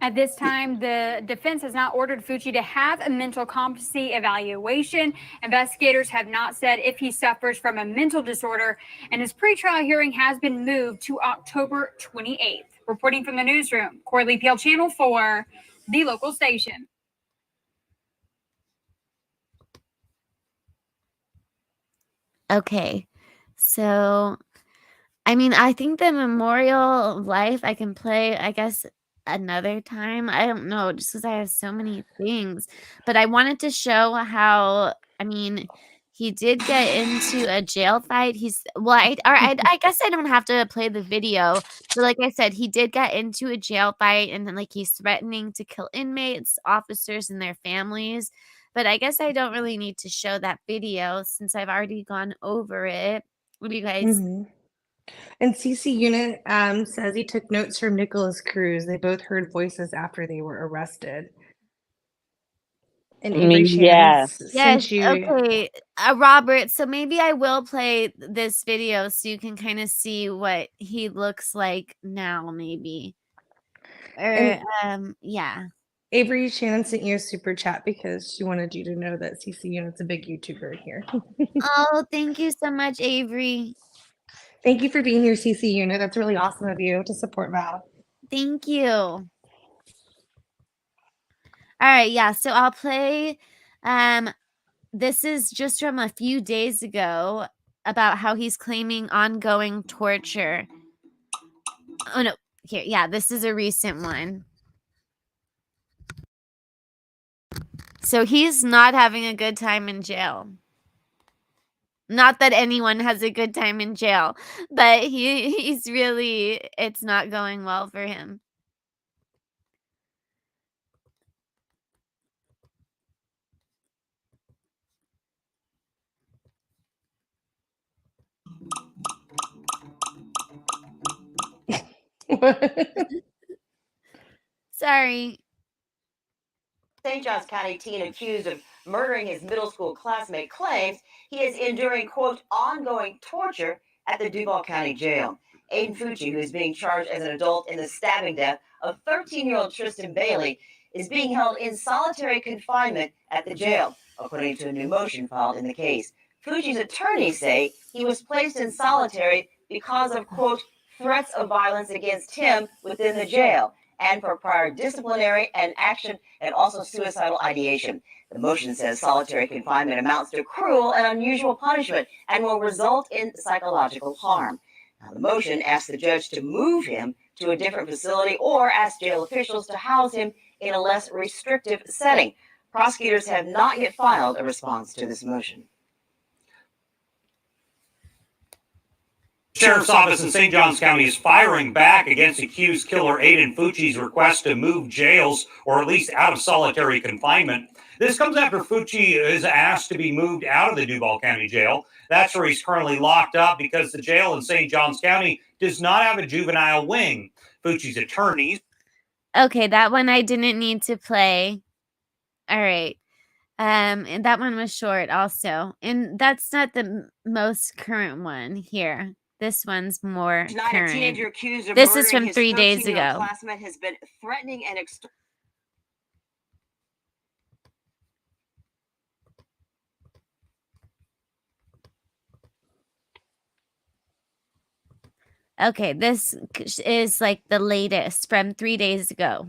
At this time, the defense has not ordered Fucci to have a mental competency evaluation. Investigators have not said if he suffers from a mental disorder, and his pretrial hearing has been moved to October 28th. Reporting from the newsroom, Corley Peel, Channel 4, the local station. Okay, so I think the Memorial Life I can play, I guess, another time. I don't know, just because I have so many things. But I wanted to show how, he did get into a jail fight. I guess I don't have to play the video. But like I said, he did get into a jail fight, and then he's threatening to kill inmates, officers, and their families. But I guess I don't really need to show that video since I've already gone over it. What do you guys? And CC Unit says he took notes from Nicholas Cruz. They both heard voices after they were arrested. And Avery Shannon Yes, sent you. okay, Robert, so maybe I will play this video so you can kind of see what he looks like now, maybe. Or, yeah. Avery Shannon sent you a super chat because she wanted you to know that CC Unit's a big YouTuber here. Oh, thank you so much, Avery. Thank you for being here, CC Unit. That's really awesome of you to support Val. Thank you. All right, yeah, so I'll play, this is just from a few days ago about how he's claiming ongoing torture. Oh, no, here, yeah, this is a recent one. So he's not having a good time in jail. Not that anyone has a good time in jail, but he's really, it's not going well for him. Sorry. St. Johns County teen accused of murdering his middle school classmate claims he is enduring, quote, ongoing torture at the Duval County Jail. Aiden Fucci, who is being charged as an adult in the stabbing death of 13-year-old Tristyn Bailey, is being held in solitary confinement at the jail, according to a new motion filed in the case. Fucci's attorneys say he was placed in solitary because of, quote, threats of violence against him within the jail, and for prior disciplinary and action and also suicidal ideation. The motion says solitary confinement amounts to cruel and unusual punishment and will result in psychological harm. Now, the motion asks the judge to move him to a different facility or ask jail officials to house him in a less restrictive setting. Prosecutors have not yet filed a response to this motion. Sheriff's Office in St. Johns County is firing back against accused killer Aiden Fucci's request to move jails or at least out of solitary confinement. This comes after Fucci is asked to be moved out of the Duval County Jail. That's where he's currently locked up because the jail in St. Johns County does not have a juvenile wing. Fucci's attorneys. Okay, that one I didn't need to play. All right. And that one was short also. And that's not the most current one here. This one's more Tonight, current. a teenager accused of This murdering is from his 3 days 13-year-old ago. classmate has been threatening and Okay, this is like the latest from 3 days ago.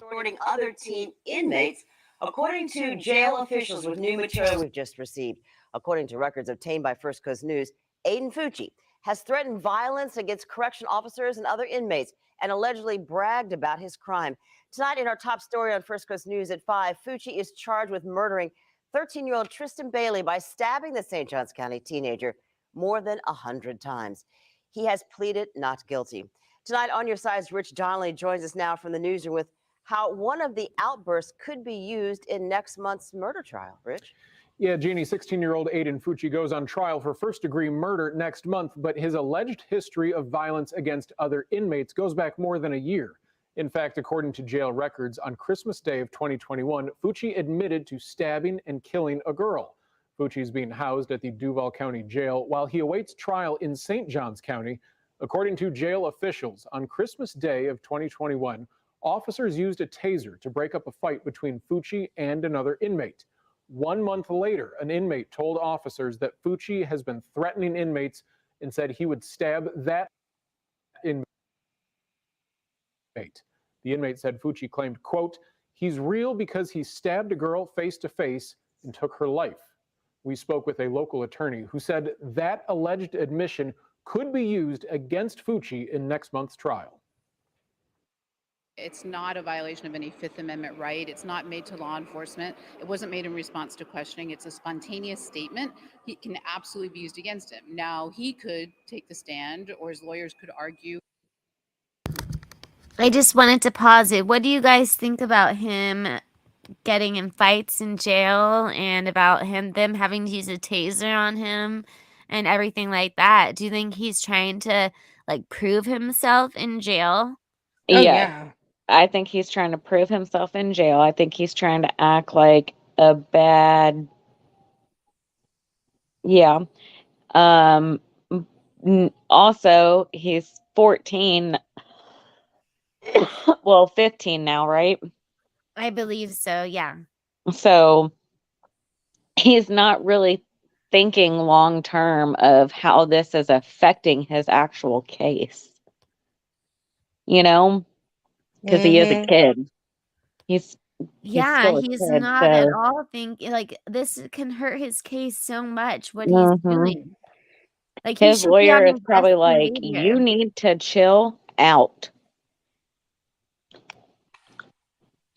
extorting other teen inmates, according to jail officials with new material we've just received. According to records obtained by First Coast News, Aiden Fucci has threatened violence against correction officers and other inmates and allegedly bragged about his crime. Tonight in our top story on First Coast News at 5, Fucci is charged with murdering 13-year-old Tristyn Bailey by stabbing the St. Johns County teenager more than 100 times. He has pleaded not guilty. Tonight on Your Side's Rich Donnelly joins us now from the newsroom with how one of the outbursts could be used in next month's murder trial. Rich? Yeah, Jeannie, 16-year-old Aiden Fucci goes on trial for first-degree murder next month, but his alleged history of violence against other inmates goes back more than a year. In fact, according to jail records, on Christmas Day of 2021, Fucci admitted to stabbing and killing a girl. Fucci is being housed at the Duval County Jail while he awaits trial in St. Johns County. According to jail officials, on Christmas Day of 2021, officers used a taser to break up a fight between Fucci and another inmate. 1 month later, an inmate told officers that Fucci has been threatening inmates and said he would stab that inmate. The inmate said Fucci claimed, quote, "He's real because he stabbed a girl face to face and took her life." We spoke with a local attorney who said that alleged admission could be used against Fucci in next month's trial. It's not a violation of any Fifth Amendment right. It's not made to law enforcement. It wasn't made in response to questioning. It's a spontaneous statement. He can absolutely be used against him. Now, he could take the stand, or his lawyers could argue. I just wanted to pause it. What do you guys think about him getting in fights in jail and about them having to use a taser on him and everything like that? Do you think he's trying to like prove himself in jail? Yeah. I think he's trying to prove himself in jail. I think he's trying to act like a bad. Yeah. Also, he's 14. Well, 15 now, right? I believe so, yeah. So he's not really thinking long term of how this is affecting his actual case. You know? Because he is a kid. He's Yeah, still a he's kid, not at so. all like this can hurt his case so much what he's Mhm. doing. Like he His should be on lawyer is his probably best like, behavior. you need to chill out.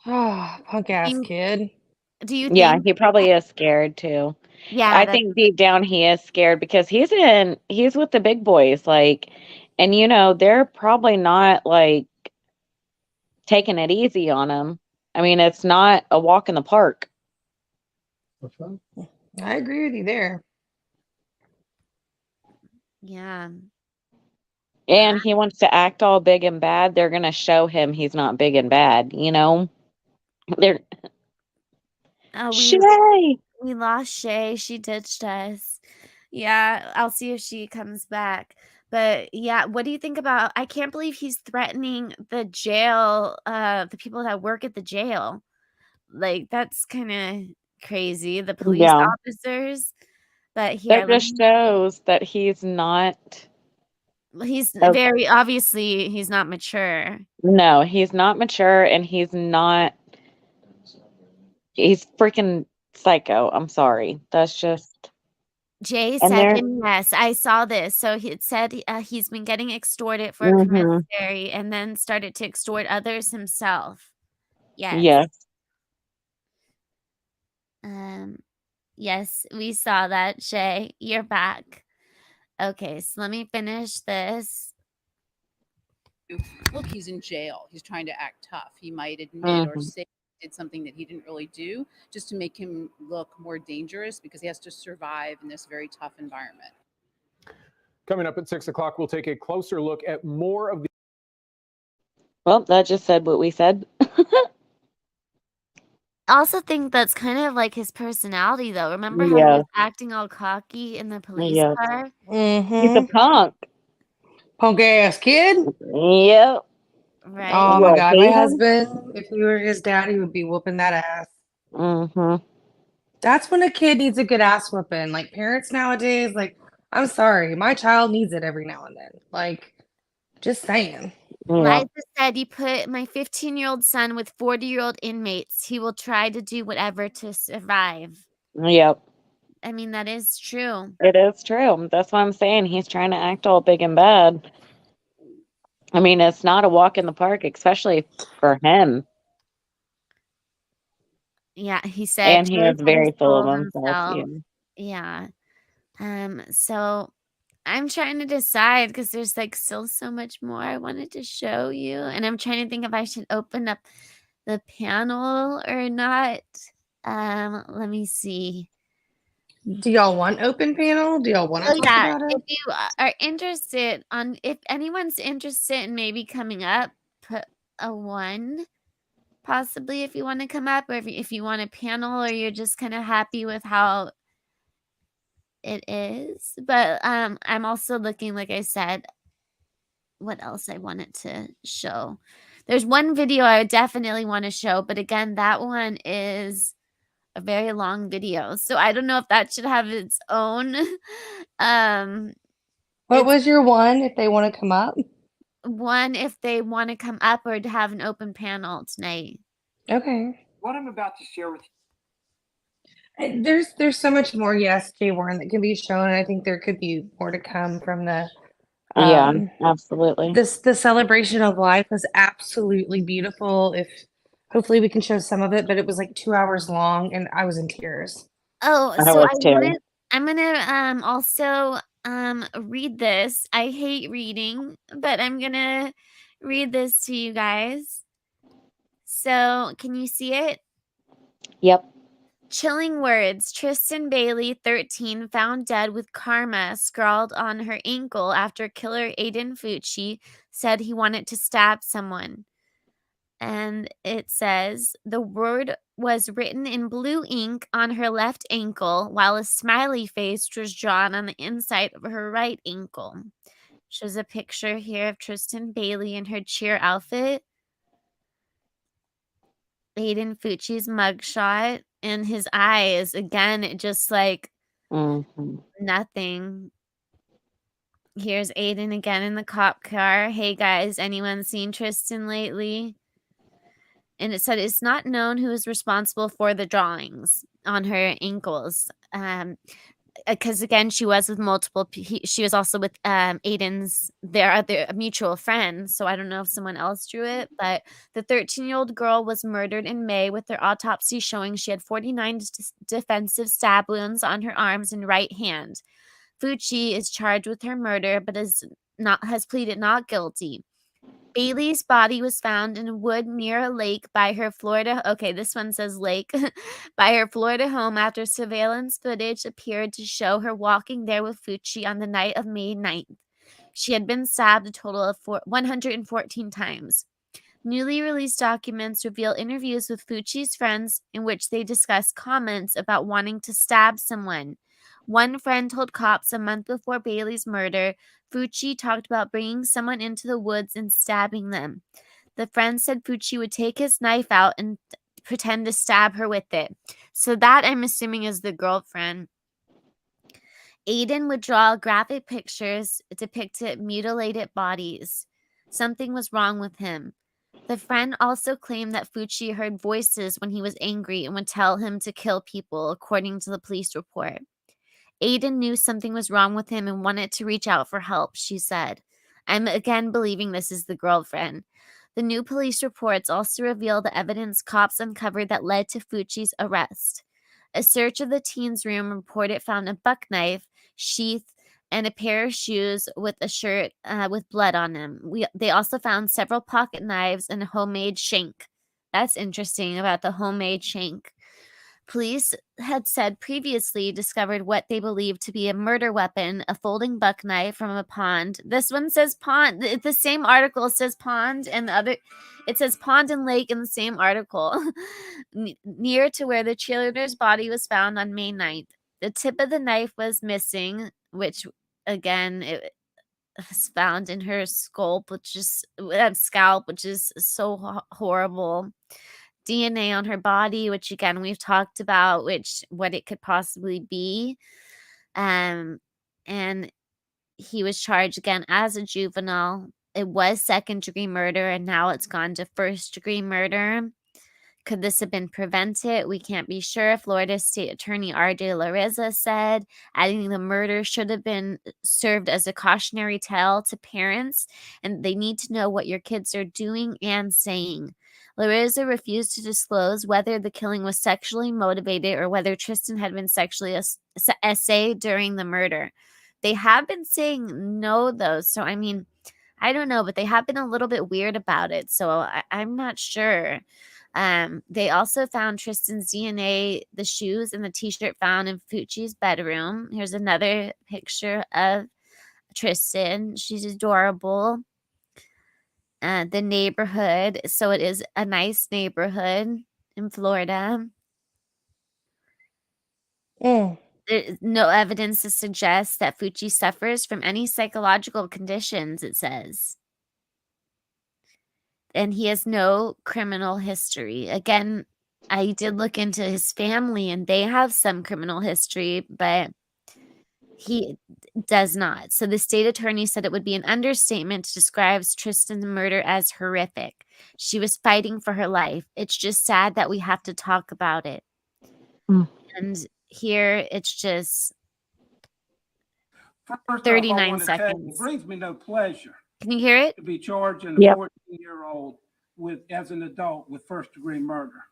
Punk ass kid. Do you Yeah, think? he probably is scared too. Yeah, I that's think deep down he is scared because he's with the big boys, like, and they're probably not like taking it easy on him. I mean, it's not a walk in the park. I agree with you there. Yeah. And he wants to act all big and bad. They're gonna show him he's not big and bad, They're Oh, Shay! we lost Shay. She ditched us. Yeah, I'll see if she comes back. But yeah, what do you think about? I can't believe he's threatening the jail, the people that work at the jail. Like that's kind of crazy. The police Yeah. officers. But here, That just shows that he's not He's Okay. very obviously he's not mature. No, he's not mature, and he's freaking psycho. I'm sorry. That's just, Jay and said, there, and yes, I saw this. So it said he's been getting extorted for a mhm, commissary and then started to extort others himself. Yes. yes. Yes, we saw that, Shay. You're back. Okay, so let me finish this. Look, he's in jail. He's trying to act tough. He might admit or Mhm. say he did something that he didn't really do just to make him look more dangerous because he has to survive in this very tough environment. Coming up at 6 o'clock, we'll take a closer look at more of the. Well, that just said what we said. I also think that's kind of like his personality, though. Remember how he Yeah. was acting all cocky in the police Yep. car? He's a punk. Punk ass kid. Yep. Right. Oh You my all god, my hate him? husband, if he were his dad, he would be whooping that ass. Mhm. That's when a kid needs a good ass whooping. Like parents nowadays, like, I'm sorry, my child needs it every now and then. Like, just saying. Yeah. Liza said, "You put my 15-year-old son with 40-year-old inmates. He will try to do whatever to survive." Yep. I mean, that is true. It is true. That's what I'm saying. He's trying to act all big and bad. I mean, it's not a walk in the park, especially for him. Yeah, he said And he Jay is said he's very full full of of himself. himself. Yeah. Yeah. So I'm trying to decide because there's like still so much more I wanted to show you. And I'm trying to think if I should open up the panel or not. Let me see. Do y'all want open panel? Do y'all want to Oh talk yeah, about it? if you are interested if anyone's interested in maybe coming up, put a 1 possibly if you want to come up, or if you want a panel, or you're just kind of happy with how it is. But I'm also looking, like I said, what else I wanted to show. There's one video I definitely want to show, but again, that one is a very long video. So I don't know if that should have its own What was your one if they want to come up? one if they want to come up or to have an open panel tonight. Okay. What I'm about to share with There's so much more, yes, Jay Warren, that can be shown. And I think there could be more to come from the Yeah, absolutely. the celebration of life was absolutely beautiful. If hopefully we can show some of it, but it was like 2 hours long and I was in tears. Oh, I so was too. I'm gonna also read this. I hate reading, but I'm gonna read this to you guys. So, can you see it? Yep. Chilling words. Tristyn Bailey, 13, found dead with karma scrawled on her ankle after killer Aiden Fucci said he wanted to stab someone. And it says the word was written in blue ink on her left ankle, while a smiley face was drawn on the inside of her right ankle. Shows a picture here of Tristyn Bailey in her cheer outfit. Aiden Fucci's mugshot, and his eyes again, just like nothing. Here's Aiden again in the cop car. Hey guys, anyone seen Tristyn lately? And it said it's not known who is responsible for the drawings on her ankles. Because again, she was with multiple. She was also with Aiden's their other mutual friends. So I don't know if someone else drew it, but the 13-year-old girl was murdered in May, with their autopsy showing she had 49 defensive stab wounds on her arms and right hand. Fucci is charged with her murder, but has pleaded not guilty. Bailey's body was found in a wood near a lake by her Florida. Okay, this one says lake by her Florida home after surveillance footage appeared to show her walking there with Fucci on the night of May 9th. She had been stabbed a total of 114 times. Newly released documents reveal interviews with Fucci's friends in which they discuss comments about wanting to stab someone. One friend told cops a month before Bailey's murder, Fucci talked about bringing someone into the woods and stabbing them. The friend said Fucci would take his knife out and pretend to stab her with it. So that, I'm assuming, is the girlfriend. Aiden would draw graphic pictures depicted mutilated bodies. Something was wrong with him. The friend also claimed that Fucci heard voices when he was angry and would tell him to kill people, according to the police report. Aiden knew something was wrong with him and wanted to reach out for help, she said. I'm again believing this is the girlfriend. The new police reports also reveal the evidence cops uncovered that led to Fucci's arrest. A search of the teen's room reported found a buck knife, sheath, and a pair of shoes with a shirt with blood on them. They also found several pocket knives and a homemade shank. That's interesting about the homemade shank. Police had said previously discovered what they believed to be a murder weapon, a folding buck knife from a pond. This one says pond. The same article says pond, and the other, it says pond and lake in the same article, near to where the cheerleader's body was found on May 9th. The tip of the knife was missing, which, again, it was found in her scalp, which is so horrible. DNA on her body, which again we've talked about, what it could possibly be. And he was charged again as a juvenile. It was second-degree murder, and now it's gone to first-degree murder. Could this have been prevented? We can't be sure. Florida State Attorney R.J. Larissa said, adding the murder should have been served as a cautionary tale to parents, and they need to know what your kids are doing and saying. Larissa refused to disclose whether the killing was sexually motivated or whether Tristyn had been sexually essayed during the murder. They have been saying no, though, so I mean, I don't know, but they have been a little bit weird about it, so I'm not sure. They also found Tristyn's DNA, the shoes, and the t-shirt found in Fucci's bedroom. Here's another picture of Tristyn. She's adorable. The neighborhood. So it is a nice neighborhood in Florida. There's no evidence to suggest that Fucci suffers from any psychological conditions, it says. And he has no criminal history. Again, I did look into his family, and they have some criminal history, but he does not. So the state attorney said it would be an understatement to describe Tristyn's murder as horrific. She was fighting for her life. It's just sad that we have to talk about it. And here it's just First off, 39 I want to tell you, seconds. it brings me no pleasure Can you hear it? to be charging a 14-year-old as an adult with first-degree murder.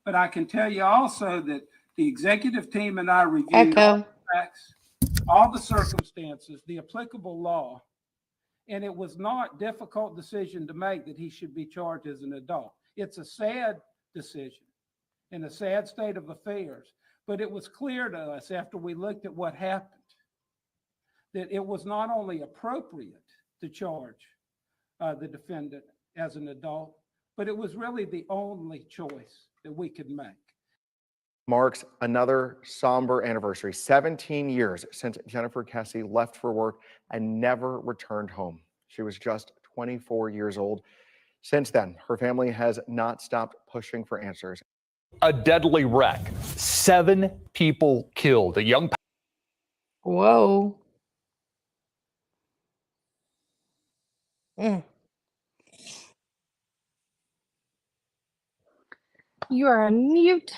But I can tell you also that the executive team and I reviewed all the facts, all the circumstances, the applicable law, and it was not a difficult decision to make that he should be charged as an adult. It's a sad decision in a sad state of affairs, but it was clear to us after we looked at what happened that it was not only appropriate to charge the defendant as an adult, but it was really the only choice that we could make. Marks another somber anniversary, 17 years since Jennifer Kesse left for work and never returned home. She was just 24 years old. Since then, her family has not stopped pushing for answers. A deadly wreck. 7 people killed. A young. Whoa. You are on mute.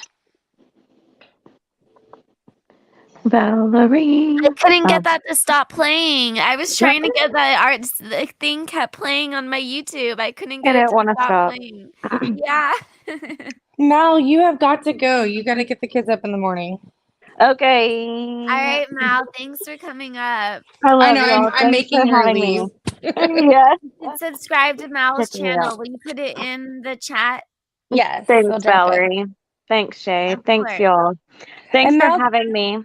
Valerie. I couldn't get that to stop playing. I was trying to get that art. The thing kept playing on my YouTube. I couldn't get it to stop playing. Yeah. Mal, you have got to go. You got to get the kids up in the morning. Okay. All right, Mal. Thanks for coming up. I know. I'm making her leave. Yeah. And subscribe to Mal's Pick me up. channel. Will you put it in the chat? Yes. Thanks, Valerie. Thanks, Shay. Thanks, course. y'all. Thanks And for Mal- having me.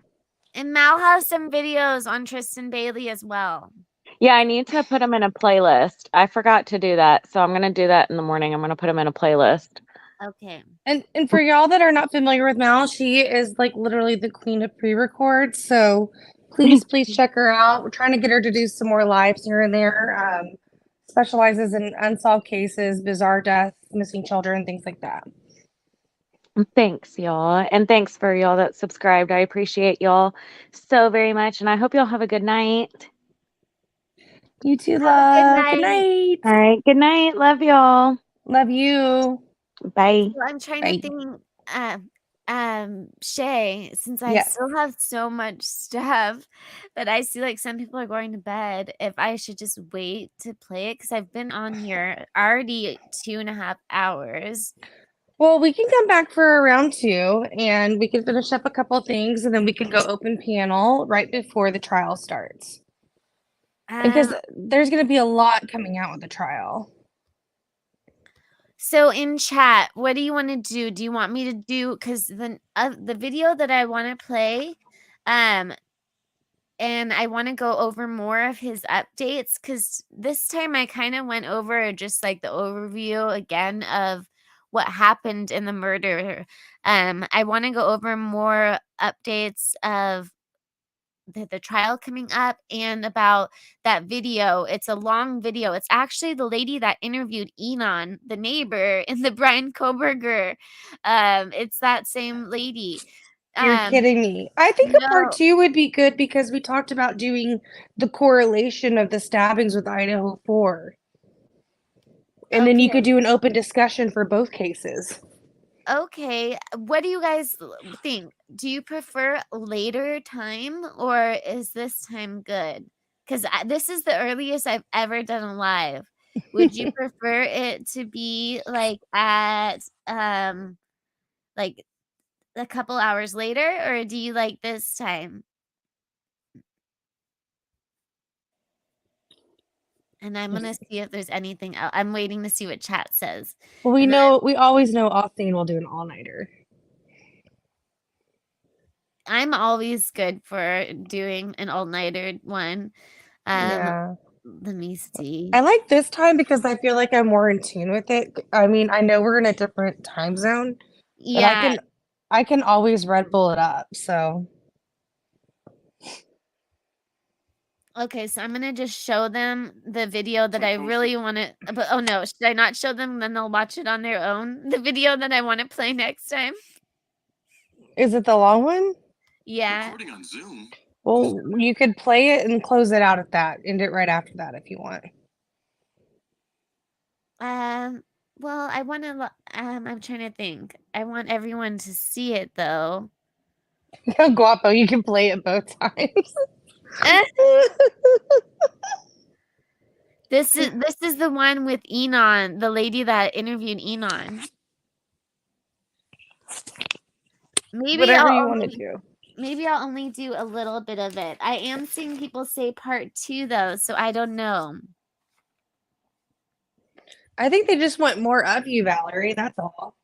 And Mal has some videos on Tristyn Bailey as well. Yeah, I need to put them in a playlist. I forgot to do that, so I'm going to do that in the morning. I'm going to put them in a playlist. Okay. And for y'all that are not familiar with Mal, she is like literally the queen of pre-records. So please check her out. We're trying to get her to do some more lives here and there. Specializes in unsolved cases, bizarre deaths, missing children, things like that. Thanks, y'all. And thanks for y'all that subscribed. I appreciate y'all so very much. And I hope y'all have a good night. You too, Have a good love. Good night. night. All right. Good night. Love y'all. Love you. Bye. So I'm trying Bye. to think, Shay, since I Yes. still have so much stuff, but I see like some people are going to bed, if I should just wait to play it because I've been on here already 2.5 hours. Well, we can come back for a round 2 and we can finish up a couple things and then we can go open panel right before the trial starts. Because there's going to be a lot coming out with the trial. So in chat, what do you want to do? Do you want me to do, because the video that I want to play, and I want to go over more of his updates, because this time I kind of went over just like the overview again of what happened in the murder. I want to go over more updates of the trial coming up and about that video. It's a long video. It's actually the lady that interviewed Enon, the neighbor in the Brian Koberger. It's that same lady. You're kidding me. I think a part No. 2 would be good because we talked about doing the correlation of the stabbings with Idaho 4. And then you could Okay. do an open discussion for both cases. Okay, what do you guys think? Do you prefer later time or is this time good? Because this is the earliest I've ever done a live. Would you prefer it to be like at like a couple hours later, or do you like this time? And I'm gonna see if there's anything else. I'm waiting to see what chat says. Well, we always know Austin will do an all-nighter. I'm always good for doing an all-nighter one. Yeah. Let me see. I like this time because I feel like I'm more in tune with it. I mean, I know we're in a different time zone, but Yeah. I can always Red Bull it up. So Okay, so I'm gonna just show them the video that I really want to. But oh no, should I not show them? Then they'll watch it on their own. The video that I want to play next time. is it the long one? Yeah. On Zoom. Well, you could play it and close it out at that. End it right after that if you want. Well, I want to. I'm trying to think. I want everyone to see it though. Guapo, you can play it both times. This is the one with Enon, the lady that interviewed Enon. Maybe Whatever you want to do. Maybe I'll only do a little bit of it. I am seeing people say part 2 though, so I don't know. I think they just want more of you, Valerie. That's all.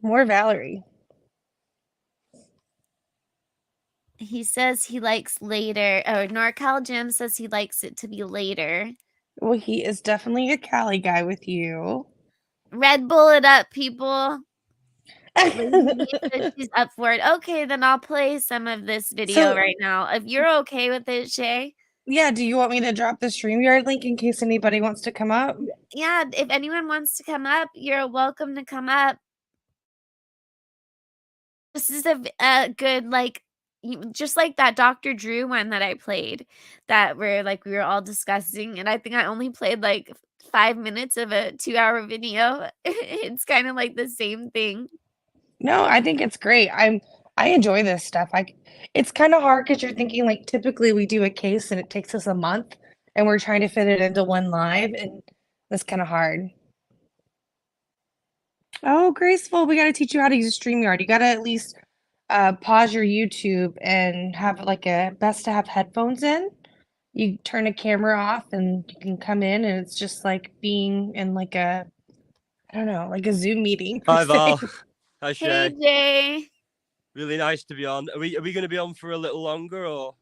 More Valerie. He says he likes later, or NorCal Jim says he likes it to be later. Well, he is definitely a Cali guy with you. Red Bull it up, people. She's up for it. Okay, then I'll play some of this video right now. If you're okay with it, Shay. Yeah, do you want me to drop the StreamYard link in case anybody wants to come up? Yeah, if anyone wants to come up, you're welcome to come up. This is a good, like, just like that Dr. Drew one that I played, that where like we were all discussing, and I think I only played like 5 minutes of a 2-hour video. It's kind of like the same thing. No, I think it's great. I enjoy this stuff. It's kind of hard because you're thinking like typically we do a case and it takes us a month and we're trying to fit it into one live and that's kind of hard. Oh, Graceful, we got to teach you how to use StreamYard. You got to at least pause your YouTube and have like a best to have headphones in. You turn a camera off and you can come in and it's just like being in like a, I don't know, like a Zoom meeting. Hi, Val. Hi, Hey, Shay. Jay. Really nice to be on. Are we going to be on for a little longer, or?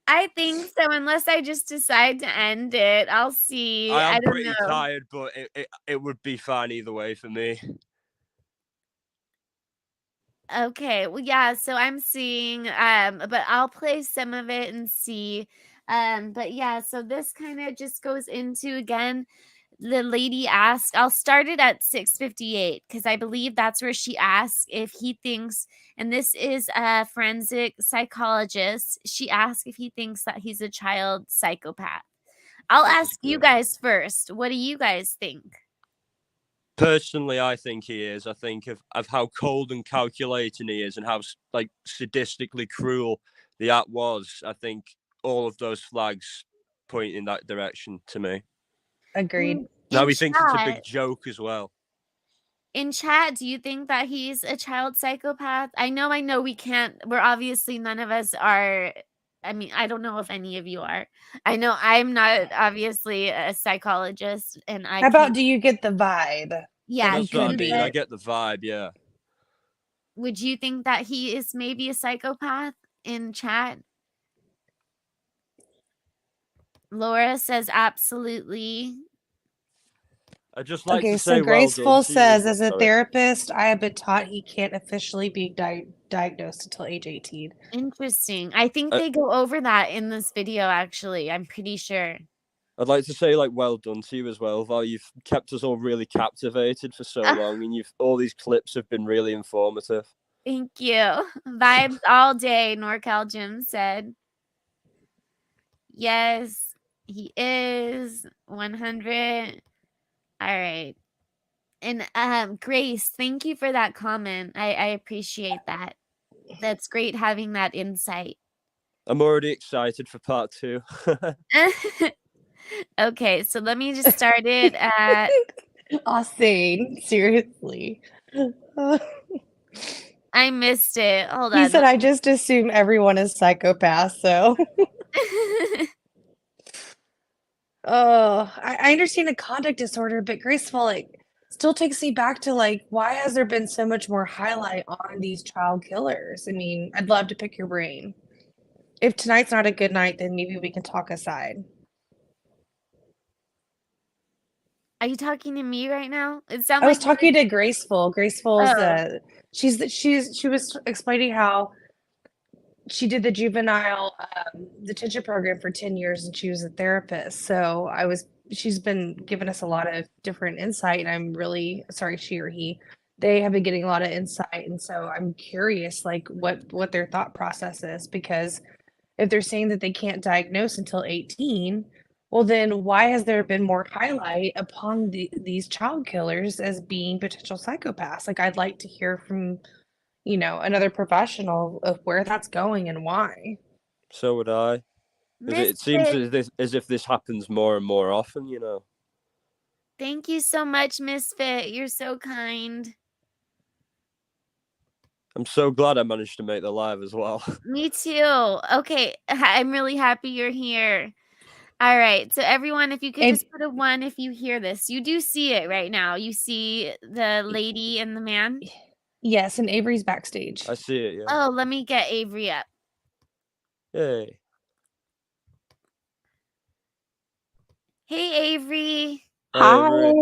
I think so, unless I just decide to end it. I'll see. I I am don't pretty know. tired, but it would be fine either way for me. Okay, well, yeah, so I'm seeing, but I'll play some of it and see. But yeah, so this kind of just goes into, again, the lady asked, I'll start it at 6:58 because I believe that's where she asked if he thinks, and this is a forensic psychologist. She asked if he thinks that he's a child psychopath. I'll ask you guys first. What do you guys think? Personally, I think he is. I think of how cold and calculating he is and how like sadistically cruel the act was. I think all of those flags point in that direction to me. Agreed. Now In he thinks it's a big chat- joke as well. In chat, do you think that he's a child psychopath? I know we can't. We're obviously none of us are. I mean, I don't know if any of you are. I know I'm not obviously a psychologist, and I How about can't. do you get the vibe? Yeah, he That's what I could mean. be. I get the vibe, yeah. Would you think that he is maybe a psychopath in chat? Laura says absolutely. I just like Okay, to so say well Graceful done to you. says, as a Sorry. therapist, I have been taught he can't officially be diagnosed until age 18. Interesting. I think they go over that in this video, actually. I'm pretty sure. I'd like to say well done to you as well, Val. You've kept us all really captivated for so long, and all these clips have been really informative. Thank you. Vibes all day, NorCal Jim said. Yes, he is 100. All right. And Grace, thank you for that comment. I appreciate that. That's great having that insight. I'm already excited for part 2. Okay, so let me just start it at Austin, seriously. I missed it. Hold He on. said, I just assume everyone is psychopath, so. Oh, I understand a conduct disorder, but Graceful, still takes me back to, why has there been so much more highlight on these child killers? I mean, I'd love to pick your brain. If tonight's not a good night, then maybe we can talk aside. Are you talking to me right now? It sounds I was like you were- talking to Graceful. Graceful's Oh. she was explaining how she did the juvenile detention program for 10 years and she was a therapist. So she's been giving us a lot of different insight, and I'm really sorry, she or he, they have been getting a lot of insight. And so I'm curious, what their thought process is, because if they're saying that they can't diagnose until 18, well, then why has there been more highlight upon these child killers as being potential psychopaths? I'd like to hear from, another professional of where that's going and why. So would I. It seems as if this happens more and more often, Thank you so much, Misfit. You're so kind. I'm so glad I managed to make the live as well. Me too. Okay, I'm really happy you're here. All right, so everyone, if you could just put a 1 if you hear this. You do see it right now. You see the lady and the man? Yes, and Avery's backstage. I see it, yeah. Oh, let me get Avery up. Hey. Hey, Avery. Hi.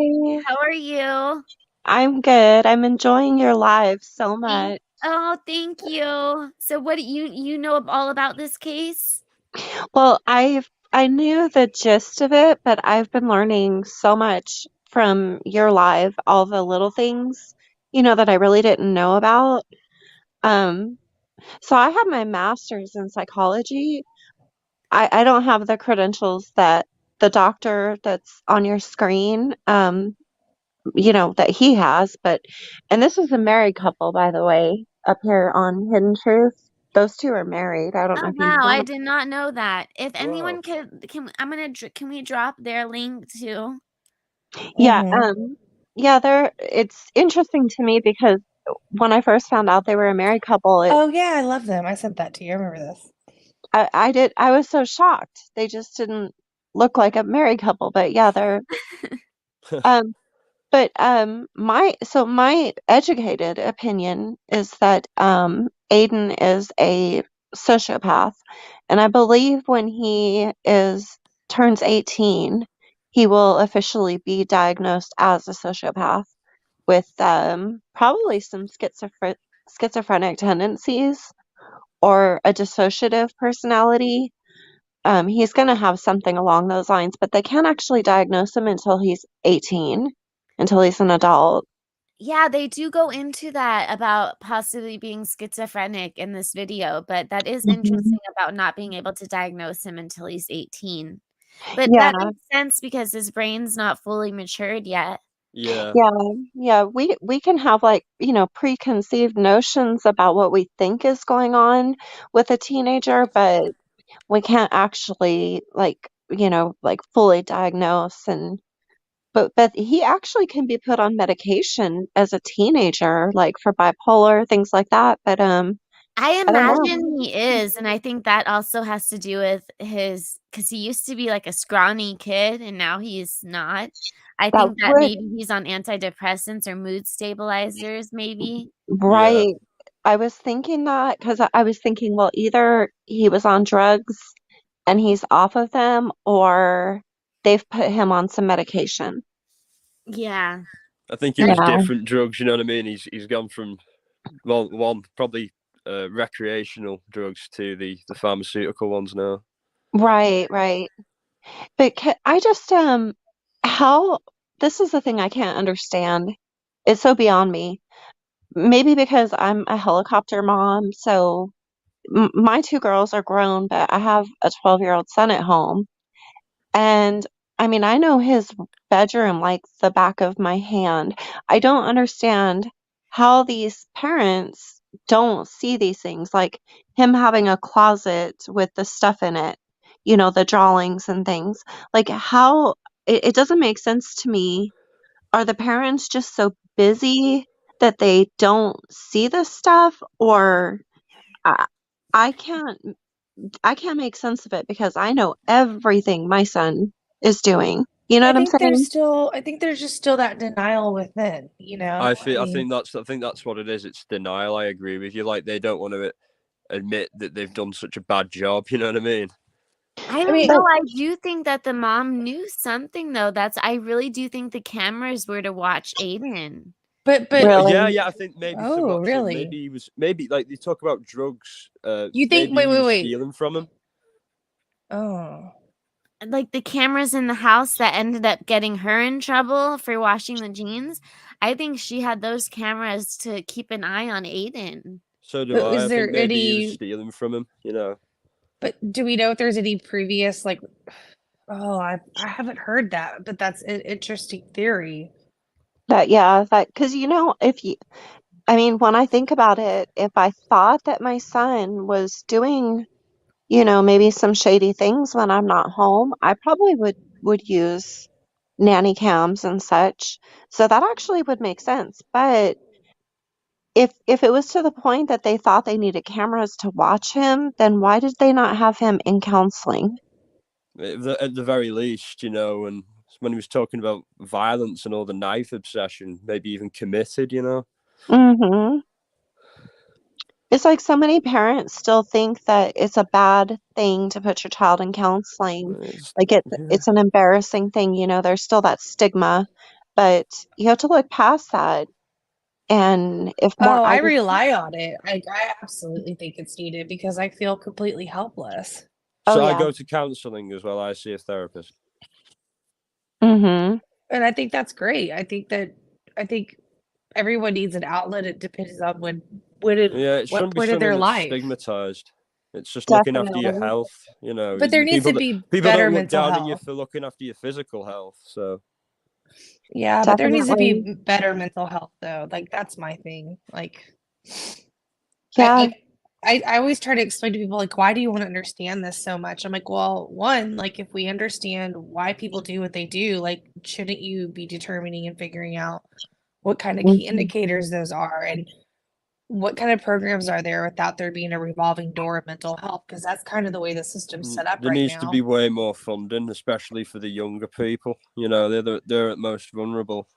How are you? I'm good. I'm enjoying your live so much. Oh, thank you. So what do you know all about this case? Well, I knew the gist of it, but I've been learning so much from your live, all the little things, that I really didn't know about. So I have my master's in psychology. I don't have the credentials that the doctor that's on your screen, that he has, and this is a married couple, by the way, up here on Hidden Truth. Those two are married. I don't know Oh, if you wow, I know. did not know that. If anyone can we drop their link too? Yeah, it's interesting to me because when I first found out they were a married couple, Oh yeah, I love them. I sent that to you. I remember this. I was so shocked. They just didn't look like a married couple, but yeah, they're my educated opinion is that Aiden is a sociopath, and I believe when he turns 18, he will officially be diagnosed as a sociopath with probably some schizophrenic tendencies or a dissociative personality. he's going to have something along those lines, but they can't actually diagnose him until he's 18, until he's an adult. Yeah, they do go into that about possibly being schizophrenic in this video, but that is interesting about not being able to diagnose him until he's 18. But Yeah. that makes sense because his brain's not fully matured yet. Yeah. Yeah, we can have like, preconceived notions about what we think is going on with a teenager, but we can't actually like, fully diagnose but he actually can be put on medication as a teenager, like for bipolar, things like that. But I I don't know. imagine he is, and I think that also has to do with because he used to be like a scrawny kid and now he's not. I That think that would maybe he's on antidepressants or mood stabilizers, maybe. Right. I was thinking that because I was thinking, well, either he was on drugs and he's off of them, or they've put him on some medication. Yeah. I think it was Yeah. different drugs. You know what I mean? He's gone from one probably recreational drugs to the pharmaceutical ones now. Right. But I just how this is the thing I can't understand. It's so beyond me. Maybe because I'm a helicopter mom, so my two girls are grown, but I have a 12-year-old son at home. And I mean, I know his bedroom like the back of my hand. I don't understand how these parents don't see these things, like him having a closet with the stuff in it, the drawings and things. Like, how it doesn't make sense to me. Are the parents just so busy that they don't see this stuff? Or I, I can't I can't make sense of it because I know everything my son is doing. You know I what I'm think saying? I think there's just still that denial within, I mean, think that's what it is. It's denial. I agree with you. Like they don't want to admit that they've done such a bad job. You know what I mean? I don't know. I do think that the mom knew something though. I really do think the cameras were to watch Aiden. But yeah, I think maybe to Oh, watch him. really? Maybe like they talk about drugs. You think Maybe he was wait. stealing from him. Oh. Like the cameras in the house that ended up getting her in trouble for washing the jeans. I think she had those cameras to keep an eye on Aiden. So do But I. is I there think maybe he was any stealing from him. You know. But do we know if there's any previous like oh, I haven't heard that, but that's an interesting theory. Because I mean, when I think about it, if I thought that my son was doing, maybe some shady things when I'm not home, I probably would use nanny cams and such. So that actually would make sense. But if it was to the point that they thought they needed cameras to watch him, then why did they not have him in counseling? At the very least, and when he was talking about violence and all the knife obsession, maybe even committed, Mm-hmm. It's like so many parents still think that it's a bad thing to put your child in counseling. Like it's an embarrassing thing, there's still that stigma, but you have to look past that. And if more, Oh, I rely on it. I absolutely think it's needed because I feel completely helpless. So Oh, I yeah. go to counseling as well. I see a therapist. Mm-hmm. And I think that's great. I think everyone needs an outlet. It depends on It what shouldn't be point of their something that's life. stigmatized. It's just looking after your Definitely. health. But there needs to be people better don't look mental down on you health. for looking after your physical health. So Yeah, but there needs to be Definitely. better mental health though. Like that's my thing. Like Yeah. I always try to explain to people like why do you want to understand this so much? I'm like, well, one, like if we understand why people do what they do, like shouldn't you be determining and figuring out what kind of key Mhm. indicators those are and what kind of programs are there without there being a revolving door of mental health? Because that's kind of the way the system's set up there right needs to now. be way more funding, especially for the younger people. They're at most vulnerable.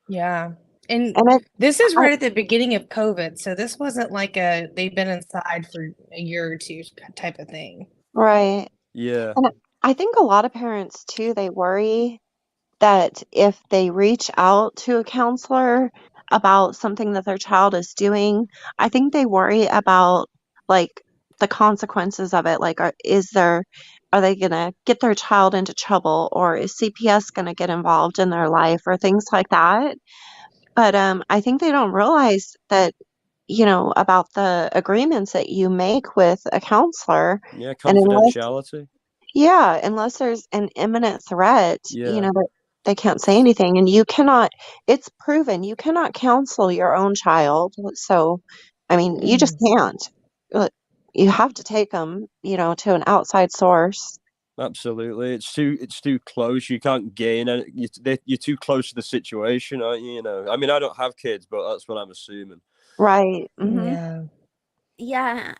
Yeah. And And this is right at the beginning of COVID. So this wasn't like they've been inside for a year or two type of thing. Right. Yeah. And I think a lot of parents too, they worry that if they reach out to a counselor about something that their child is doing, I think they worry about like the consequences of it. Like, are they gonna get their child into trouble, or is CPS gonna get involved in their life, or things like that? But I think they don't realize that, about the agreements that you make with a counselor, Yeah, and confidentiality. unless there's an imminent threat, Yeah. that they can't say anything, and it's proven you cannot counsel your own child. So, I mean, you just can't. You have to take them, to an outside source. Absolutely, it's too close. You can't gain any. You're too close to the situation, aren't you? I mean, I don't have kids, but that's what I'm assuming. Right. Yeah. Yeah,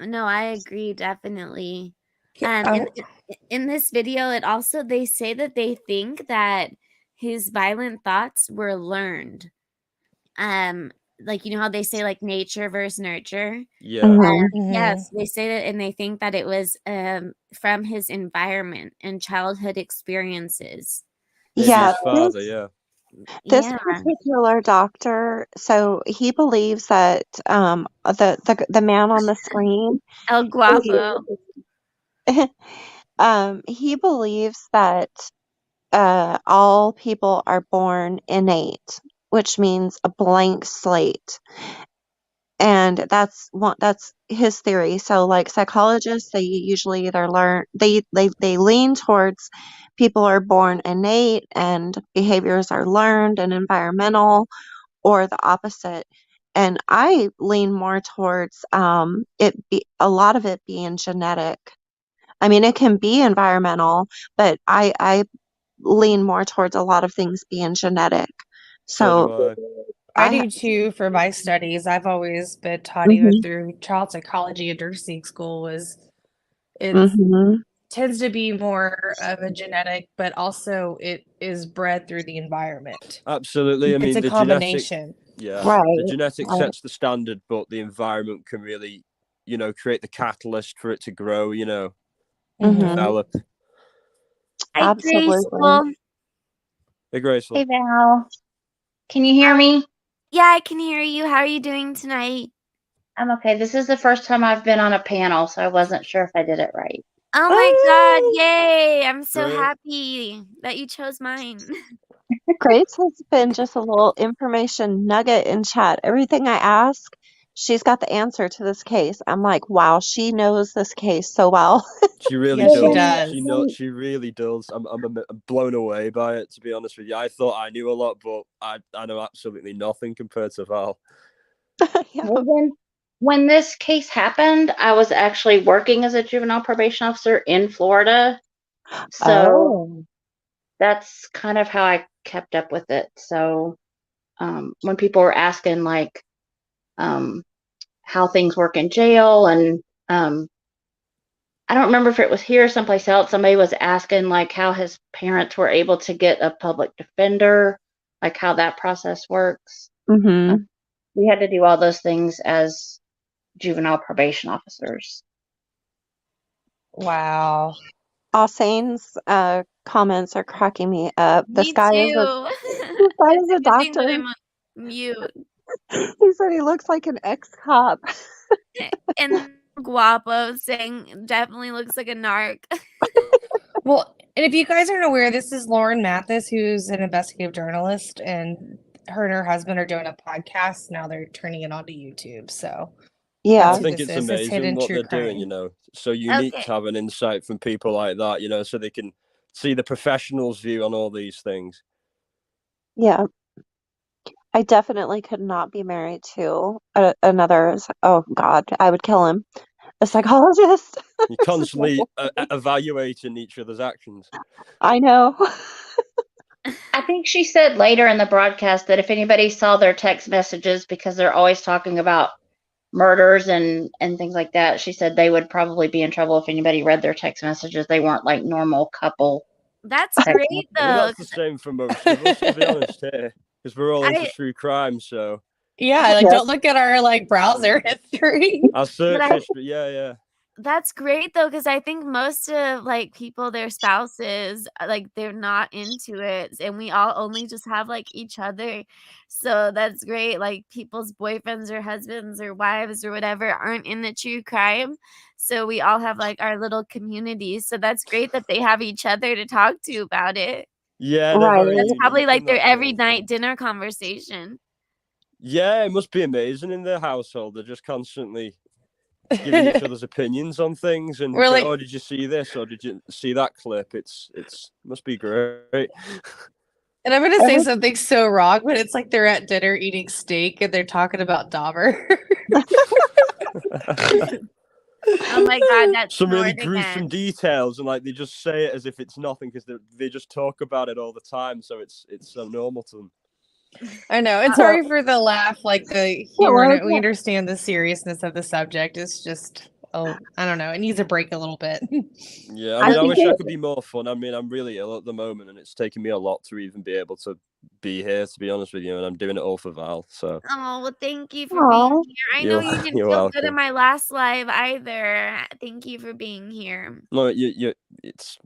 no, I agree definitely. Oh. In this video, they say that they think that his violent thoughts were learned. Like, how they say like nature versus nurture. Yeah. Yes, they say that, and they think that it was from his environment and childhood experiences. Maybe his father. Yeah. This Yeah. particular doctor, so he believes that the man on the screen, El Guapo. he believes that all people are born innate, which means a blank slate. And that's his theory. So like psychologists, they usually either they lean towards people are born innate and behaviors are learned and environmental, or the opposite. And I lean more towards a lot of it being genetic. I mean, it can be environmental, but I lean more towards a lot of things being genetic. So do I. I do too for my studies. I've always been taught even through child psychology and nursing school it tends to be more of a genetic, but also it is bred through the environment. Absolutely. I mean, It's a the combination. genetic, Right. the genetic Right. sets the standard, but the environment can really, create the catalyst for it to grow. Develop. Hi, Absolutely. Graceful. Hey, Graceful. Hey, Val. Can you hear me? Yeah, I can hear you. How are you doing tonight? I'm okay. This is the first time I've been on a panel, so I wasn't sure if I did it right. Oh my God, yay! I'm so Great. happy that you chose mine. Grace has been just a little information nugget in chat. Everything I ask, she's got the answer to this case. I'm like, wow, she knows this case so well. She really Yes, does. she does. She really does. I'm blown away by it, to be honest with you. I thought I knew a lot, but I know absolutely nothing compared to Val. Well, when this case happened, I was actually working as a juvenile probation officer in Florida. So that's kind of how I kept up with it. So when people were asking like how things work in jail, and I don't remember if it was here or someplace else, somebody was asking like how his parents were able to get a public defender, like how that process works. We had to do all those things as juvenile probation officers. Wow. Aussane's comments are cracking me up. Me This guy too. is a Good thing that doctor. I'm on mute. He said he looks like an ex-cop. And Guapo saying definitely looks like a narc. Well, and if you guys aren't aware, this is Lauren Mathis, who's an investigative journalist, and her husband are doing a podcast. Now they're turning it onto YouTube. So yeah, I think it's amazing what they're doing, so unique to have an insight from people like that, so they can see the professional's view on all these things. Yeah. I definitely could not be married to another. Oh God, I would kill him. A psychologist. You're constantly evaluating each other's actions. I know. I think she said later in the broadcast that if anybody saw their text messages, because they're always talking about murders and things like that, she said they would probably be in trouble if anybody read their text messages. They weren't like normal couple. That's great though. Well, that's the same for most of us, to be honest here, because we're all into true crime. So yeah, like don't look at our like browser history. Our search history, yeah. That's great though, because I think most of like people, their spouses, like they're not into it, and we all only just have like each other. So that's great. Like people's boyfriends or husbands or wives or whatever aren't into true crime. So we all have like our little communities. So that's great that they have each other to talk to about it. Yeah, they're very That's probably unique like in their that every sense. night dinner conversation. Yeah, it must be amazing in their household. They're just constantly giving each other's opinions on things and We're go, like- oh, did you see this or did you see that clip? It's must be great. And I'm gonna say something so wrong, but it's like they're at dinner eating steak and they're talking about Dahmer. Oh my god, that's Some really snored gruesome again. details, and like they just say it as if it's nothing because they just talk about it all the time, so it's so normal to them. I know. And sorry for the laugh, like the humor in it. We understand the seriousness of the subject. It's just, oh, I don't know. It needs a break a little bit. Yeah, I mean, I wish I could be more fun. I mean, I'm really ill at the moment, and it's taken me a lot to even be able to be here, to be honest with you, and I'm doing it all for Val. So Oh, well, thank you for being here. I know you didn't you're feel good in welcome. my last live either. Thank you for being here. No, it's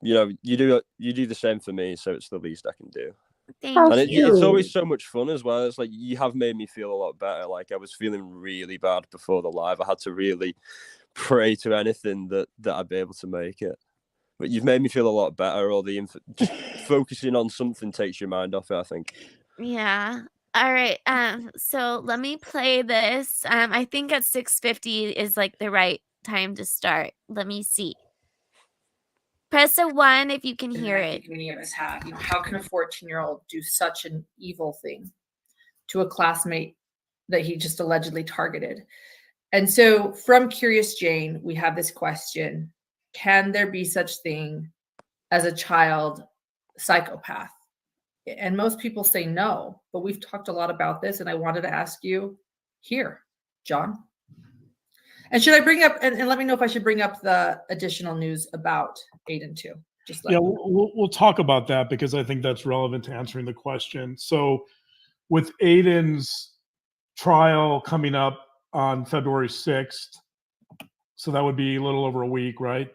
you do the same for me, so it's the least I can do. Thank And you. it's always so much fun as well. It's like you have made me feel a lot better. Like I was feeling really bad before the live. I had to really pray to anything that I'd be able to make it. But you've made me feel a lot better. Or just focusing on something takes your mind off it, I think. Yeah. All right. So let me play this. I think at 6:50 is like the right time to start. Let me see. Press a 1 if you can hear I it. think many of us have. You know, how can a 14-year-old do such an evil thing to a classmate that he just allegedly targeted? And so from Curious Jane, we have this question: can there be such thing as a child psychopath? And most people say no, but we've talked a lot about this, and I wanted to ask you here, John. And should I bring up, and let me know if I should bring up the additional news about Aiden too. Just let Yeah, me know. we'll talk about that because I think that's relevant to answering the question. So with Aiden's trial coming up on February 6th, so that would be a little over a week, right?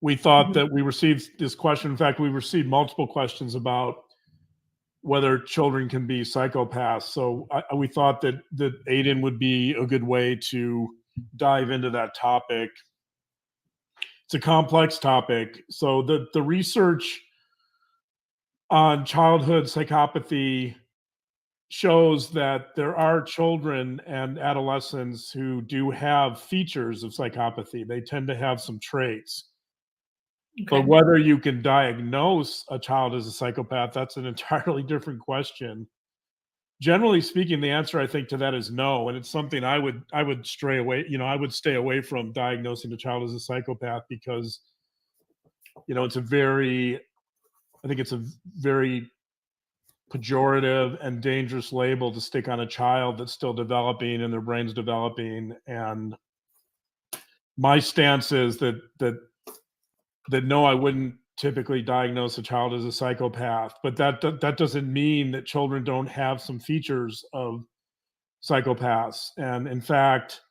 We thought that we received this question. In fact, we received multiple questions about whether children can be psychopaths. So we thought that Aiden would be a good way to dive into that topic. It's a complex topic. So the research on childhood psychopathy shows that there are children and adolescents who do have features of psychopathy. They tend to have some traits. But whether you can diagnose a child as a psychopath, that's an entirely different question. Generally speaking, the answer I think to that is no, and it's something I would stray away. I would stay away from diagnosing a child as a psychopath because, it's a very pejorative and dangerous label to stick on a child that's still developing and their brain's developing. And my stance is that no, I wouldn't typically diagnose a child as a psychopath, but that doesn't mean that children don't have some features of psychopaths. And in fact,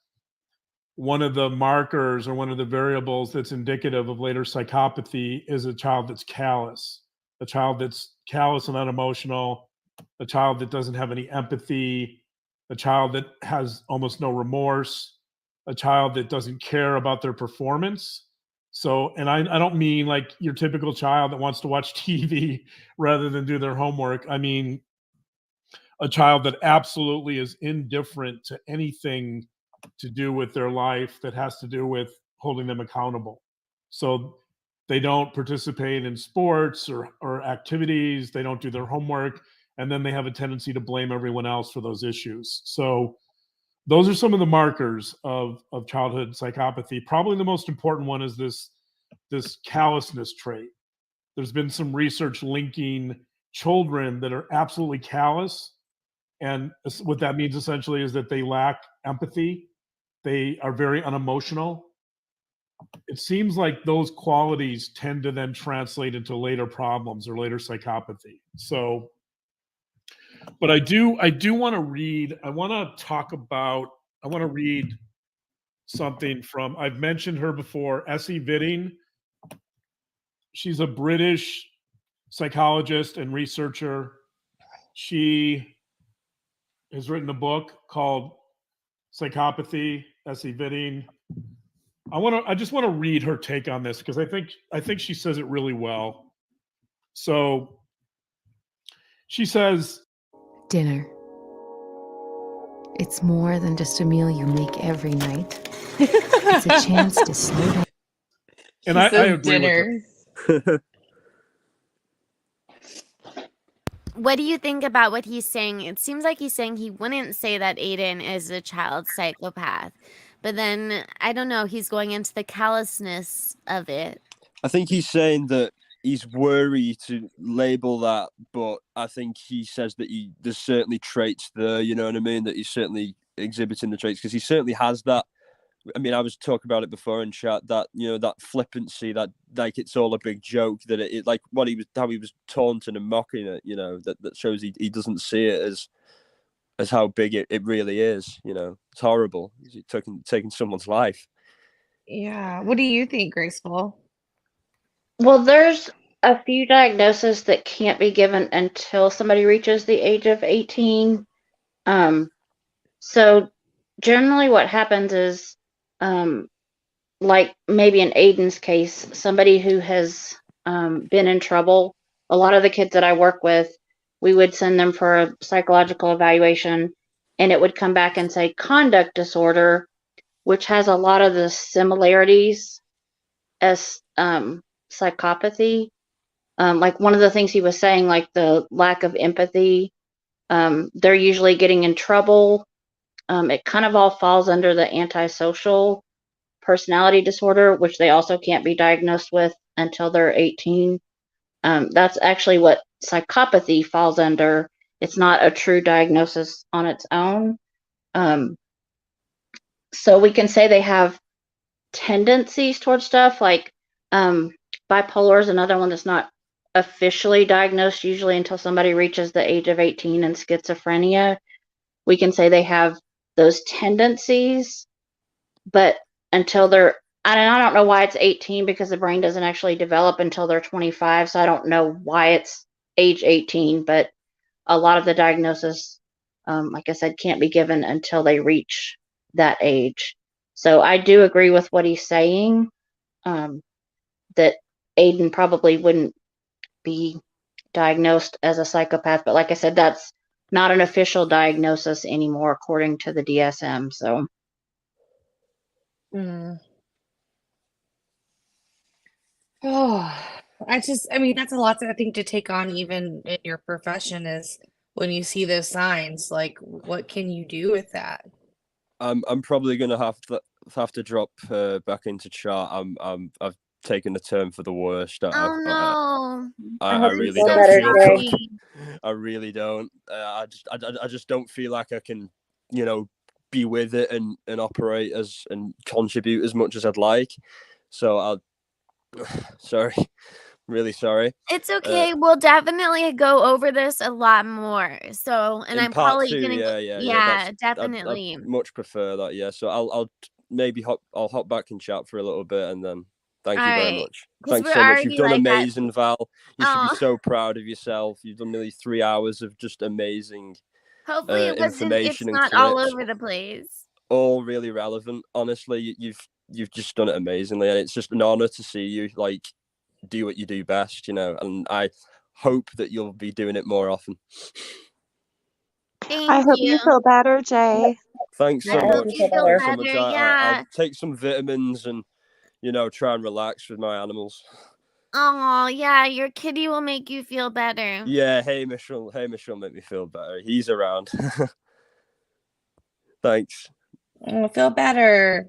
one of the markers or one of the variables that's indicative of later psychopathy is a child that's callous, and unemotional, a child that doesn't have any empathy, a child that has almost no remorse, a child that doesn't care about their performance. So, and I don't mean like your typical child that wants to watch TV rather than do their homework. I mean a child that absolutely is indifferent to anything to do with their life that has to do with holding them accountable. So they don't participate in sports or activities, they don't do their homework, and then they have a tendency to blame everyone else for those issues. So those are some of the markers of childhood psychopathy. Probably the most important one is this callousness trait. There's been some research linking children that are absolutely callous, and what that means essentially is that they lack empathy. They are very unemotional. It seems like those qualities tend to then translate into later problems or later psychopathy. So, but I do want to read, I want to read something from, I've mentioned her before, Essie Vitting. She's a British psychologist and researcher. She has written a book called Psychopathy, Essie Vitting. I just want to read her take on this because I think she says it really well. So she says, Dinner. It's more than just a meal you make every night. It's a chance to slow down. and I agree with her. What do you think about what he's saying? It seems like he's saying he wouldn't say that Aiden is a child psychopath. But then, I don't know, he's going into the callousness of it. I think he's saying that he's worried to label that, but I think he says that there's certainly traits there, you know what I mean? That he's certainly exhibiting the traits because he certainly has that. I mean, I was talking about it before in chat that, you know, that flippancy, that like it's all a big joke, that it like how he was taunting and mocking it, you know, that shows he doesn't see it as how big it really is, you know. It's horrible. He's taking someone's life. Yeah. What do you think, Graceful? Well, there's a few diagnoses that can't be given until somebody reaches the age of 18. So generally what happens is, like maybe in Aiden's case, somebody who has been in trouble, a lot of the kids that I work with, we would send them for a psychological evaluation and it would come back and say conduct disorder, which has a lot of the similarities as psychopathy. Like one of the things he was saying, like the lack of empathy, they're usually getting in trouble. It kind of all falls under the antisocial personality disorder, which they also can't be diagnosed with until they're 18. That's actually what psychopathy falls under. It's not a true diagnosis on its own. So we can say they have tendencies towards stuff like bipolar is another one that's not officially diagnosed usually until somebody reaches the age of 18, and schizophrenia, we can say they have those tendencies, but until they're, I don't know why it's 18 because the brain doesn't actually develop until they're 25, so I don't know why it's age 18, but a lot of the diagnosis, like I said, can't be given until they reach that age. So I do agree with what he's saying, that Aiden probably wouldn't be diagnosed as a psychopath, but like I said, that's not an official diagnosis anymore according to the DSM. So Oh, I mean, that's a lot to, I think, to take on even in your profession is when you see those signs, like what can you do with that? I'm probably gonna have to drop back into chat. I've taken a turn for the worst. Oh no. I really so don't feel sorry. good. I really don't. I just don't feel like I can, you know, be with it and operate as and contribute as much as I'd like. So I'll sorry. Really sorry. It's okay. We'll definitely go over this a lot more. So, and In I'm part probably 2, gonna yeah. definitely. I'd much prefer that. Yeah. So I'll maybe I'll hop back in chat for a little bit and then thank All you very right. much. 'Cause Thanks we're so much. You've already done like at amazing, Val. You should be Oh. so proud of yourself. You've done nearly 3 hours of just amazing Hopefully it's information and not all clips. over the place. All really relevant. Honestly, you've just done it amazingly, and it's just an honor to see you like do what you do best, you know, and I hope that you'll be doing it more often. Thank I hope you. you feel better, Jay. Thanks I so hope much. you feel Thanks so much. better. I'll Yeah. take some vitamins and, you know, try and relax with my animals. Oh, yeah, your kitty will make you feel better. Yeah, Hamish will make me feel better. He's around. Thanks. Oh, feel better.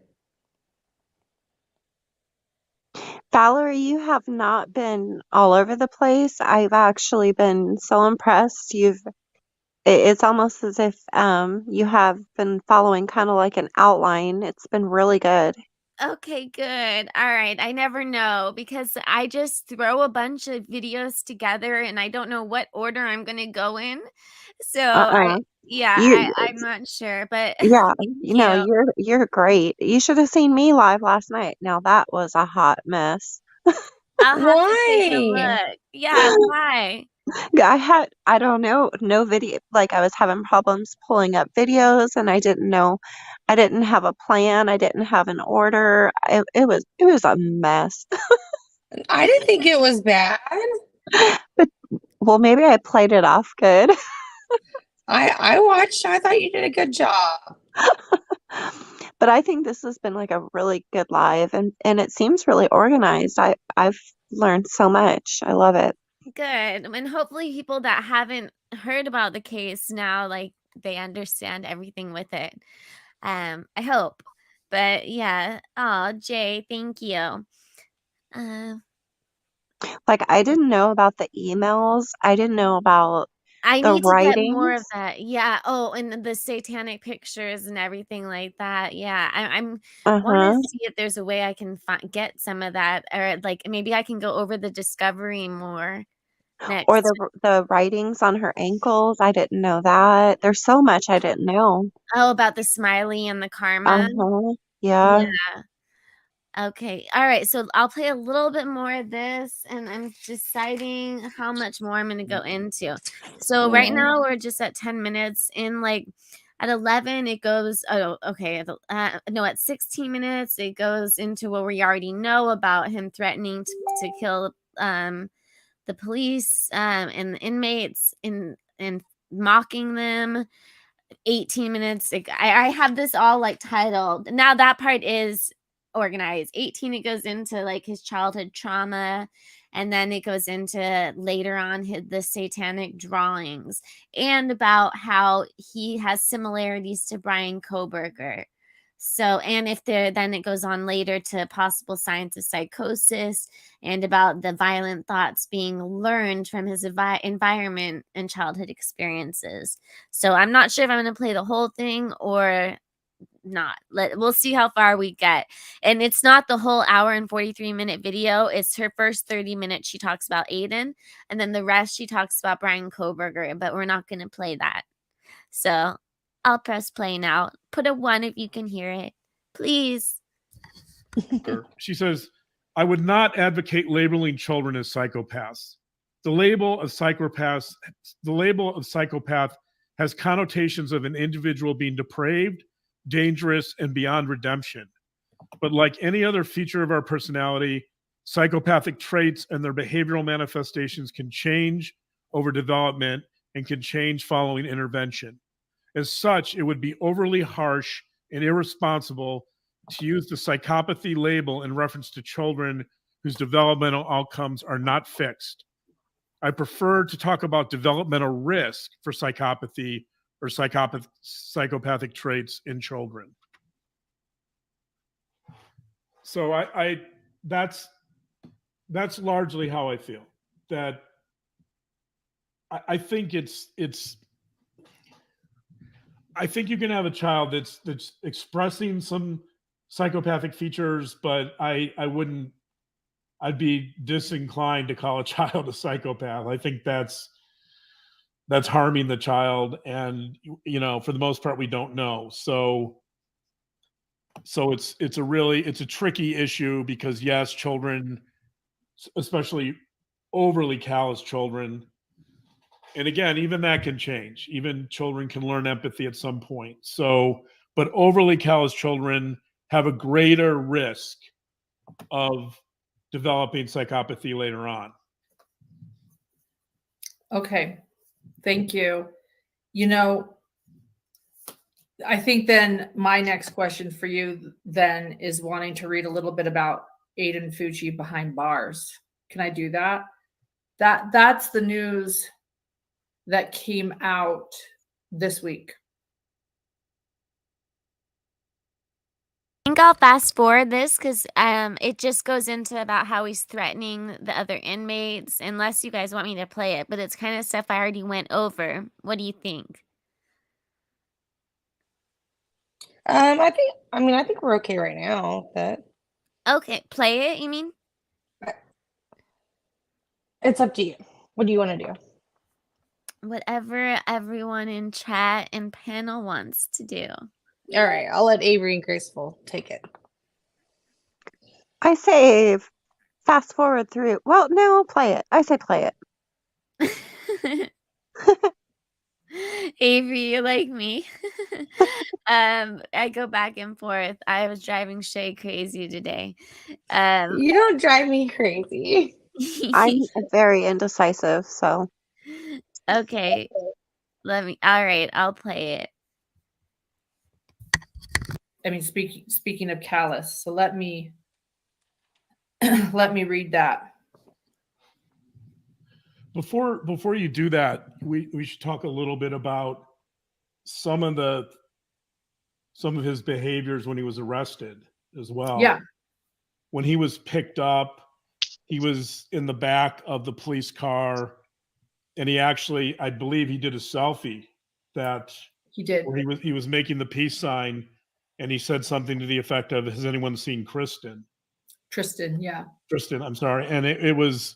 Valerie, you have not been all over the place. I've actually been so impressed. It's almost as if you have been following kind of like an outline. It's been really good. Okay, good. All right. I never know because I just throw a bunch of videos together and I don't know what order I'm going to go in. So Uh-uh. You, I'm not sure, but yeah, thank you know, you. you're great. You should have seen me live last night. Now that was a hot mess. I'll have to take a Why? look. Yeah, why? I don't know, no video. Like I was having problems pulling up videos and I didn't know, I didn't have a plan. I didn't have an order. It was a mess. I didn't think it was bad. But well, maybe I played it off good. I watched. I thought you did a good job. But I think this has been like a really good live and it seems really organized. I've learned so much. I love it. Good. And hopefully people that haven't heard about the case now, like they understand everything with it. I hope. But yeah. Oh, Jay, thank you. Like I didn't know about the emails. I didn't know about I the need to get more of writings. that. Yeah. Oh, and the satanic pictures and everything like that. Yeah. I'm want to Uh-huh. see if there's a way I can get some of that, or like maybe I can go over the discovery more Or next. the writings on her ankles. I didn't know that. There's so much I didn't know. Oh, about the smiley and the karma. Uh-huh. Yeah. Yeah. Okay. All right. So I'll play a little bit more of this and I'm deciding how much more I'm going to go into. So right Yeah. now we're just at 10 minutes in, like at 11 it goes, oh, okay. No, at 16 minutes it goes into what we already know about him threatening to kill the police and the inmates and mocking them. 18 minutes. Like, I have this all like titled. Now that part is organized. 18, it goes into like his childhood trauma. And then it goes into later on the satanic drawings and about how he has similarities to Brian Koberger. So, and if there, then it goes on later to possible signs of psychosis and about the violent thoughts being learned from his environment and childhood experiences. So I'm not sure if I'm going to play the whole thing or not. We'll see how far we get. And it's not the whole hour and 43-minute video. It's her first 30 minutes. She talks about Aiden, and then the rest she talks about Brian Koberger, but we're not going to play that. So I'll press play now. Put a 1 if you can hear it, please. She says, I would not advocate labeling children as psychopaths. The label of psychopath has connotations of an individual being depraved, dangerous, and beyond redemption. But like any other feature of our personality, psychopathic traits and their behavioral manifestations can change over development and can change following intervention. As such, it would be overly harsh and irresponsible to use the psychopathy label in reference to children whose developmental outcomes are not fixed. I prefer to talk about developmental risk for psychopathy or psychopathic traits in children. So that's largely how I feel. That I think I think you can have a child that's expressing some psychopathic features, but I'd be disinclined to call a child a psychopath. I think that's harming the child, and for the most part we don't know. So it's a tricky issue because yes, children, especially overly callous children, and again, even that can change. Even children can learn empathy at some point. So, but overly callous children have a greater risk of developing psychopathy later on. Okay. Thank you. I think then my next question for you then is wanting to read a little bit about Aiden Fucci behind bars. Can I do that? That's the news that came out this week. I think I'll fast forward this because it just goes into about how he's threatening the other inmates, unless you guys want me to play it, but it's kind of stuff I already went over. What do you think? I think we're okay right now. But Okay, play it, you mean? It's up to you. What do you want to do? whatever everyone in chat and panel wants to do. All right, I'll let Avery and Graceful take it. I say fast forward through. Well, no, play it. I say play it. Avery, you like me. I go back and forth. I was driving Shay crazy today. You don't drive me crazy. I'm very indecisive, so. Okay. All right, I'll play it. I mean, speaking of callous, so let me let me read that. Before you do that, we should talk a little bit about some of his behaviors when he was arrested as well. Yeah. When he was picked up, he was in the back of the police car, and he actually, I believe, he did a selfie that he did. Where he was making the peace sign, and he said something to the effect of, "Has anyone seen Kristen?" Tristyn, yeah. Tristyn, I'm sorry, and it was.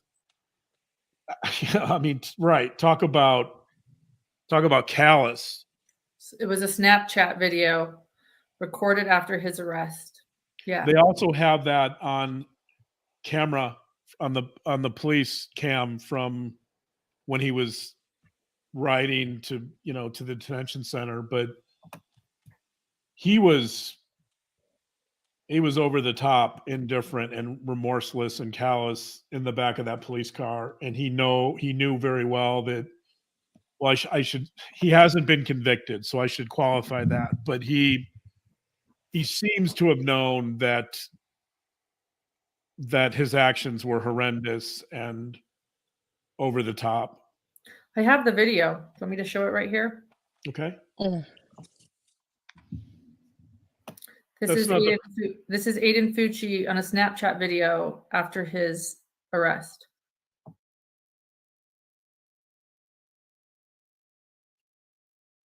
I mean, right. Talk about callous. It was a Snapchat video recorded after his arrest. Yeah. They also have that on camera on the police cam from when he was riding to the detention center, but he was over the top, indifferent, and remorseless and callous in the back of that police car, and he knew very well that. Well, he hasn't been convicted, so I should qualify that. But he seems to have known that his actions were horrendous and over the top. I have the video. Want me to show it right here? Okay. This is Aiden Fucci on a Snapchat video after his arrest.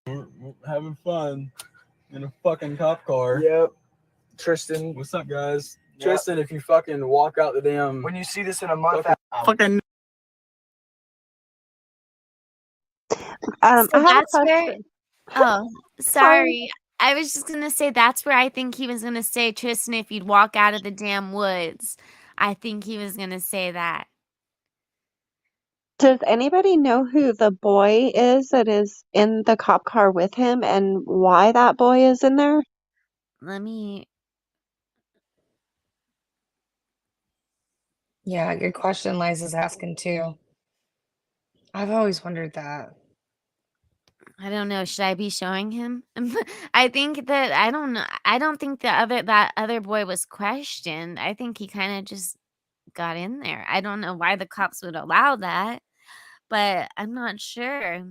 We're having fun in a fucking cop car. Yep. Tristyn. What's up, guys? Yep. Tristyn, if you fucking walk out the damn. When you see this in a month, fucking. So I have a that's where. question. Oh, sorry. I was just gonna say that's where I think he was gonna say, Tristyn, if you'd walk out of the damn woods. I think he was gonna say that. Does anybody know who the boy is that is in the cop car with him and why that boy is in there? Let me. Yeah, good question. Liza's asking too. I've always wondered that. I don't know. Should I be showing him? I think that I don't know. I don't think that other boy was questioned. I think he kind of just got in there. I don't know why the cops would allow that, but I'm not sure.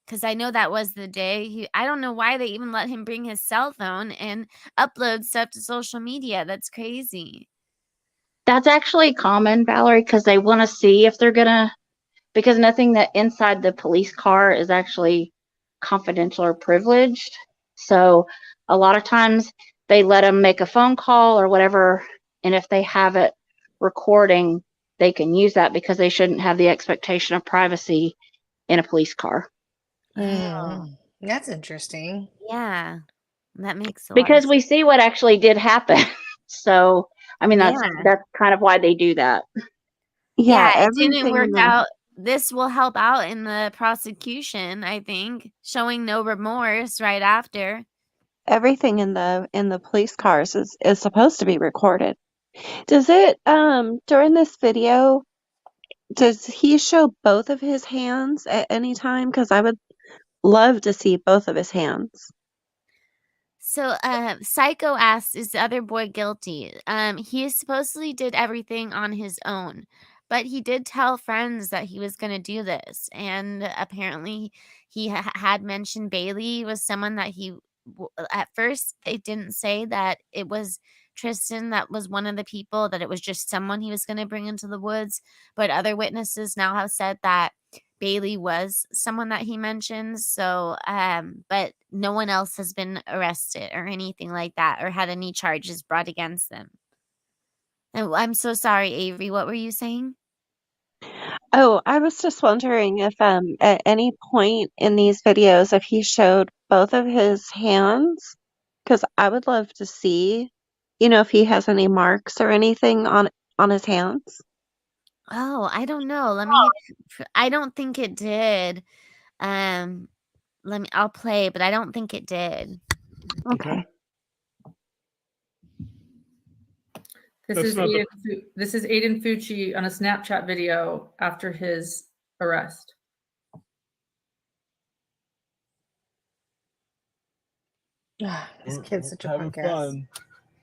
Because I know that was the day. I don't know why they even let him bring his cell phone and upload stuff to social media. That's crazy. That's actually common, Valerie, because they want to see if they're gonna, because nothing that inside the police car is actually confidential or privileged. So a lot of times they let them make a phone call or whatever, and if they have it recording, they can use that because they shouldn't have the expectation of privacy in a police car. That's interesting. Yeah, that makes a lot Because of we see what actually did happen. So, I mean, that's Yeah. kind of why they do that. Yeah, it didn't everything work in the out. This will help out in the prosecution, I think, showing no remorse right after. everything in the police cars is supposed to be recorded. Does it during this video, does he show both of his hands at any time? Because I would love to see both of his hands. So, Psycho asked, "Is the other boy guilty?" He supposedly did everything on his own, but he did tell friends that he was going to do this, and apparently, he had mentioned Bailey was someone that at first they didn't say that it was Tristyn that was one of the people, that it was just someone he was going to bring into the woods, but other witnesses now have said that Bailey was someone that he mentioned. So, but no one else has been arrested or anything like that or had any charges brought against them. And I'm so sorry, Avery. What were you saying? Oh, I was just wondering if at any point in these videos if he showed both of his hands, because I would love to see, if he has any marks or anything on his hands. Oh, I don't know. I don't think it did. I'll play, but I don't think it did. Okay. This is Aiden Fucci on a Snapchat video after his arrest. This kid's such a having punk ass. fun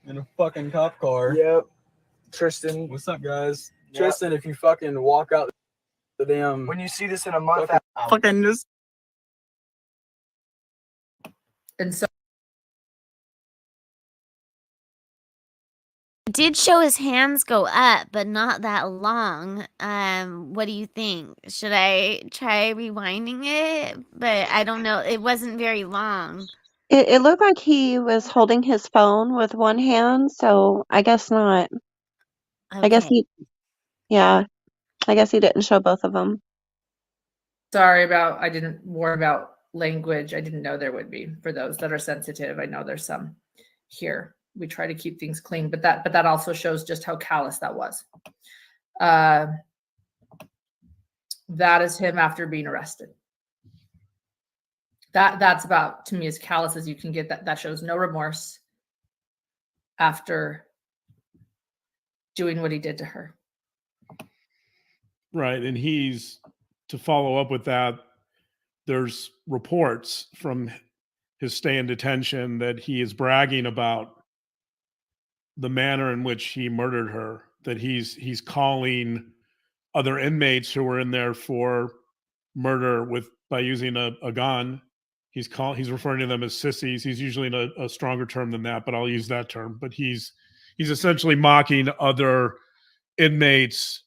in a fucking cop car. Yep. Tristyn. What's up, guys? Yep. Tristyn, if you fucking walk out the damn. When you see this in a month, fucking just. And so It did show his hands go up, but not that long. What do you think? Should I try rewinding it? But I don't know. It wasn't very long. It looked like he was holding his phone with one hand, so I guess not. I guess Okay. I guess he didn't show both of them. sorry about I didn't warn about language. I didn't know there would be for those that are sensitive. I know there's some here. We try to keep things clean, but that also shows just how callous that was. That is him after being arrested. That's about, to me, as callous as you can get. That shows no remorse after doing what he did to her. Right. And to follow up with that, there's reports from his stay in detention that he is bragging about the manner in which he murdered her, that he's calling other inmates who were in there for murder by using a gun. He's referring to them as sissies. He's usually in a stronger term than that, but I'll use that term. But he's essentially mocking other inmates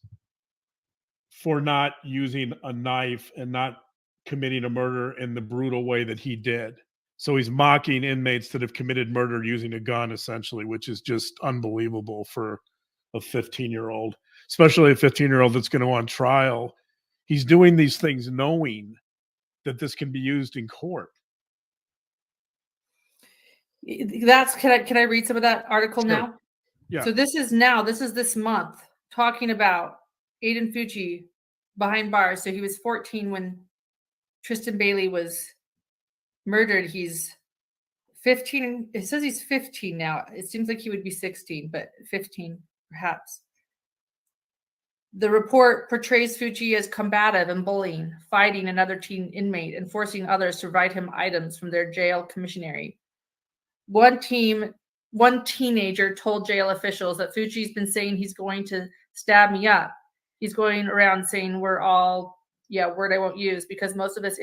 for not using a knife and not committing a murder in the brutal way that he did. So he's mocking inmates that have committed murder using a gun, essentially, which is just unbelievable for a 15-year-old, especially a 15-year-old that's going to go on trial. He's doing these things knowing that this can be used in court. Can I read some of that article now? Yeah. So this is this month talking about Aiden Fucci behind bars. So he was 14 when Tristyn Bailey was murdered. He's 15. It says he's 15 now. It seems like he would be 16, but 15 perhaps. The report portrays Fucci as combative and bullying, fighting another teen inmate and forcing others to write him items from their jail commissary. One teenager told jail officials that Fucci's been saying he's going to stab me up. He's going around saying we're all, word I won't use, because most of us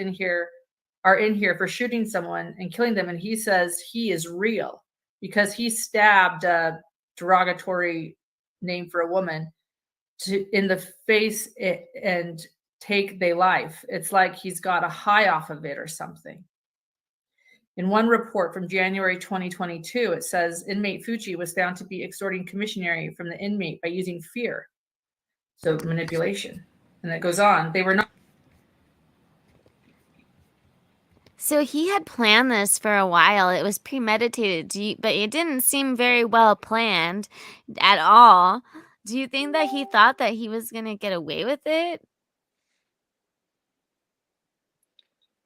are in here for shooting someone and killing them. And he says he is real because he stabbed a derogatory name for a woman in the face and take their life. It's like he's got a high off of it or something. In one report from January 2022, it says inmate Fucci was found to be extorting commissary from the inmate by using fear. So manipulation. And it goes on. They were not. So he had planned this for a while. It was premeditated, but it didn't seem very well planned at all. Do you think that he thought that he was going to get away with it?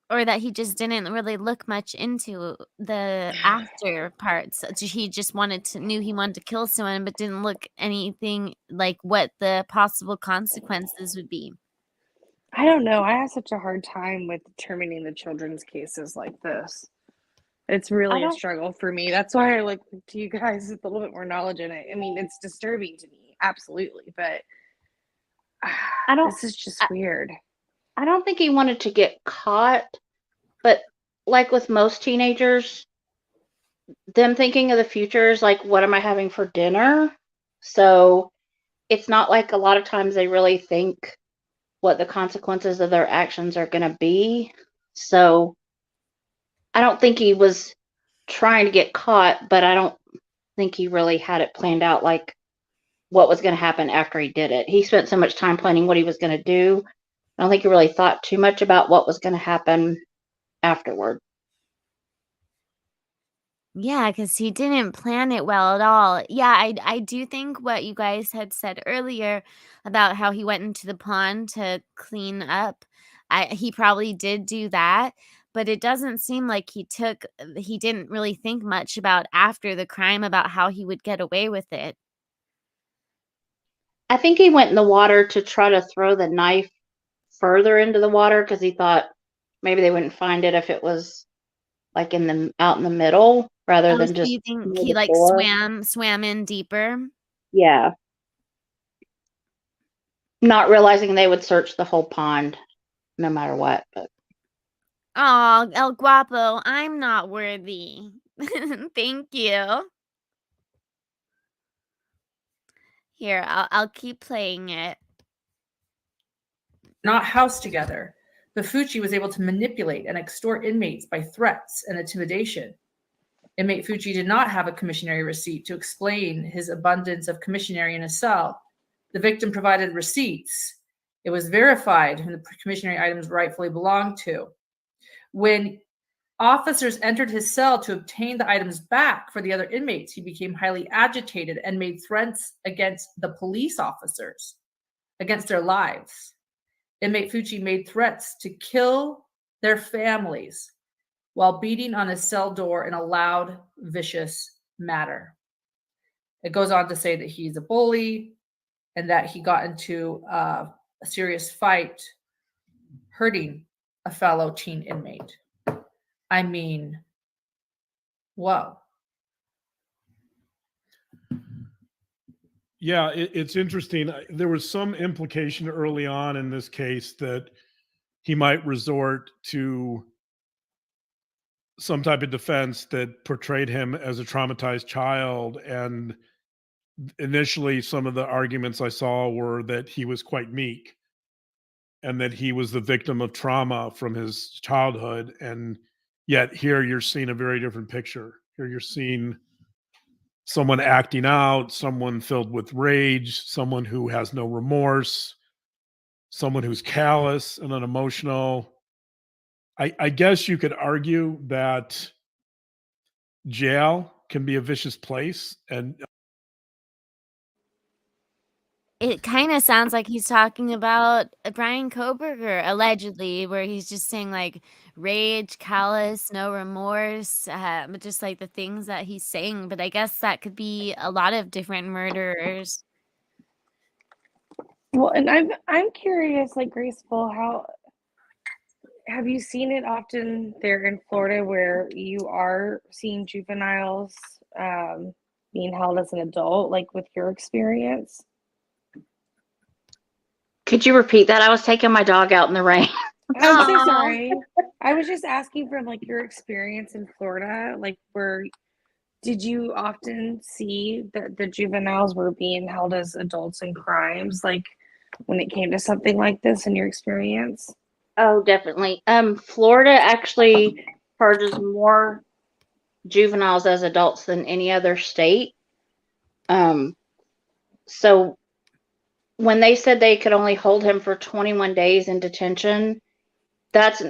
Or that he just didn't really look much into the after parts? He just knew he wanted to kill someone, but didn't look anything like what the possible consequences would be. I don't know. I have such a hard time with determining the children's cases like this. It's really a struggle for me. That's why I look to you guys with a little bit more knowledge in it. I mean, it's disturbing to me, absolutely, but this is just weird. I don't think he wanted to get caught, but like with most teenagers, them thinking of the future is like, what am I having for dinner? So it's not like a lot of times they really think what the consequences of their actions are going to be. So I don't think he was trying to get caught, but I don't think he really had it planned out like what was going to happen after he did it. He spent so much time planning what he was going to do. I don't think he really thought too much about what was going to happen afterward. Yeah, because he didn't plan it well at all. Yeah, I do think what you guys had said earlier about how he went into the pond to clean up, he probably did do that, but it doesn't seem like he didn't really think much about after the crime about how he would get away with it. I think he went in the water to try to throw the knife further into the water because he thought maybe they wouldn't find it if it was like out in the middle rather Oh, than so just you think near he the like shore. swam in deeper? Yeah. Not realizing they would search the whole pond no matter what. But Oh, El Guapo, I'm not worthy. Thank you. Here, I'll keep playing it. Not housed together, but Fucci was able to manipulate and extort inmates by threats and intimidation. Inmate Fucci did not have a commissionary receipt to explain his abundance of commissionary in his cell. The victim provided receipts. It was verified who the commissionary items rightfully belonged to. When officers entered his cell to obtain the items back for the other inmates, he became highly agitated and made threats against the police officers, against their lives. Inmate Fucci made threats to kill their families while beating on his cell door in a loud, vicious manner. It goes on to say that he's a bully and that he got into a serious fight hurting a fellow teen inmate. I mean, whoa. Yeah, it's interesting. There was some implication early on in this case that he might resort to some type of defense that portrayed him as a traumatized child. And initially, some of the arguments I saw were that he was quite meek and that he was the victim of trauma from his childhood. And yet, here you're seeing a very different picture. Here you're seeing someone acting out, someone filled with rage, someone who has no remorse, someone who's callous and unemotional. I guess you could argue that jail can be a vicious place. And It kind of sounds like he's talking about Brian Koberger, allegedly, where he's just saying like rage, callous, no remorse, but just like the things that he's saying. But I guess that could be a lot of different murderers. Well, and I'm curious, like Graceful, how have you seen it often there in Florida where you are seeing juveniles being held as an adult, like with your experience? could you repeat that? I was taking my dog out in the rain. I'm so sorry. I was just asking from like your experience in Florida, like where did you often see that the juveniles were being held as adults in crimes, like when it came to something like this in your experience? Oh, definitely. Florida actually charges more juveniles as adults than any other state. So when they said they could only hold him for 21 days in detention, that's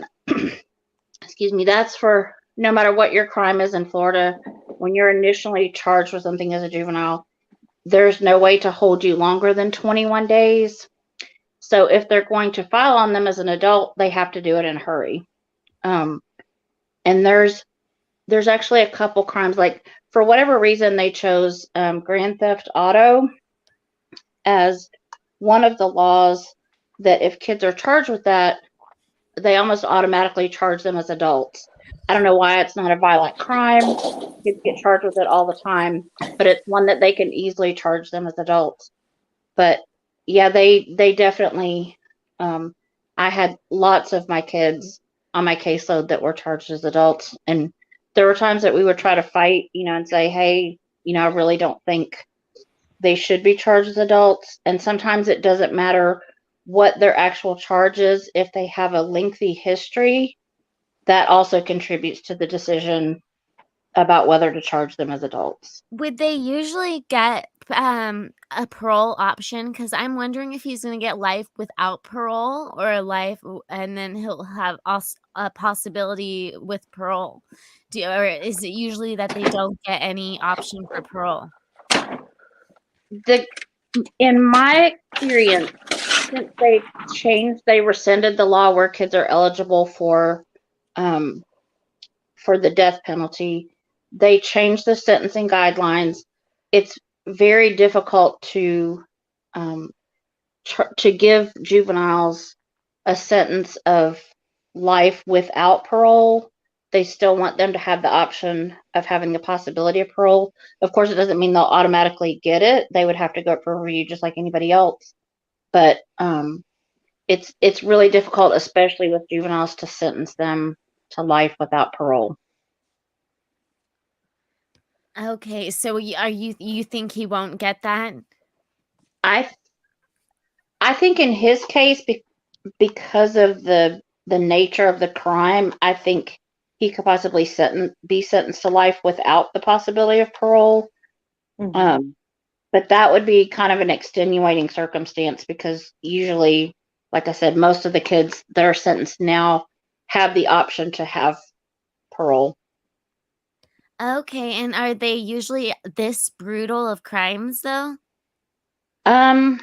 excuse me, that's for no matter what your crime is in Florida, when you're initially charged with something as a juvenile, there's no way to hold you longer than 21 days. So if they're going to file on them as an adult, they have to do it in a hurry. And there's actually a couple crimes, like for whatever reason they chose grand theft auto as one of the laws that if kids are charged with that, they almost automatically charge them as adults. I don't know why it's not a violent crime. Kids get charged with it all the time, but it's one that they can easily charge them as adults. But yeah, they definitely. I had lots of my kids on my caseload that were charged as adults, and there were times that we would try to fight, and say, hey, I really don't think they should be charged as adults. And sometimes it doesn't matter what their actual charge is. If they have a lengthy history, that also contributes to the decision about whether to charge them as adults. Would they usually get a parole option? Because I'm wondering if he's going to get life without parole or a life, and then he'll have a possibility with parole. Or is it usually that they don't get any option for parole? In my experience, since they rescinded the law where kids are eligible for the death penalty, they changed the sentencing guidelines. It's very difficult to give juveniles a sentence of life without parole. They still want them to have the option of having the possibility of parole. Of course, it doesn't mean they'll automatically get it. They would have to go for review just like anybody else. But it's really difficult, especially with juveniles, to sentence them to life without parole. Okay, so you think he won't get that? I think in his case, because of the nature of the crime, I think he could possibly be sentenced to life without the possibility of parole. But that would be kind of an extenuating circumstance because usually, like I said, most of the kids that are sentenced now have the option to have parole. Okay, and are they usually this brutal of crimes though? The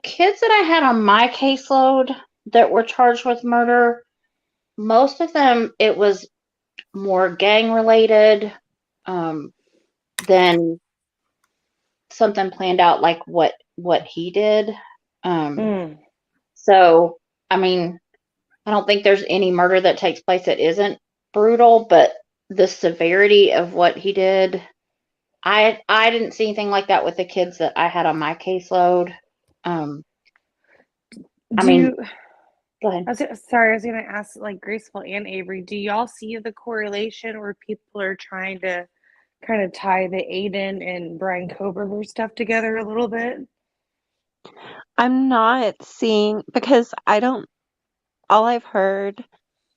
kids that I had on my caseload that were charged with murder, most of them, it was more gang related than something planned out like what he did. So, I mean, I don't think there's any murder that takes place that isn't brutal, but the severity of what he did, I didn't see anything like that with the kids that I had on my caseload. Go ahead. I was going to ask, like, Graceful and Avery, do y'all see the correlation where people are trying to kind of tie the Aiden and Brian Koberger stuff together a little bit? I'm not seeing, because all I've heard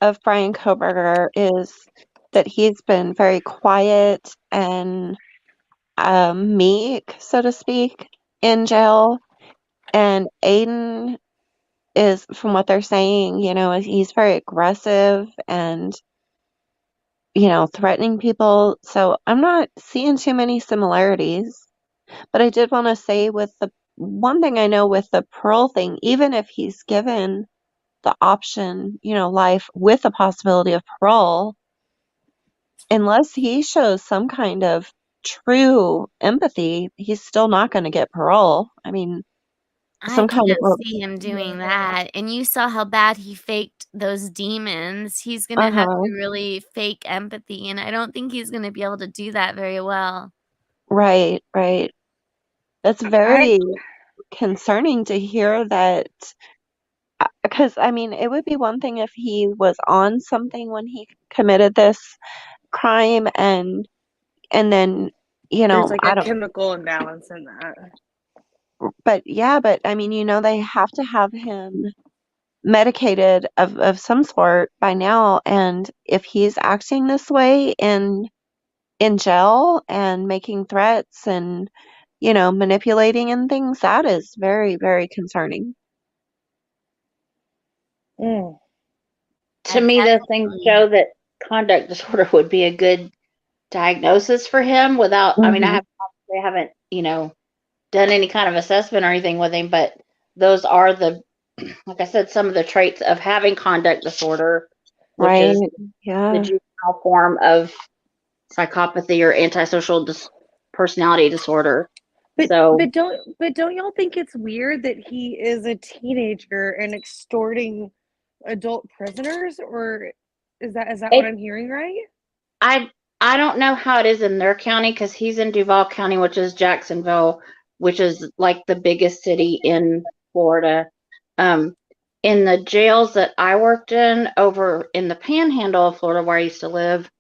of Brian Koberger is that he's been very quiet and meek, so to speak, in jail. And Aiden is, from what they're saying, he's very aggressive and, threatening people. So I'm not seeing too many similarities. But I did want to say, with the one thing I know with the parole thing, even if he's given the option, life with a possibility of parole, unless he shows some kind of true empathy, he's still not going to get parole. I mean, I some kind can't of see him doing that. And you saw how bad he faked those demons. He's going to have to really fake empathy, and I don't think he's going to be able to do that very well. Right. That's very concerning to hear that, because I mean, it would be one thing if he was on something when he committed this crime and then, There's like I a don't, chemical imbalance in that. but I mean, they have to have him medicated of some sort by now. And if he's acting this way in jail and making threats and, manipulating and things, that is very, very concerning. To me, the things show that conduct disorder would be a good diagnosis for him without, I mean, I haven't, done any kind of assessment or anything with him, but those are like I said, some of the traits of having conduct disorder, which is the juvenile form of psychopathy or antisocial personality disorder. But don't y'all think it's weird that he is a teenager and extorting adult prisoners, or is that what I'm hearing right? I don't know how it is in their county because he's in Duval County, which is Jacksonville, which is like the biggest city in Florida. In the jails that I worked in over in the Panhandle of Florida, where I used to live,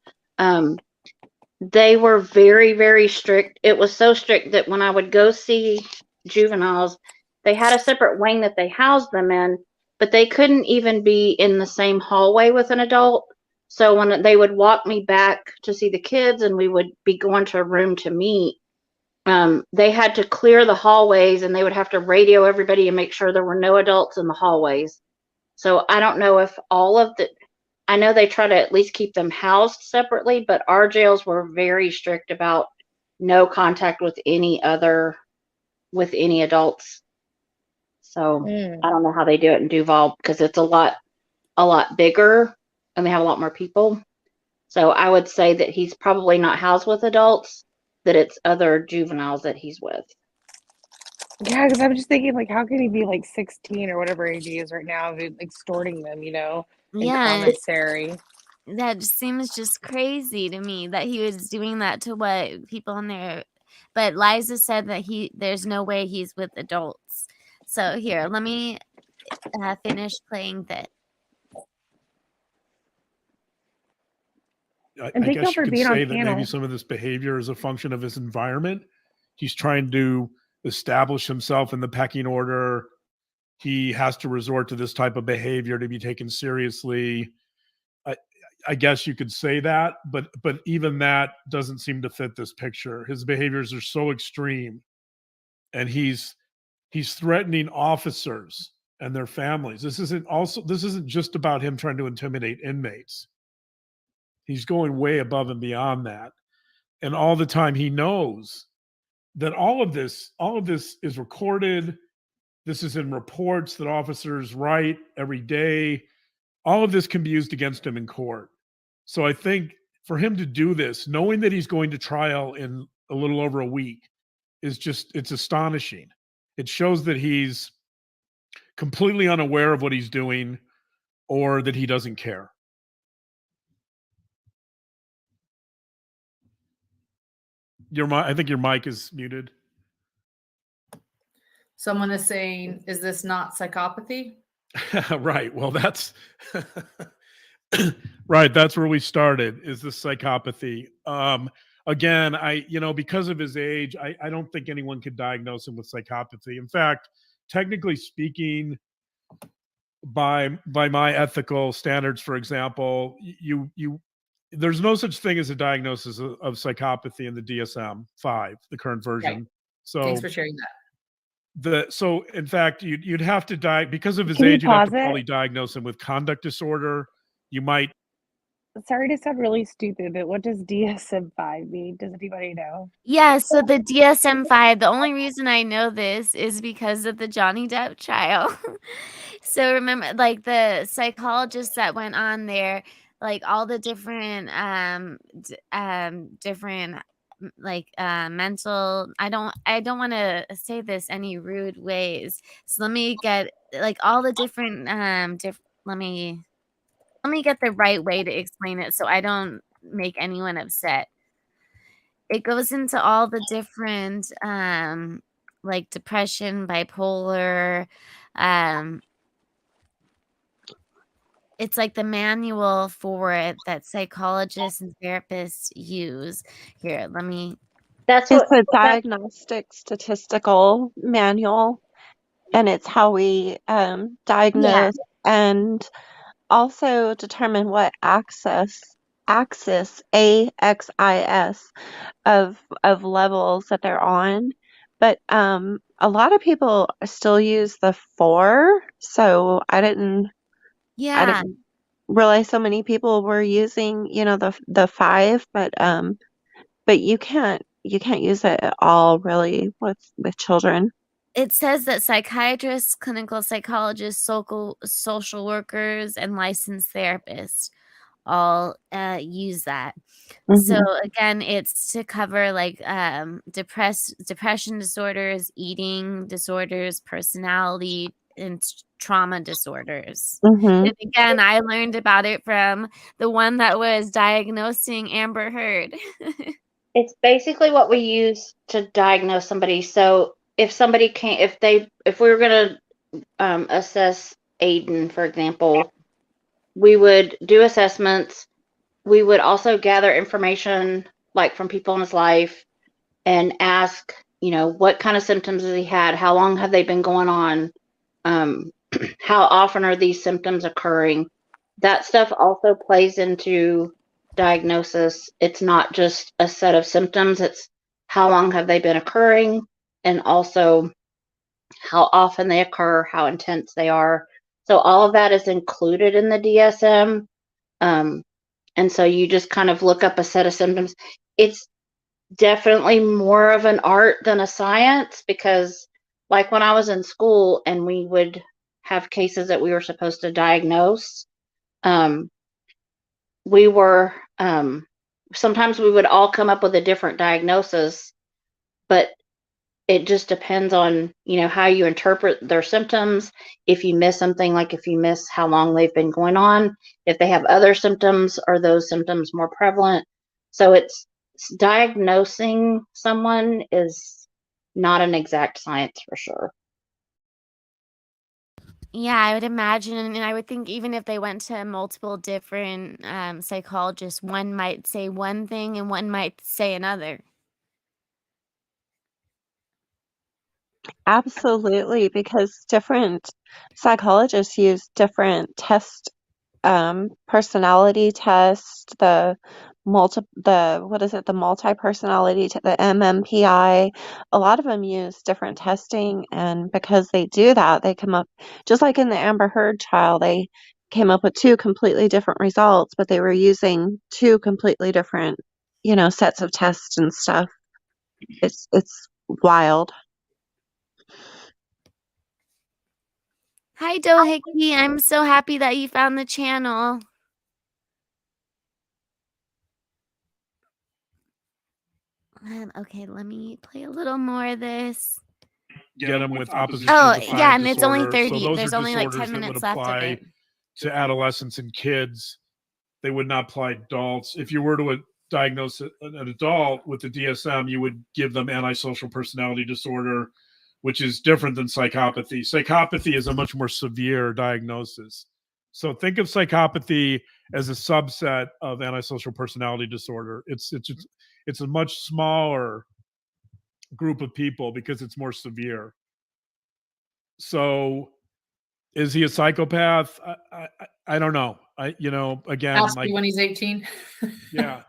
they were very, very strict. It was so strict that when I would go see juveniles, they had a separate wing that they housed them in, but they couldn't even be in the same hallway with an adult. So when they would walk me back to see the kids and we would be going to a room to meet, they had to clear the hallways, and they would have to radio everybody and make sure there were no adults in the hallways. So I don't know if all of the, I know they try to at least keep them housed separately, but our jails were very strict about no contact with any adults. So I don't know how they do it in Duval, because it's a lot bigger and they have a lot more people. So I would say that he's probably not housed with adults, that it's other juveniles that he's with. Yeah, because I'm just thinking, like, how could he be like 16 or whatever age he is right now, extorting them, in Yeah. commissary? That just seems just crazy to me that he was doing that to what people in there. But Liza said that there's no way he's with adults. So here, let me finish playing that. I And thank guess y'all you for could being on say that maybe panel. some of this behavior is a function of his environment. He's trying to establish himself in the pecking order. He has to resort to this type of behavior to be taken seriously. I guess you could say that, but even that doesn't seem to fit this picture. His behaviors are so extreme, and he's threatening officers and their families. This isn't just about him trying to intimidate inmates. He's going way above and beyond that. And all the time he knows that all of this is recorded. This is in reports that officers write every day. All of this can be used against him in court. So I think for him to do this, knowing that he's going to trial in a little over a week, it's astonishing. It shows that he's completely unaware of what he's doing, or that he doesn't care. I think your mic is muted. Someone is saying, is this not psychopathy? Right. Well, that's right. That's where we started, is the psychopathy. Again, because of his age, I don't think anyone could diagnose him with psychopathy. In fact, technically speaking, by my ethical standards, for example, there's no such thing as a diagnosis of psychopathy in the DSM-5, the current version. Right. So Thanks for sharing that. So in fact, you'd have to because of his Can you age, you'd have to pause it? probably diagnose him with conduct disorder. You might. Sorry to sound really stupid, but what does DSM-5 mean? Does anybody know? Yeah, so the DSM-5, the only reason I know this is because of the Johnny Depp trial. So remember, like, the psychologists that went on there, like, all the different mental, I don't want to say this any rude ways. So let me get, like, all the different let me get the right way to explain it so I don't make anyone upset. It goes into all the different like depression, bipolar, it's like the manual for it that psychologists and therapists use. Here, let me. That's It's a diagnostic statistical manual, and it's how we diagnose and also determine what axis AXIS of levels that they're on. But a lot of people still use the 4, so I didn't realize so many people were using the 5, but you can't use it at all really with children. It says that psychiatrists, clinical psychologists, social workers, and licensed therapists all use that. So again, it's to cover like depression disorders, eating disorders, personality, and trauma disorders. And again, I learned about it from the one that was diagnosing Amber Heard. It's basically what we use to diagnose somebody. So if somebody can't, if we were going to assess Aiden, for example, we would do assessments. We would also gather information like from people in his life and ask, what kind of symptoms has he had? How long have they been going on? How often are these symptoms occurring? That stuff also plays into diagnosis. It's not just a set of symptoms. It's how long have they been occurring, and also how often they occur, how intense they are. So all of that is included in the DSM. And so you just kind of look up a set of symptoms. It's definitely more of an art than a science, because like when I was in school and we would have cases that we were supposed to diagnose, we were sometimes we would all come up with a different diagnosis, but it just depends on, you know, how you interpret their symptoms. If you miss something, like if you miss how long they've been going on, if they have other symptoms, are those symptoms more prevalent? So it's diagnosing someone is not an exact science for sure. Yeah, I would imagine, and I would think even if they went to multiple different psychologists, one might say one thing and one might say another. Absolutely, because different psychologists use different personality test, the multi-personality, the MMPI. A lot of them use different testing, and because they do that, they come up, just like in the Amber Heard trial, they came up with two completely different results, but they were using two completely different, sets of tests and stuff. It's wild. Hi, Dohickey. I'm so happy that you found the channel. Okay, let me play a little more of this. Get them with opposition Oh, to defiant yeah, and it's only disorder. 30. So those There's are only like 10 disorders that would minutes left of apply it. to adolescents and kids. They would not apply to adults. If you were to diagnose an adult with the DSM, you would give them antisocial personality disorder, which is different than psychopathy. Psychopathy is a much more severe diagnosis. So think of psychopathy as a subset of antisocial personality disorder. It's a much smaller group of people because it's more severe. So is he a psychopath? I don't know. Again, Ask like me when he's 18. yeah,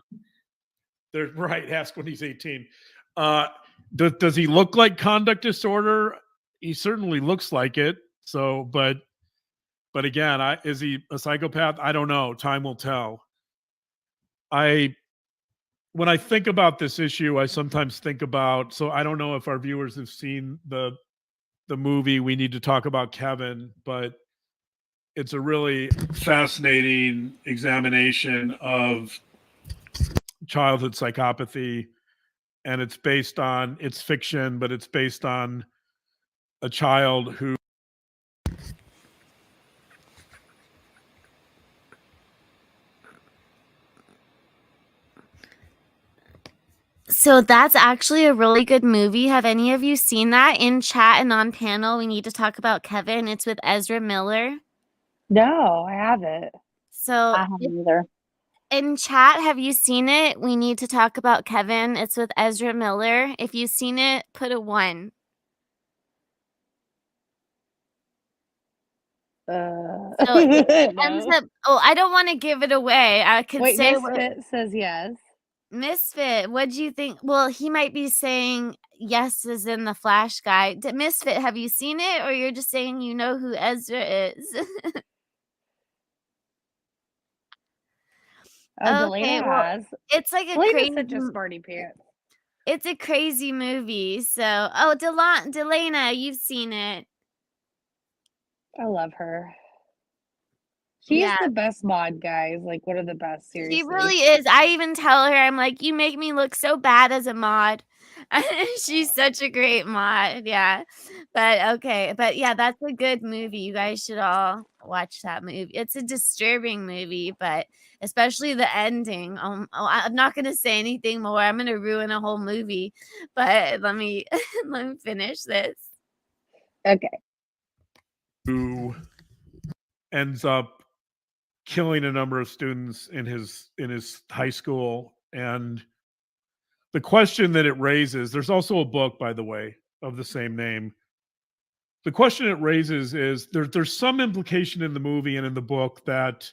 they're right. Ask when he's 18. Does he look like conduct disorder? He certainly looks like it. So, but again, is he a psychopath? I don't know. Time will tell. When I think about this issue, I sometimes think about. So I don't know if our viewers have seen the movie We Need to Talk About Kevin, but it's a really fascinating examination of childhood psychopathy, and it's fiction, but it's based on a child who So that's actually a really good movie. Have any of you seen that? In chat and on panel, We Need to Talk About Kevin. It's with Ezra Miller. No, I haven't. So I haven't either. in chat, have you seen it? We Need to Talk About Kevin. It's with Ezra Miller. If you've seen it, put a 1. So it ends No. up. Oh, I don't want to give it away. I could Wait, say Misfit says yes. Misfit, what do you think? Well, he might be saying yes as in the Flash guy. Misfit, have you seen it, or you're just saying you know who Ezra is? Oh, Delana well, has. it's like a Delena's crazy. such a smarty pants. It's a crazy movie. So, oh, Delana, you've seen it. I love her. She's Yeah. the best mod, guys. Like, one of the best, seriously. She really is. I even tell her, I'm like, you make me look so bad as a mod. She's such a great mod. Yeah. But okay. But yeah, that's a good movie. You guys should all watch that movie. It's a disturbing movie, but especially the ending. I'm not going to say anything more. I'm going to ruin a whole movie. But let me finish this. Okay. who ends up killing a number of students in his high school. And the question that it raises, there's also a book, by the way, of the same name. The question it raises is there's some implication in the movie and in the book that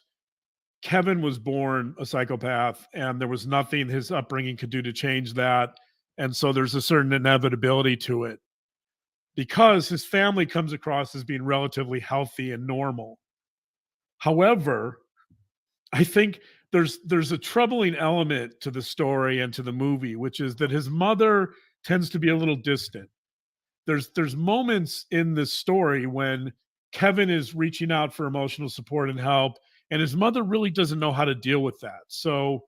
Kevin was born a psychopath and there was nothing his upbringing could do to change that. And so there's a certain inevitability to it because his family comes across as being relatively healthy and normal. However, I think there's a troubling element to the story and to the movie, which is that his mother tends to be a little distant. There's moments in this story when Kevin is reaching out for emotional support and help, and his mother really doesn't know how to deal with that. So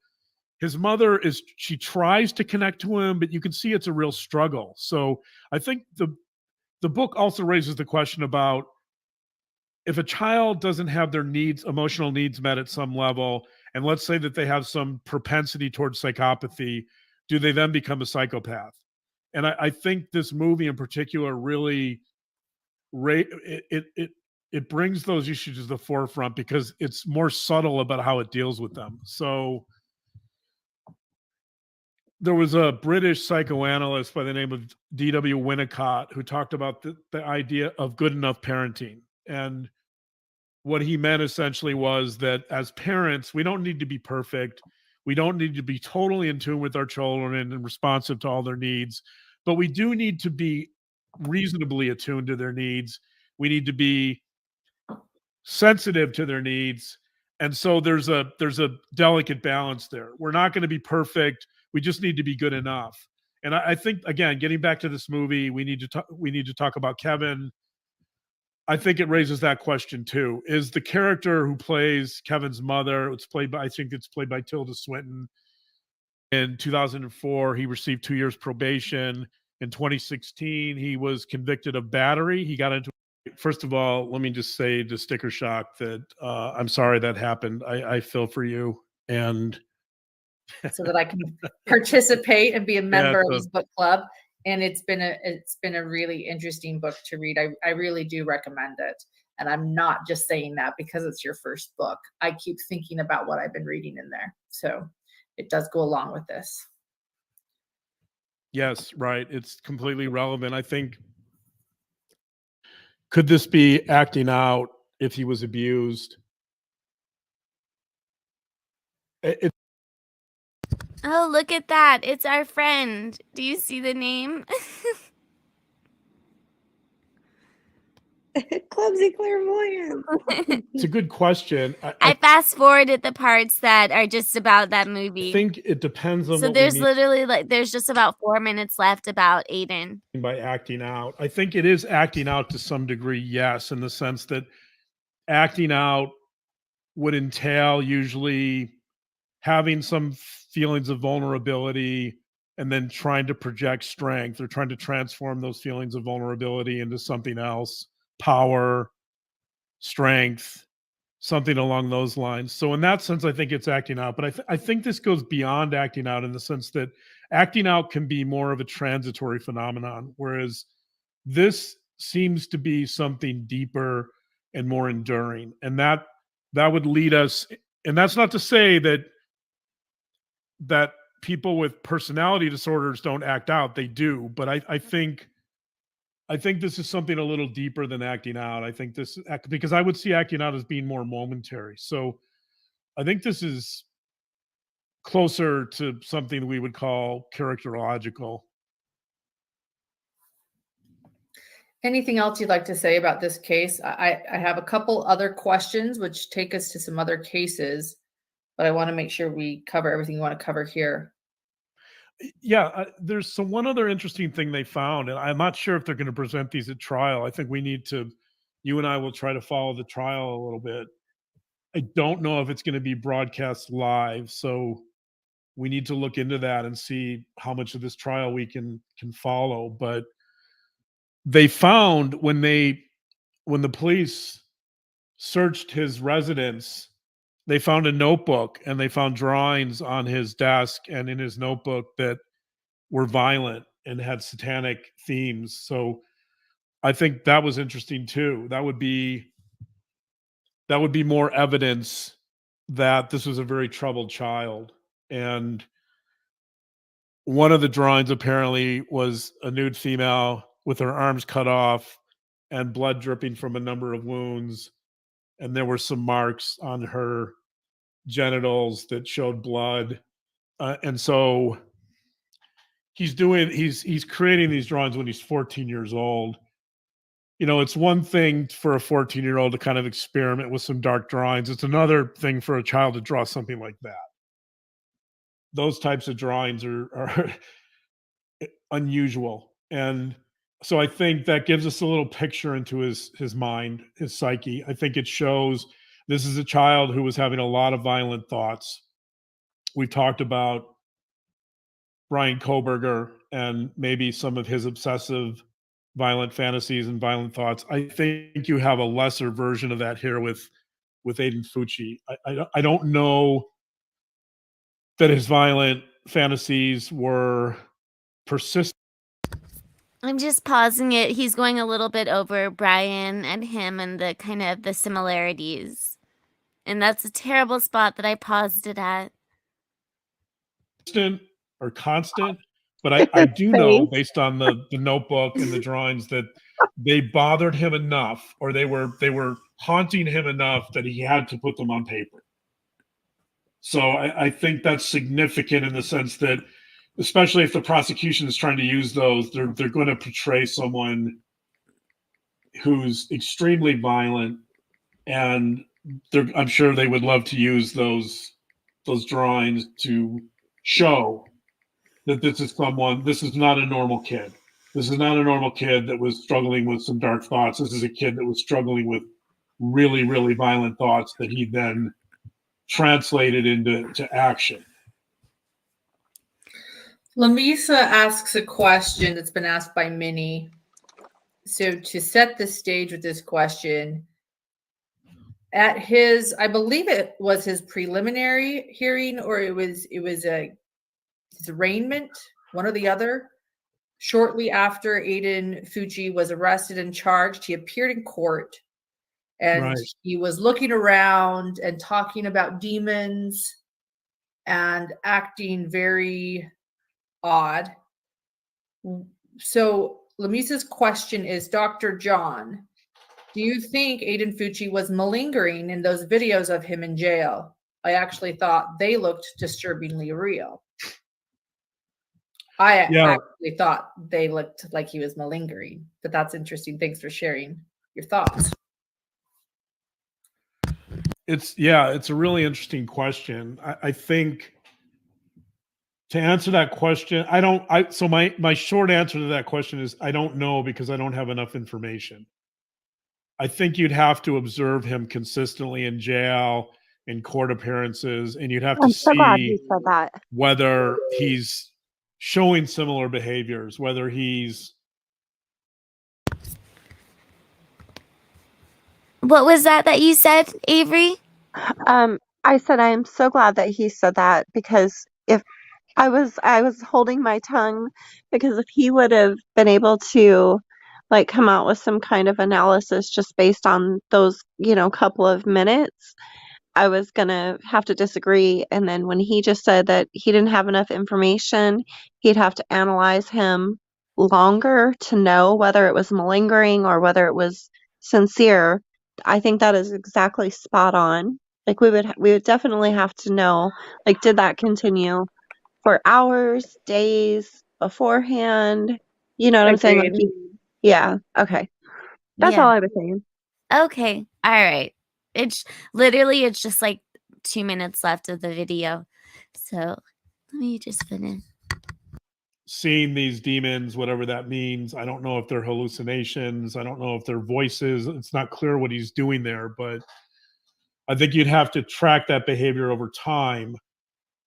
his mother she tries to connect to him, but you can see it's a real struggle. So I think the book also raises the question about if a child doesn't have their emotional needs met at some level, and let's say that they have some propensity towards psychopathy, do they then become a psychopath? And I think this movie in particular really it brings those issues to the forefront because it's more subtle about how it deals with them. So there was a British psychoanalyst by the name of D.W. Winnicott who talked about the idea of good enough parenting. And what he meant essentially was that as parents, we don't need to be perfect. We don't need to be totally in tune with our children and responsive to all their needs, but we do need to be reasonably attuned to their needs. We need to be sensitive to their needs. And so there's a delicate balance there. We're not going to be perfect. We just need to be good enough. And I think, again, getting back to this movie, we need to talk about Kevin. I think it raises that question too. Is the character who plays Kevin's mother, I think it's played by Tilda Swinton. In 2004, he received 2 years probation. In 2016, he was convicted of battery. He got into First of all, let me just say to Sticker Shock that I'm sorry that happened. I feel for you. And so that I can participate and be a member of so this book club. And it's been a really interesting book to read. I really do recommend it. And I'm not just saying that because it's your first book. I keep thinking about what I've been reading in there. So it does go along with this. yes, right. It's completely relevant. I think, could this be acting out if he was abused? Oh, look at that. It's our friend. Do you see the name? Clumsy clairvoyant. It's a good question. I fast forwarded the parts that are just about that I movie. think it depends on So what we there's mean literally there's just about 4 minutes left about Aiden. by acting out. I think it is acting out to some degree, yes, in the sense that acting out would entail usually having some feelings of vulnerability and then trying to project strength or trying to transform those feelings of vulnerability into something else, power, strength, something along those lines. So in that sense, I think it's acting out. But I think this goes beyond acting out in the sense that acting out can be more of a transitory phenomenon, whereas this seems to be something deeper and more enduring. And that would lead us, and that's not to say that people with personality disorders don't act out. They do. But I think this is something a little deeper than acting out. I think this, because I would see acting out as being more momentary. So I think this is closer to something we would call characterological. Anything else you'd like to say about this case? I have a couple other questions which take us to some other cases, but I want to make sure we cover everything you want to cover here. Yeah, there's one other interesting thing they found, and I'm not sure if they're going to present these at trial. I think you and I will try to follow the trial a little bit. I don't know if it's going to be broadcast live, so we need to look into that and see how much of this trial we can follow. But they found when the police searched his residence, they found a notebook and they found drawings on his desk and in his notebook that were violent and had satanic themes. So I think that was interesting too. That would be more evidence that this was a very troubled child. And one of the drawings apparently was a nude female with her arms cut off and blood dripping from a number of wounds. And there were some marks on her genitals that showed blood. And so he's creating these drawings when he's 14 years old. You know, it's one thing for a 14-year-old to kind of experiment with some dark drawings. It's another thing for a child to draw something like that. Those types of drawings are unusual. And so I think that gives us a little picture into his mind, his psyche. I think it shows this is a child who was having a lot of violent thoughts. We talked about Brian Koberger and maybe some of his obsessive violent fantasies and violent thoughts. I think you have a lesser version of that here with Aiden Fucci. I don't know that his violent fantasies were persistent. I'm just pausing it. He's going a little bit over Brian and him and the kind of the similarities. And that's a terrible spot that I paused it at. Or constant, but I do know based on the notebook and the drawings that they bothered him enough, or they were haunting him enough that he had to put them on paper. So I think that's significant in the sense that, especially if the prosecution is trying to use those, they're going to portray someone who's extremely violent, and I'm sure they would love to use those drawings to show that this is not a normal kid. This is not a normal kid that was struggling with some dark thoughts. This is a kid that was struggling with really, really violent thoughts that he then translated into action. Lamisa asks a question that's been asked by many. So to set the stage with this question, at his, I believe it was his preliminary hearing, or it was his arraignment, one or the other. Shortly after Aiden Fucci was arrested and charged, he appeared in court, and he was looking around and talking about demons and acting very odd. So Lamisa's question is, Dr. John, do you think Aiden Fucci was malingering in those videos of him in jail? I actually thought they looked disturbingly real. I actually thought they looked like he was malingering, but that's interesting. Thanks for sharing your thoughts. It's a really interesting question. I think to answer that question, so my short answer to that question is I don't know, because I don't have enough information. I think you'd have to observe him consistently in jail, in court appearances, and you'd have to so glad you see said that. whether he's showing similar behaviors, whether he's... What was that you said, Avery? I said I am so glad that he said that, because if I was holding my tongue, because if he would have been able to like come out with some kind of analysis just based on those, couple of minutes, I was gonna have to disagree. And then when he just said that he didn't have enough information, he'd have to analyze him longer to know whether it was malingering or whether it was sincere. I think that is exactly spot on. Like we would definitely have to know, like, did that continue for hours, days beforehand? You know what I'm saying? Like, yeah. Okay. That's all I was saying. Okay. All right. It's just like 2 minutes left of the video. So let me just finish. Seeing these demons, whatever that means. I don't know if they're hallucinations. I don't know if they're voices. It's not clear what he's doing there, but I think you'd have to track that behavior over time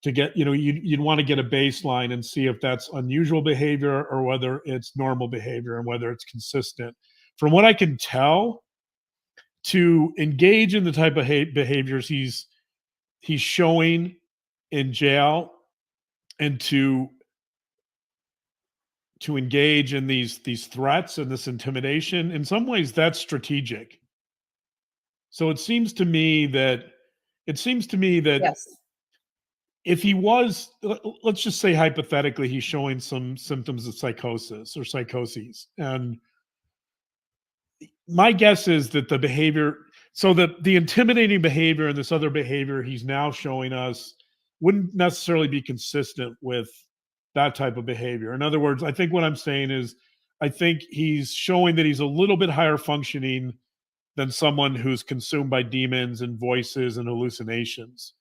to get, you'd want to get a baseline and see if that's unusual behavior or whether it's normal behavior and whether it's consistent. From what I can tell, to engage in the type of behaviors he's showing in jail, and to engage in these threats and this intimidation, in some ways that's strategic. So it seems to me that yes. If he was, let's just say hypothetically, he's showing some symptoms of psychosis or psychoses, and my guess is that the behavior, so that the intimidating behavior and this other behavior he's now showing us wouldn't necessarily be consistent with that type of behavior. In other words, I think what I'm saying is, I think he's showing that he's a little bit higher functioning than someone who's consumed by demons and voices and hallucinations.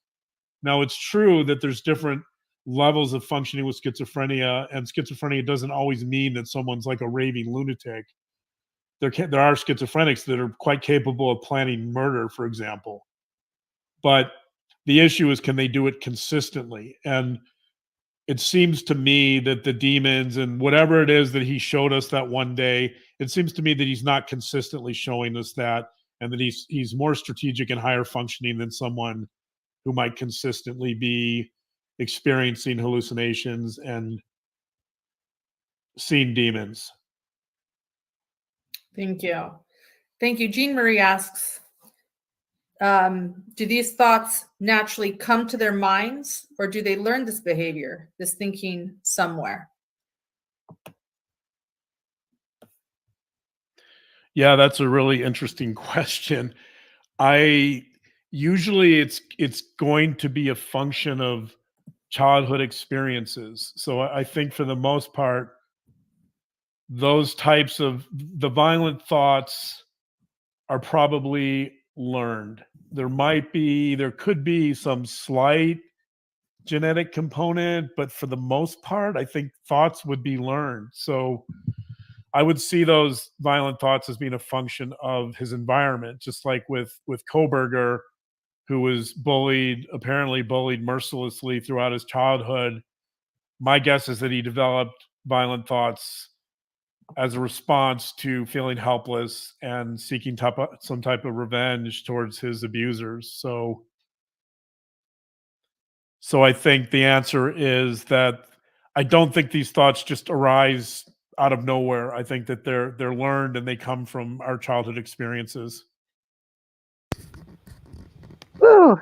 Now, it's true that there's different levels of functioning with schizophrenia, and schizophrenia doesn't always mean that someone's like a raving lunatic. There are schizophrenics that are quite capable of planning murder, for example. But the issue is, can they do it consistently? And it seems to me that the demons and whatever it is that he showed us that one day, it seems to me that he's not consistently showing us that, and that he's more strategic and higher functioning than someone who might consistently be experiencing hallucinations and seeing demons. Thank you. Thank you. Jean Marie asks, do these thoughts naturally come to their minds, or do they learn this behavior, this thinking somewhere? Yeah, that's a really interesting question. Usually it's going to be a function of childhood experiences. So I think for the most part, those types of the violent thoughts are probably learned. There could be some slight genetic component, but for the most part, I think thoughts would be learned. So I would see those violent thoughts as being a function of his environment, just like with Koberger, who was apparently bullied mercilessly throughout his childhood. My guess is that he developed violent thoughts as a response to feeling helpless and seeking some type of revenge towards his abusers. So I think the answer is that I don't think these thoughts just arise out of nowhere. I think that they're learned and they come from our childhood experiences. Ooh,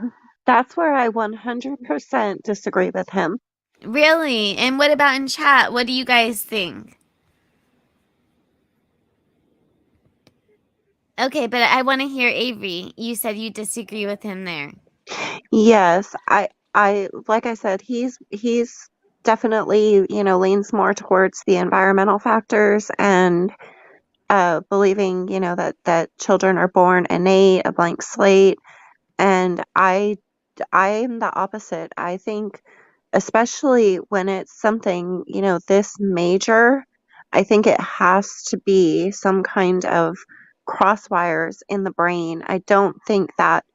that's where I 100% disagree with him. Really? And what about in chat? What do you guys think? Okay, but I want to hear Avery. You said you disagree with him there. Yes, I like I said, he's definitely, leans more towards the environmental factors and believing, that children are born innate, a blank slate. And I'm the opposite. I think, especially when it's something, this major, I think it has to be some kind of crosswires in the brain. I don't think that,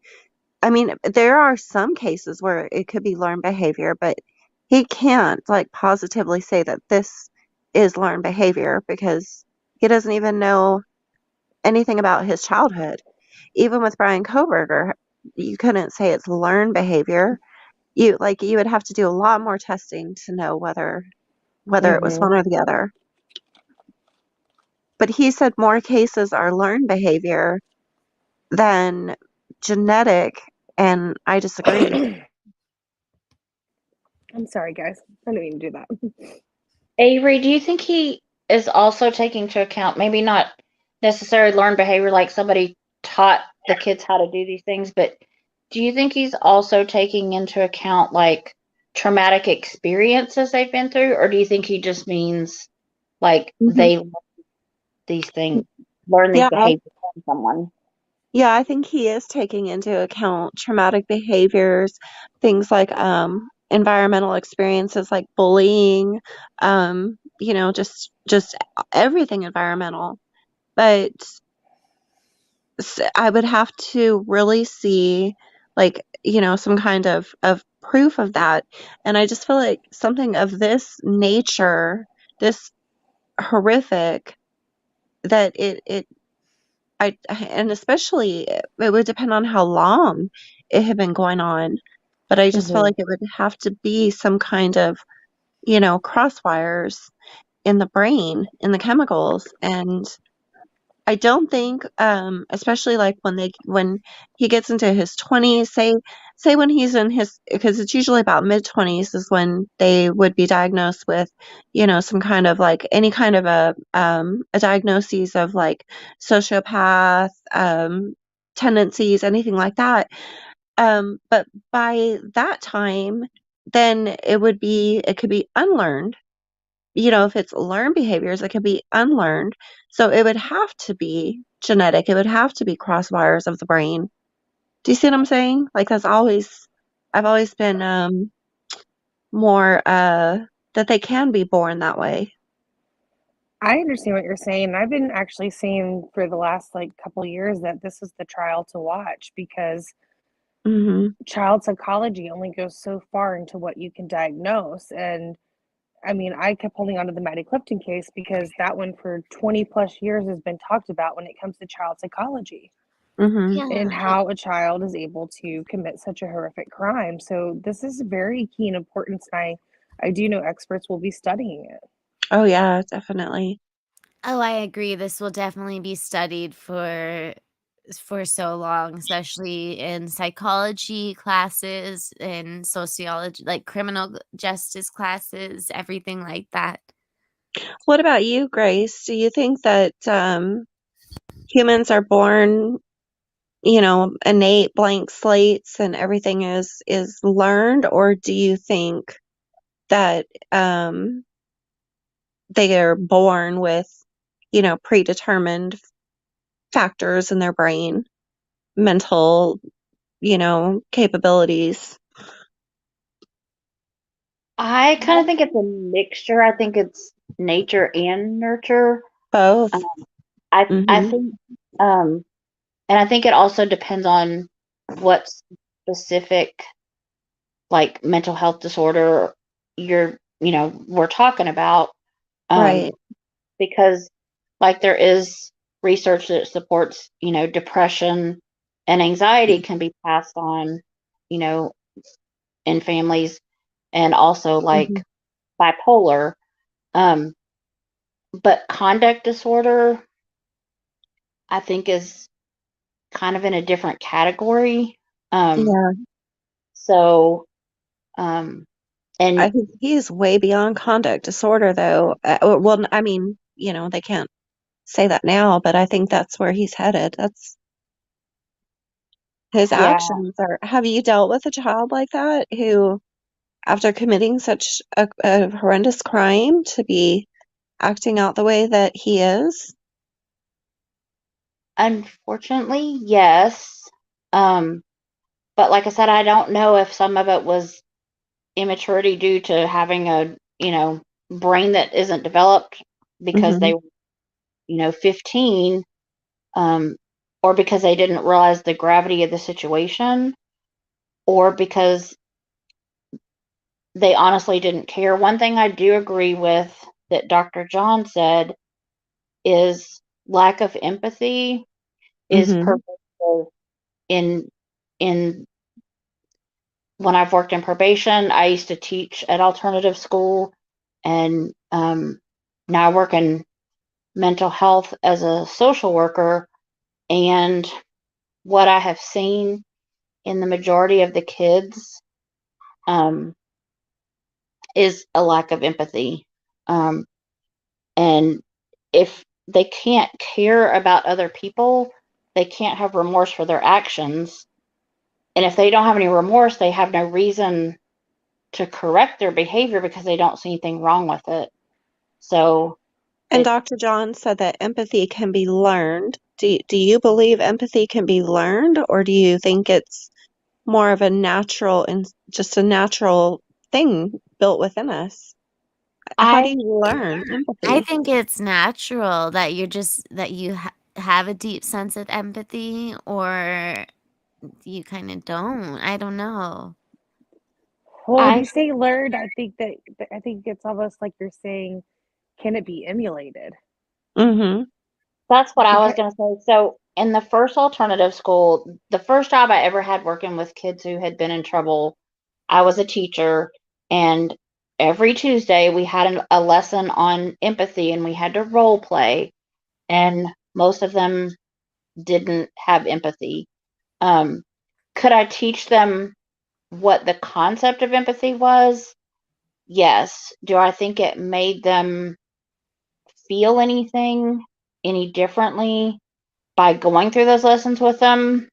I mean, there are some cases where it could be learned behavior, but he can't like positively say that this is learned behavior because he doesn't even know anything about his childhood. Even with Brian Koberger, you couldn't say it's learned behavior. You would have to do a lot more testing to know whether it was one or the other. But he said more cases are learned behavior than genetic, and I disagree. I'm sorry, guys. I didn't mean to do that. Avery, do you think he is also taking into account maybe not necessarily learned behavior like somebody taught the kids how to do these things, but do you think he's also taking into account like traumatic experiences they've been through, or do you think he just means like they learn these things, learn these Yeah, behaviors from someone? Yeah, I think he is taking into account traumatic behaviors, things like environmental experiences like bullying, just everything environmental. But I would have to really see some kind of proof of that. And I just feel like something of this nature, this horrific, that and especially it would depend on how long it had been going on, but I just felt like it would have to be some kind of, crosswires in the brain, in the chemicals. And I don't think, especially like when he gets into his 20s, say when he's in his, because it's usually about mid-20s is when they would be diagnosed with, some kind of like any kind of a diagnosis of like sociopath tendencies, anything like that. But by that time, then it could be unlearned if it's learned behaviors, it could be unlearned. So it would have to be genetic. It would have to be crosswires of the brain. Do you see what I'm saying? Like I've always been more that they can be born that way. I understand what you're saying. I've been actually saying for the last like couple years that this is the trial to watch because child psychology only goes so far into what you can diagnose. And I mean, I kept holding on to the Maddie Clifton case because that one for 20 plus years has been talked about when it comes to child psychology Mm-hmm. and how a child is able to commit such a horrific crime. So this is very key and important. I do know experts will be studying it. Oh yeah, definitely. Oh, I agree. This will definitely be studied for so long, especially in psychology classes and sociology, like criminal justice classes, everything like that. What about you, Grace? Do you think that humans are born, innate blank slates and everything is learned, or do you think that they are born with, predetermined factors in their brain, mental, capabilities? I kind of think it's a mixture. I think it's nature and nurture. Both. I Mm-hmm. think, and I think it also depends on what specific like mental health disorder we're talking about. Right. Because like there is research that supports, depression and anxiety can be passed on, in families, and also like bipolar. But conduct disorder, I think, is kind of in a different category. Yeah. So, I and think he's way beyond conduct disorder, though. Well, I mean, they can't say that now, but I think that's where he's headed. That's his yeah, actions are. Have you dealt with a child like that who, after committing such a horrendous crime, to be acting out the way that he is? unfortunately, yes. But like I said, I don't know if some of it was immaturity due to having a, brain that isn't developed because they were, 15, or because they didn't realize the gravity of the situation, or because they honestly didn't care. One thing I do agree with that Dr. John said is lack of empathy is Mm-hmm. purposeful in in when I've worked in probation. I used to teach at alternative school, and now I work in mental health as a social worker. And what I have seen in the majority of the kids um, is a lack of empathy. Um, and if they can't care about other people, they can't have remorse for their actions. And if they don't have any remorse, they have no reason to correct their behavior because they don't see anything wrong with it. So, And Dr. John said that empathy can be learned. Do you believe empathy can be learned, or do you think it's more of a natural and just a natural thing built within us? How do you learn I empathy? think it's natural that you have a deep sense of empathy, or you kind of don't. I don't know. Well, when you say learned, I think it's almost like you're saying, can it be emulated? Mm-hmm. That's what I was Because going to say. So, in the first alternative school, the first job I ever had working with kids who had been in trouble, I was a teacher. And every Tuesday, we had a lesson on empathy, and we had to role play. And most of them didn't have empathy. Could I teach them what the concept of empathy was? Yes. Do I think it made them feel anything any differently by going through those lessons with them?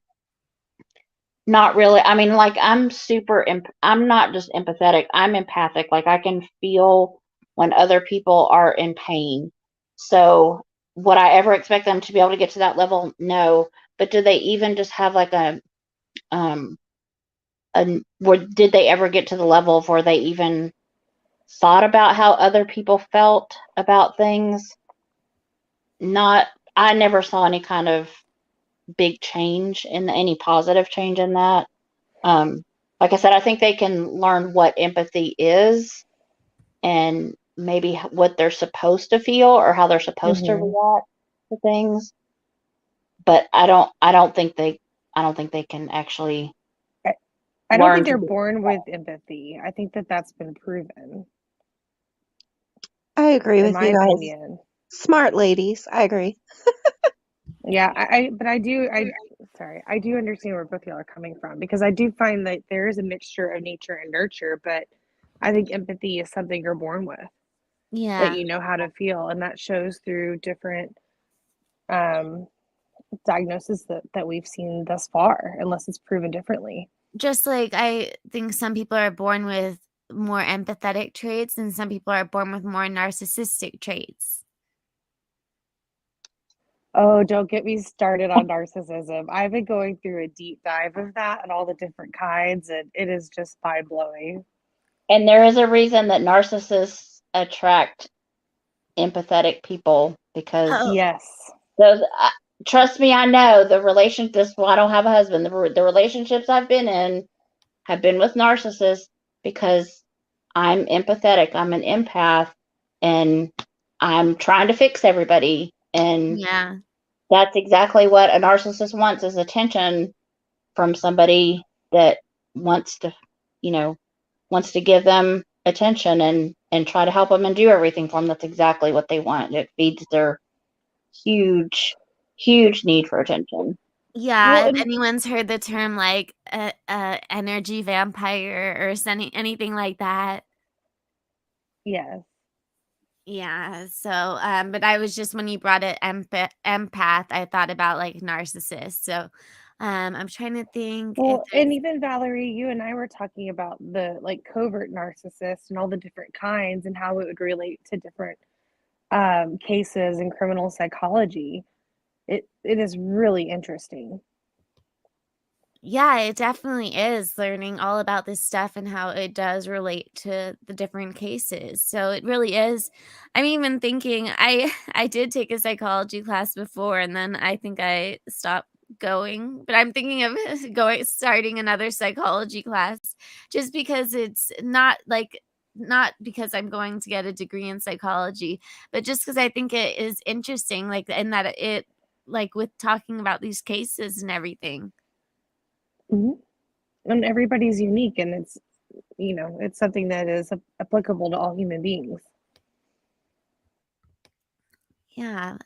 Not really. I mean, like I'm not just empathetic, I'm empathic. Like I can feel when other people are in pain. So would I ever expect them to be able to get to that level? No. But do they even just have like did they ever get to the level of where they even thought about how other people felt about things? Not, I never saw any kind of big change in any positive change in that. Like I said, I think they can learn what empathy is and maybe what they're supposed to feel or how they're supposed to react to things. But I don't think they can actually I don't think learn they're to. born with empathy. I think that that's been proven, I agree in with my you guys. opinion. Smart ladies. I agree. Yeah, but I do, sorry, I do understand where both y'all are coming from because I do find that there is a mixture of nature and nurture, but I think empathy is something you're born with, that Yeah. you know how to feel, and that shows through different um, diagnoses that we've seen thus far, unless it's proven differently. Just like I think some people are born with more empathetic traits and some people are born with more narcissistic traits. Oh, don't get me started on narcissism. I've been going through a deep dive of that and all the different kinds, and it is just mind blowing. And there is a reason that narcissists attract empathetic people because Yes. those. Trust me, I know the relation. This well, I don't have a husband. The relationships I've been in have been with narcissists because I'm empathetic. I'm an empath, and I'm trying to fix everybody. And Yeah. that's exactly what a narcissist wants is attention from somebody that wants to, wants to give them attention and try to help them and do everything for them. That's exactly what they want. It feeds their huge need for attention. Yeah, Well, if and anyone's heard the term like energy vampire or anything like that. yes. Yeah, so but I was just when you brought it empath, I thought about like narcissist. So I'm trying to think if Well, there's and even Valerie, you and I were talking about the like covert narcissist and all the different kinds and how it would relate to different cases in criminal psychology. It is really interesting. Yeah, it definitely is learning all about this stuff and how it does relate to the different cases. So it really is. I'm even thinking I did take a psychology class before and then I think I stopped going, but I'm thinking of starting another psychology class just because it's not because I'm going to get a degree in psychology, but just because I think it is interesting, like, and that it, like, with talking about these cases and everything. Mhm. And everybody's unique, and it's it's something that is applicable to all human beings. Yeah.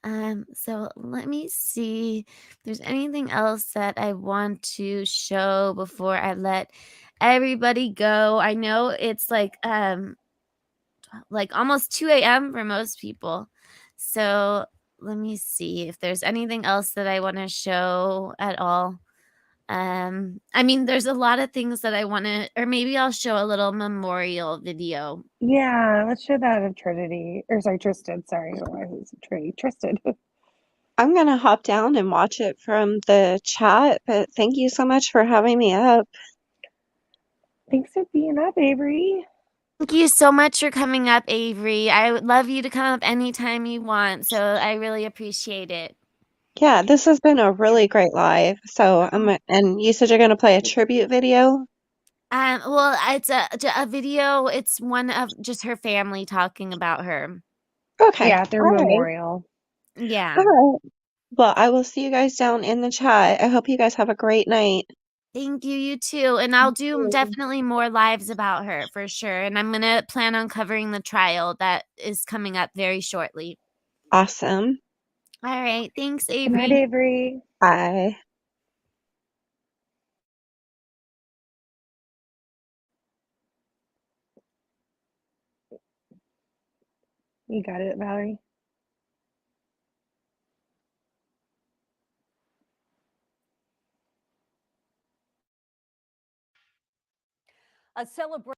So let me see if there's anything else that I want to show before I let everybody go. I know it's like almost 2 a.m. for most people. So let me see if there's anything else that I want to show at all. I mean, there's a lot of things that I want to, or maybe I'll show a little memorial video. Yeah, let's show that of Trinity, or sorry, Tristyn. Sorry, I don't know why it's Trinity. Tristyn. I'm going to hop down and watch it from the chat, but thank you so much for having me up. Thanks for being up, Avery. Thank you so much for coming up, Avery. I would love you to come up anytime you want. So I really appreciate it. Yeah, this has been a really great live. So and you said you're going to play a tribute video? Well, it's a video. It's one of just her family talking about her. Okay. Yeah, their All right. memorial. Yeah. All right. Well, I will see you guys down in the chat. I hope you guys have a great night. Thank you, you too. And I'll do definitely more lives about her for sure. And I'm gonna plan on covering the trial that is coming up very shortly. Awesome. All right. Thanks, Good night, Avery. Avery. Bye. You got it, Valerie. A celebration.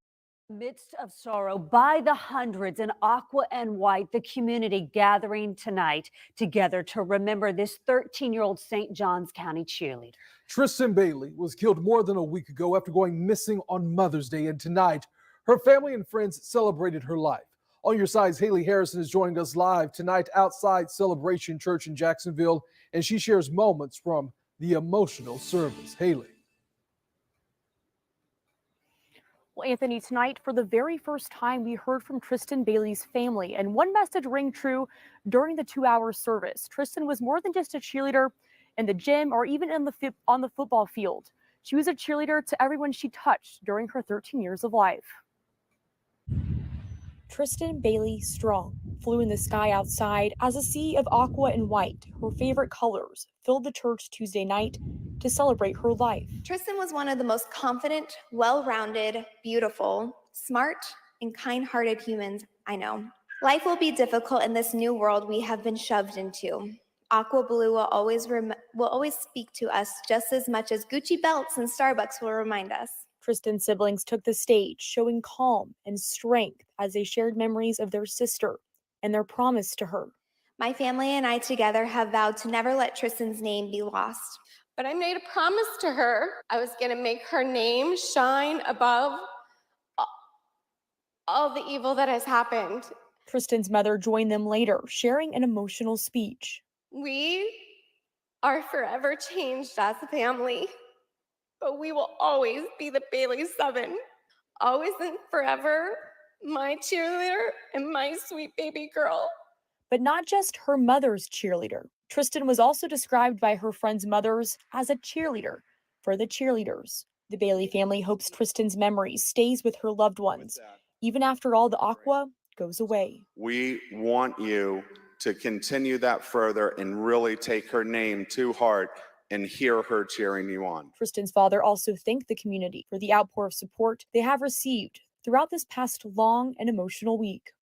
Midst of sorrow by the hundreds in Aqua and White, the community gathering tonight together to remember this 13-year-old St. Johns County cheerleader. Tristyn Bailey was killed more than a week ago after going missing on Mother's Day, and tonight her family and friends celebrated her life. On Your Side's Haley Harrison is joining us live tonight outside Celebration Church in Jacksonville, and she shares moments from the emotional service. Haley. Well, Anthony, tonight, for the very first time, we heard from Tristyn Bailey's family, and one message rang true during the 2-hour service. Tristyn was more than just a cheerleader in the gym or even on the football field. She was a cheerleader to everyone she touched during her 13 years of life. Tristyn Bailey Strong flew in the sky outside as a sea of aqua and white, her favorite colors, filled the church Tuesday night to celebrate her life. Tristyn was one of the most confident, well-rounded, beautiful, smart, and kind-hearted humans I know. Life will be difficult in this new world we have been shoved into. Aqua Blue will always speak to us just as much as Gucci belts and Starbucks will remind us. Tristyn's siblings took the stage, showing calm and strength as they shared memories of their sister and their promise to her. My family and I together have vowed to never let Tristyn's name be lost. But I made a promise to her. I was going to make her name shine above all the evil that has happened. Tristyn's mother joined them later, sharing an emotional speech. We are forever changed as a family, but we will always be the Bailey 7. Always and forever, my cheerleader and my sweet baby girl. But not just her mother's cheerleader. Tristyn was also described by her friends' mothers as a cheerleader for the cheerleaders. The Bailey family hopes Tristyn's memory stays with her loved ones, even after all the aqua goes away. We want you to continue that further and really take her name to heart and hear her cheering you on. Tristyn's father also thanked the community for the outpour of support they have received throughout this past long and emotional week.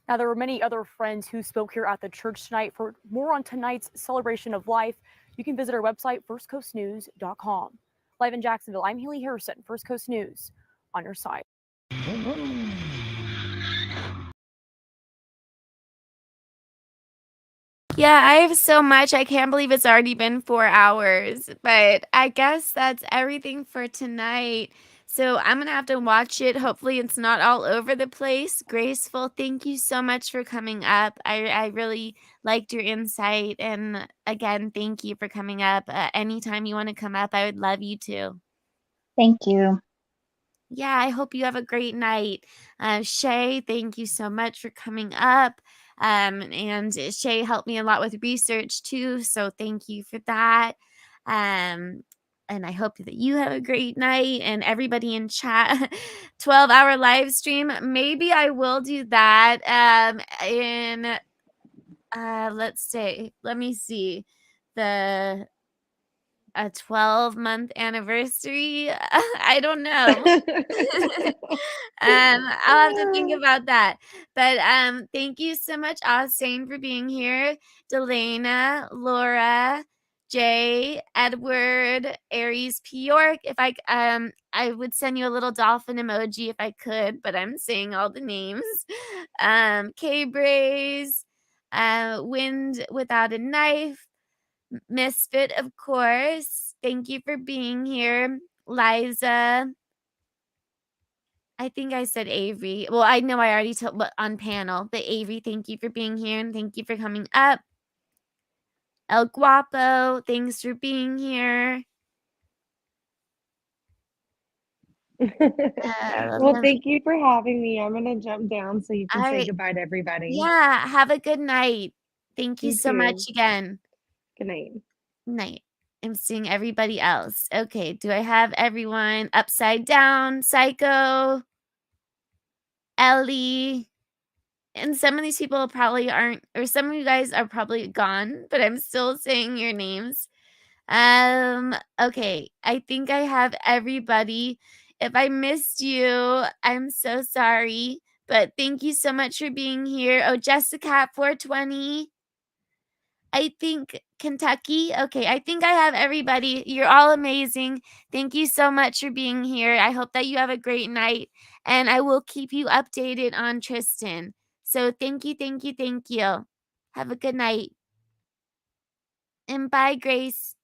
Now, there were many other friends who spoke here at the church tonight. For more on tonight's celebration of life, you can visit our website, firstcoastnews.com. Live in Jacksonville, I'm Haley Harrison, First Coast News, on your side. Yeah, I have so much. I can't believe it's already been 4 hours, but I guess that's everything for tonight. So I'm going to have to watch it. Hopefully it's not all over the place. Graceful, thank you so much for coming up. I really liked your insight. And again, thank you for coming up. Anytime you want to come up, I would love you to. Thank you. Yeah, I hope you have a great night. Shay, thank you so much for coming up. And Shay helped me a lot with research too, so thank you for that. And I hope that you have a great night, and everybody in chat. 12-hour live stream. Maybe I will do that. Let me see. A 12-month anniversary. I don't know. I'll have to think about that. But thank you so much, Austin, for being here. Delana, Laura, Jay, Edward, Aries, P. York. If I would send you a little dolphin emoji if I could, but I'm saying all the names. K Braze, Wind Without a Knife, Misfit, of course. Thank you for being here. Liza. I think I said Avery. Well, I know I already told on panel, but Avery, thank you for being here and thank you for coming up. El Guapo, thanks for being here. Well, thank you for having me. I'm gonna jump down so you can All say right. goodbye to everybody. Yeah, have a good night. Thank you You so much too. again. Good night. Night. I'm seeing everybody else. Okay, do I have everyone? Upside Down, Psycho, Ellie, and some of these people probably aren't, or some of you guys are probably gone, but I'm still saying your names. Okay, I think I have everybody. If I missed you, I'm so sorry, but thank you so much for being here. Oh, Jessica at 420. I think Kentucky. Okay, I think I have everybody. You're all amazing. Thank you so much for being here. I hope that you have a great night, and I will keep you updated on Tristyn. So thank you, thank you, thank you. Have a good night. And bye, Grace.